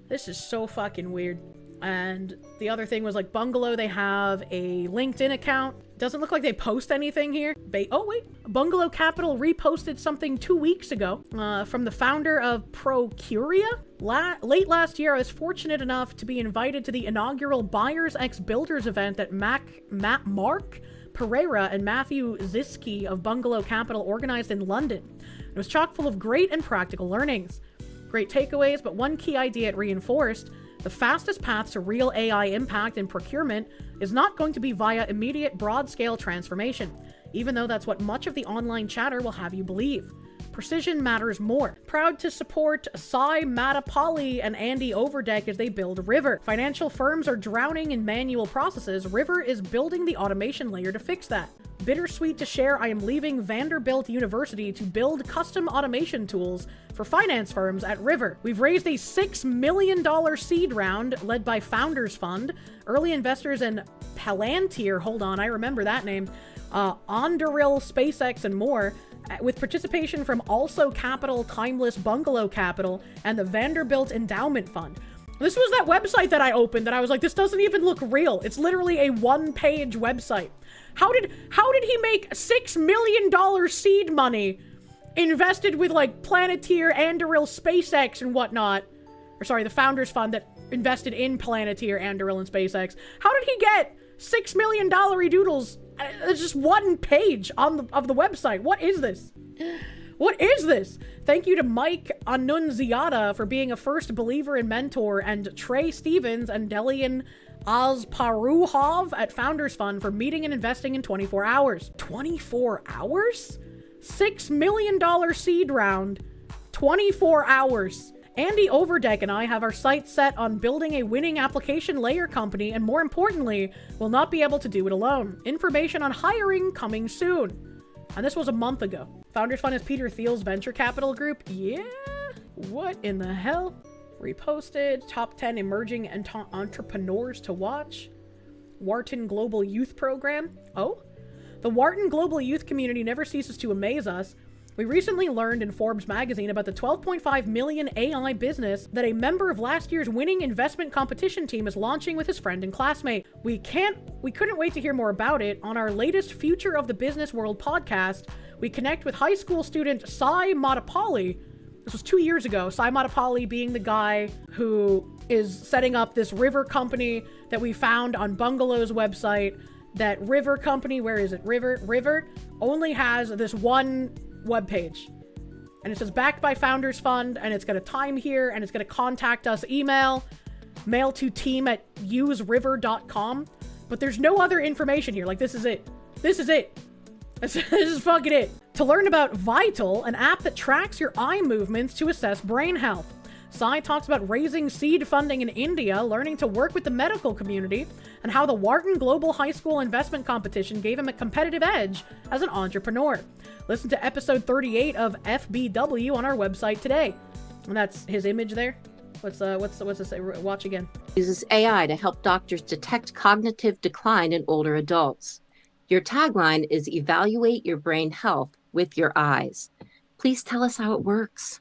This is so fucking weird. And the other thing was like Bungalow, they have a LinkedIn account. Doesn't look like they post anything here. Oh wait, Bungalow Capital reposted something 2 weeks ago from the founder of Procuria. Late last year, I was fortunate enough to be invited to the inaugural Buyers X Builders event that Mark Pereira and Matthew Ziski of Bungalow Capital organized in London. It was chock full of great and practical learnings. Great takeaways, but one key idea it reinforced: the fastest path to real AI impact in procurement is not going to be via immediate broad-scale transformation, even though that's what much of the online chatter will have you believe. Precision matters more. Proud to support Sai Matapalli and Andy Overdeck as they build River. Financial firms are drowning in manual processes. River is building the automation layer to fix that. Bittersweet to share, I am leaving Vanderbilt University to build custom automation tools for finance firms at River. We've raised a $6 million seed round led by Founders Fund, early investors in Palantir, hold on, I remember that name, Onduril, SpaceX, and more, with participation from Also Capital, Timeless, Bungalow Capital, and the Vanderbilt Endowment Fund. This was that website that I opened that I was like, this doesn't even look real. It's literally a one-page website. How did he make $6 million seed money invested with like Planeteer, Anduril, SpaceX, and whatnot? Or sorry, the Founders Fund that invested in Planeteer, Anduril, and SpaceX. How did he get $6 million doodles? It's just one page of the website. What is this? What is this? Thank you to Mike Annunziata for being a first believer and mentor, and Trey Stevens and Delian Ozparuhov at Founders Fund for meeting and investing in 24 hours. 24 hours? $6 million seed round. 24 hours. Andy Overdeck and I have our sights set on building a winning application layer company, and more importantly, will not be able to do it alone. Information on hiring coming soon. And this was a month ago. Founders Fund is Peter Thiel's venture capital group. Yeah? What in the hell? Reposted. Top 10 emerging entrepreneurs to watch. Wharton Global Youth Program. Oh? The Wharton Global Youth community never ceases to amaze us. We recently learned in Forbes magazine about the 12.5 million AI business that a member of last year's winning investment competition team is launching with his friend and classmate. We couldn't wait to hear more about it. On our latest Future of the Business World podcast, we connect with high school student Sai Matapalli. This was 2 years ago. Sai Matapalli being the guy who is setting up this River company that we found on Bungalow's website. That River company, where is it? River only has this one webpage, and it says backed by Founders Fund, and it's got a time here, and it's going to contact us, mail to team@useriver.com, but there's no other information here. Like, this is it. This is fucking it. To learn about Vital, an app that tracks your eye movements to assess brain health. Sai talks about raising seed funding in India, learning to work with the medical community, and how the Wharton Global High School Investment Competition gave him a competitive edge as an entrepreneur. Listen to episode 38 of FBW on our website today. And that's his image there. What's this say? Watch again. Uses AI to help doctors detect cognitive decline in older adults. Your tagline is evaluate your brain health with your eyes. Please tell us how it works.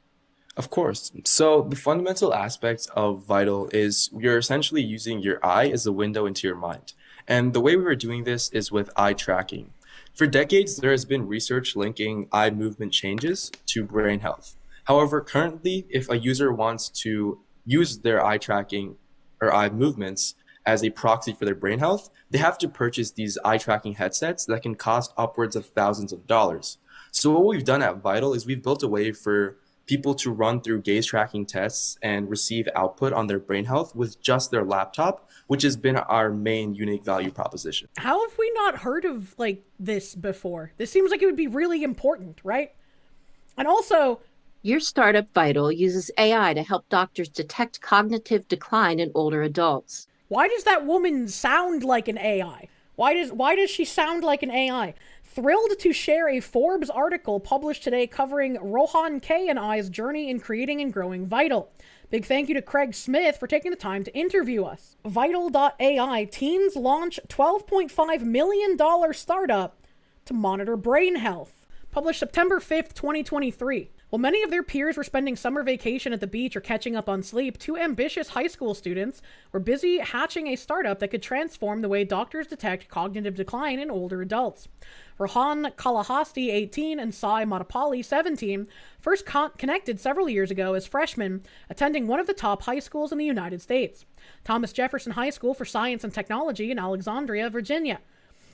Of course. So the fundamental aspect of Vital is you're essentially using your eye as a window into your mind. And the way we were doing this is with eye tracking. For decades, there has been research linking eye movement changes to brain health. However, currently, if a user wants to use their eye tracking or eye movements as a proxy for their brain health, they have to purchase these eye tracking headsets that can cost upwards of thousands of dollars. So what we've done at Vital is we've built a way for people to run through gaze tracking tests and receive output on their brain health with just their laptop, which has been our main unique value proposition. How have we not heard of like this before? This seems like it would be really important, right? And also, your startup Vital uses AI to help doctors detect cognitive decline in older adults. Why does that woman sound like an AI? Why does she sound like an AI? Thrilled to share a Forbes article published today covering Rohan K and I's journey in creating and growing Vital. Big thank you to Craig Smith for taking the time to interview us. Vital.ai teens launch $12.5 million startup to monitor brain health. Published September 5th, 2023. While many of their peers were spending summer vacation at the beach or catching up on sleep, 2 ambitious high school students were busy hatching a startup that could transform the way doctors detect cognitive decline in older adults. Rohan Kalahasti, 18, and Sai Matapalli, 17, first connected several years ago as freshmen attending one of the top high schools in the United States, Thomas Jefferson High School for Science and Technology in Alexandria, Virginia.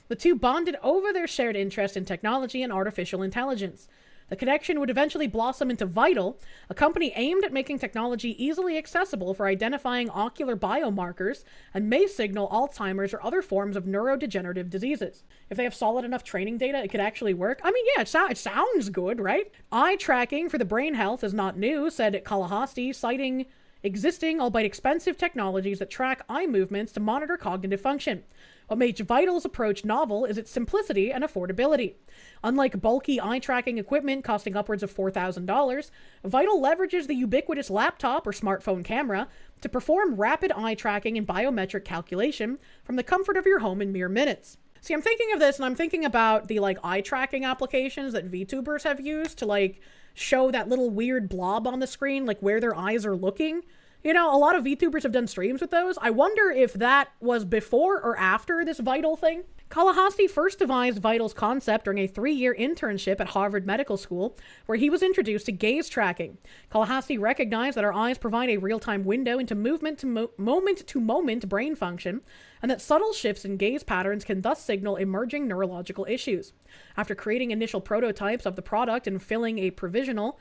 The two bonded over their shared interest in technology and artificial intelligence. The connection would eventually blossom into Vital, a company aimed at making technology easily accessible for identifying ocular biomarkers and may signal Alzheimer's or other forms of neurodegenerative diseases. If they have solid enough training data, it could actually work. I mean, yeah, it sounds good, right? Eye tracking for the brain health is not new, said Kalahasti, citing existing, albeit expensive technologies that track eye movements to monitor cognitive function. What makes Vital's approach novel is its simplicity and affordability. Unlike bulky eye-tracking equipment costing upwards of $4,000, Vital leverages the ubiquitous laptop or smartphone camera to perform rapid eye tracking and biometric calculation from the comfort of your home in mere minutes. See, I'm thinking of this and I'm thinking about the eye tracking applications that VTubers have used to show that little weird blob on the screen, where their eyes are looking. You know, a lot of VTubers have done streams with those. I wonder if that was before or after this Vital thing. Kalahasti first devised Vital's concept during a 3-year internship at Harvard Medical School, where he was introduced to gaze tracking. Kalahasti recognized that our eyes provide a real-time window into moment-to-moment brain function, and that subtle shifts in gaze patterns can thus signal emerging neurological issues. After creating initial prototypes of the product and filing a provisional,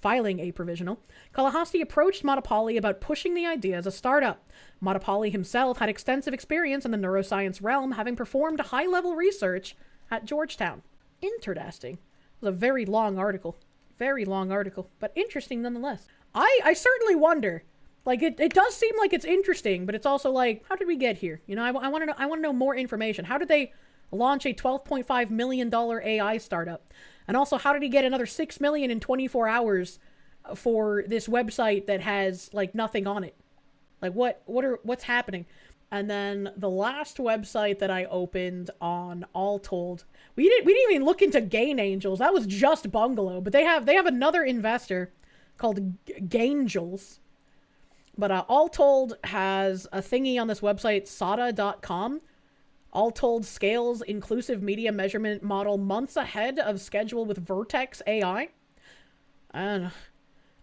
Kalahasti approached Matapalli about pushing the idea as a startup. Matapalli himself had extensive experience in the neuroscience realm, having performed high-level research at Georgetown. Interesting. It was a very long article, but interesting nonetheless. I certainly wonder. It does seem like it's interesting, but it's also how did we get here? You know, I want to know more information. How did they launch a $12.5 million AI startup? And also, how did he get another $6 million in 24 hours for this website that has nothing on it? What's happening? And then the last website that I opened on Alltold, we didn't even look into Gain Angels. That was just Bungalow, but they have another investor called Gaingels. But Alltold has a thingy on this website, SADA.com. Alltold scales inclusive media measurement model months ahead of schedule with Vertex AI. And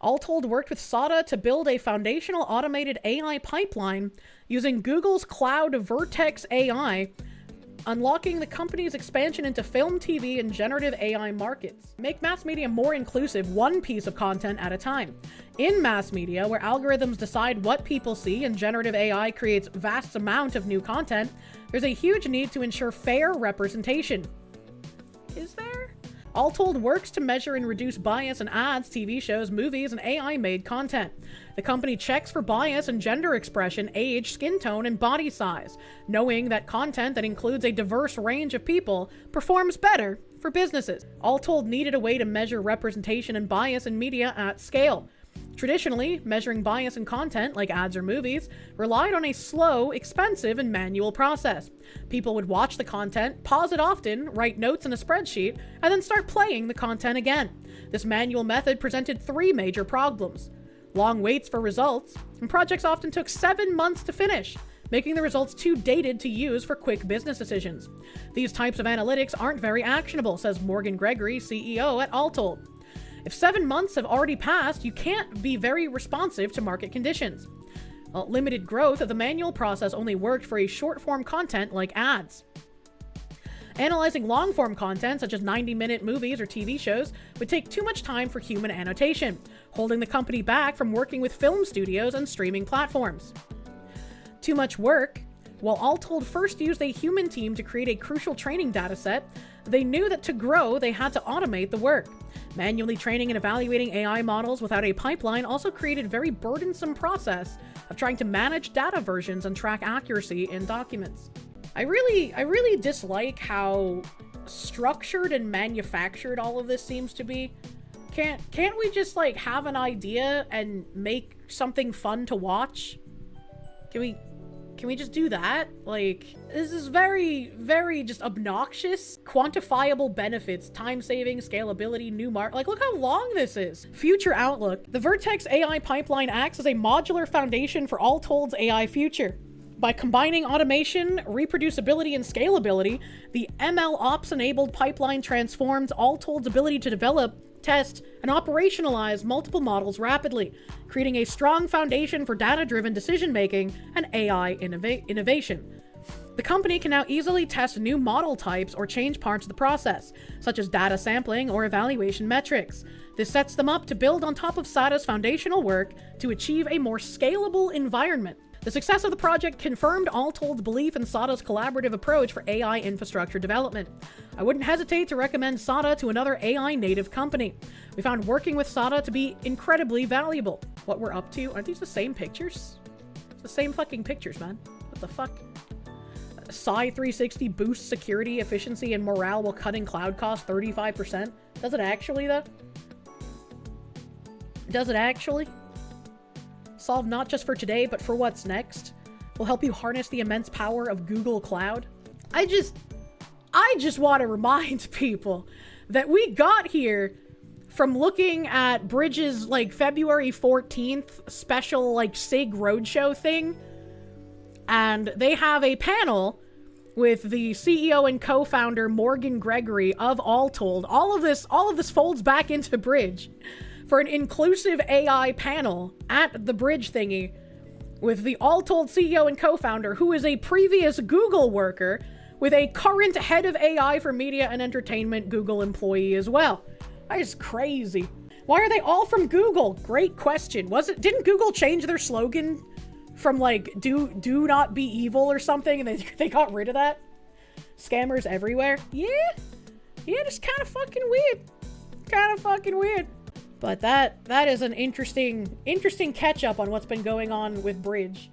Alltold worked with SADA to build a foundational automated AI pipeline using Google's cloud Vertex AI, unlocking the company's expansion into film, TV, and generative AI markets. Make mass media more inclusive, one piece of content at a time. In mass media, where algorithms decide what people see and generative AI creates vast amount of new content, there's a huge need to ensure fair representation. Is there? Alltold works to measure and reduce bias in ads, TV shows, movies, and AI-made content. The company checks for bias in gender expression, age, skin tone, and body size, knowing that content that includes a diverse range of people performs better for businesses. Alltold needed a way to measure representation and bias in media at scale. Traditionally, measuring bias in content, like ads or movies, relied on a slow, expensive, and manual process. People would watch the content, pause it often, write notes in a spreadsheet, and then start playing the content again. This manual method presented 3 major problems: long waits for results, and projects often took 7 months to finish, making the results too dated to use for quick business decisions. These types of analytics aren't very actionable, says Morgan Gregory, CEO at Alltold. If 7 months have already passed, you can't be very responsive to market conditions. Limited growth of the manual process only worked for a short-form content like ads. Analyzing long-form content, such as 90-minute movies or TV shows, would take too much time for human annotation, holding the company back from working with film studios and streaming platforms. Too much work. While Alltold first used a human team to create a crucial training dataset, they knew that to grow, they had to automate the work. Manually training and evaluating AI models without a pipeline also created a very burdensome process of trying to manage data versions and track accuracy in documents. I really dislike how structured and manufactured all of this seems to be. Can't we just have an idea and make something fun to watch? Can Can we just do that? Like, this is very, very just obnoxious. Quantifiable benefits, time saving, scalability, new market. Like, look how long this is. Future outlook. The Vertex AI pipeline acts as a modular foundation for Alltold's AI future. By combining automation, reproducibility, and scalability, the ML Ops-enabled pipeline transforms Alltold's ability to develop, test, and operationalize multiple models rapidly, creating a strong foundation for data-driven decision-making and AI innovation. The company can now easily test new model types or change parts of the process, such as data sampling or evaluation metrics. This sets them up to build on top of SADA's foundational work to achieve a more scalable environment. The success of the project confirmed Alltold's belief in SADA's collaborative approach for AI infrastructure development. I wouldn't hesitate to recommend SADA to another AI native company. We found working with SADA to be incredibly valuable. What we're up to, aren't these the same pictures? It's the same fucking pictures, man. What the fuck? Psi 360 boosts security, efficiency, and morale while cutting cloud costs 35%. Does it actually, though? Does it actually? Solve not just for today, but for what's next. Will help you harness the immense power of Google Cloud. I just want to remind people that we got here from looking at Bridge's like February 14th special like SIG Roadshow thing. And they have a panel with the CEO and co-founder Morgan Gregory of Alltold. All of this folds back into Bridge for an inclusive AI panel at the Bridge thingy with the Alltold CEO and co-founder, who is a previous Google worker with a current head of AI for media and entertainment Google employee as well. That is crazy. Why are they all from Google? Great question. Didn't Google change their slogan from like do not be evil or something, and they got rid of that? Scammers everywhere. Yeah, just kind of fucking weird. But that is an interesting catch up on what's been going on with Bridge.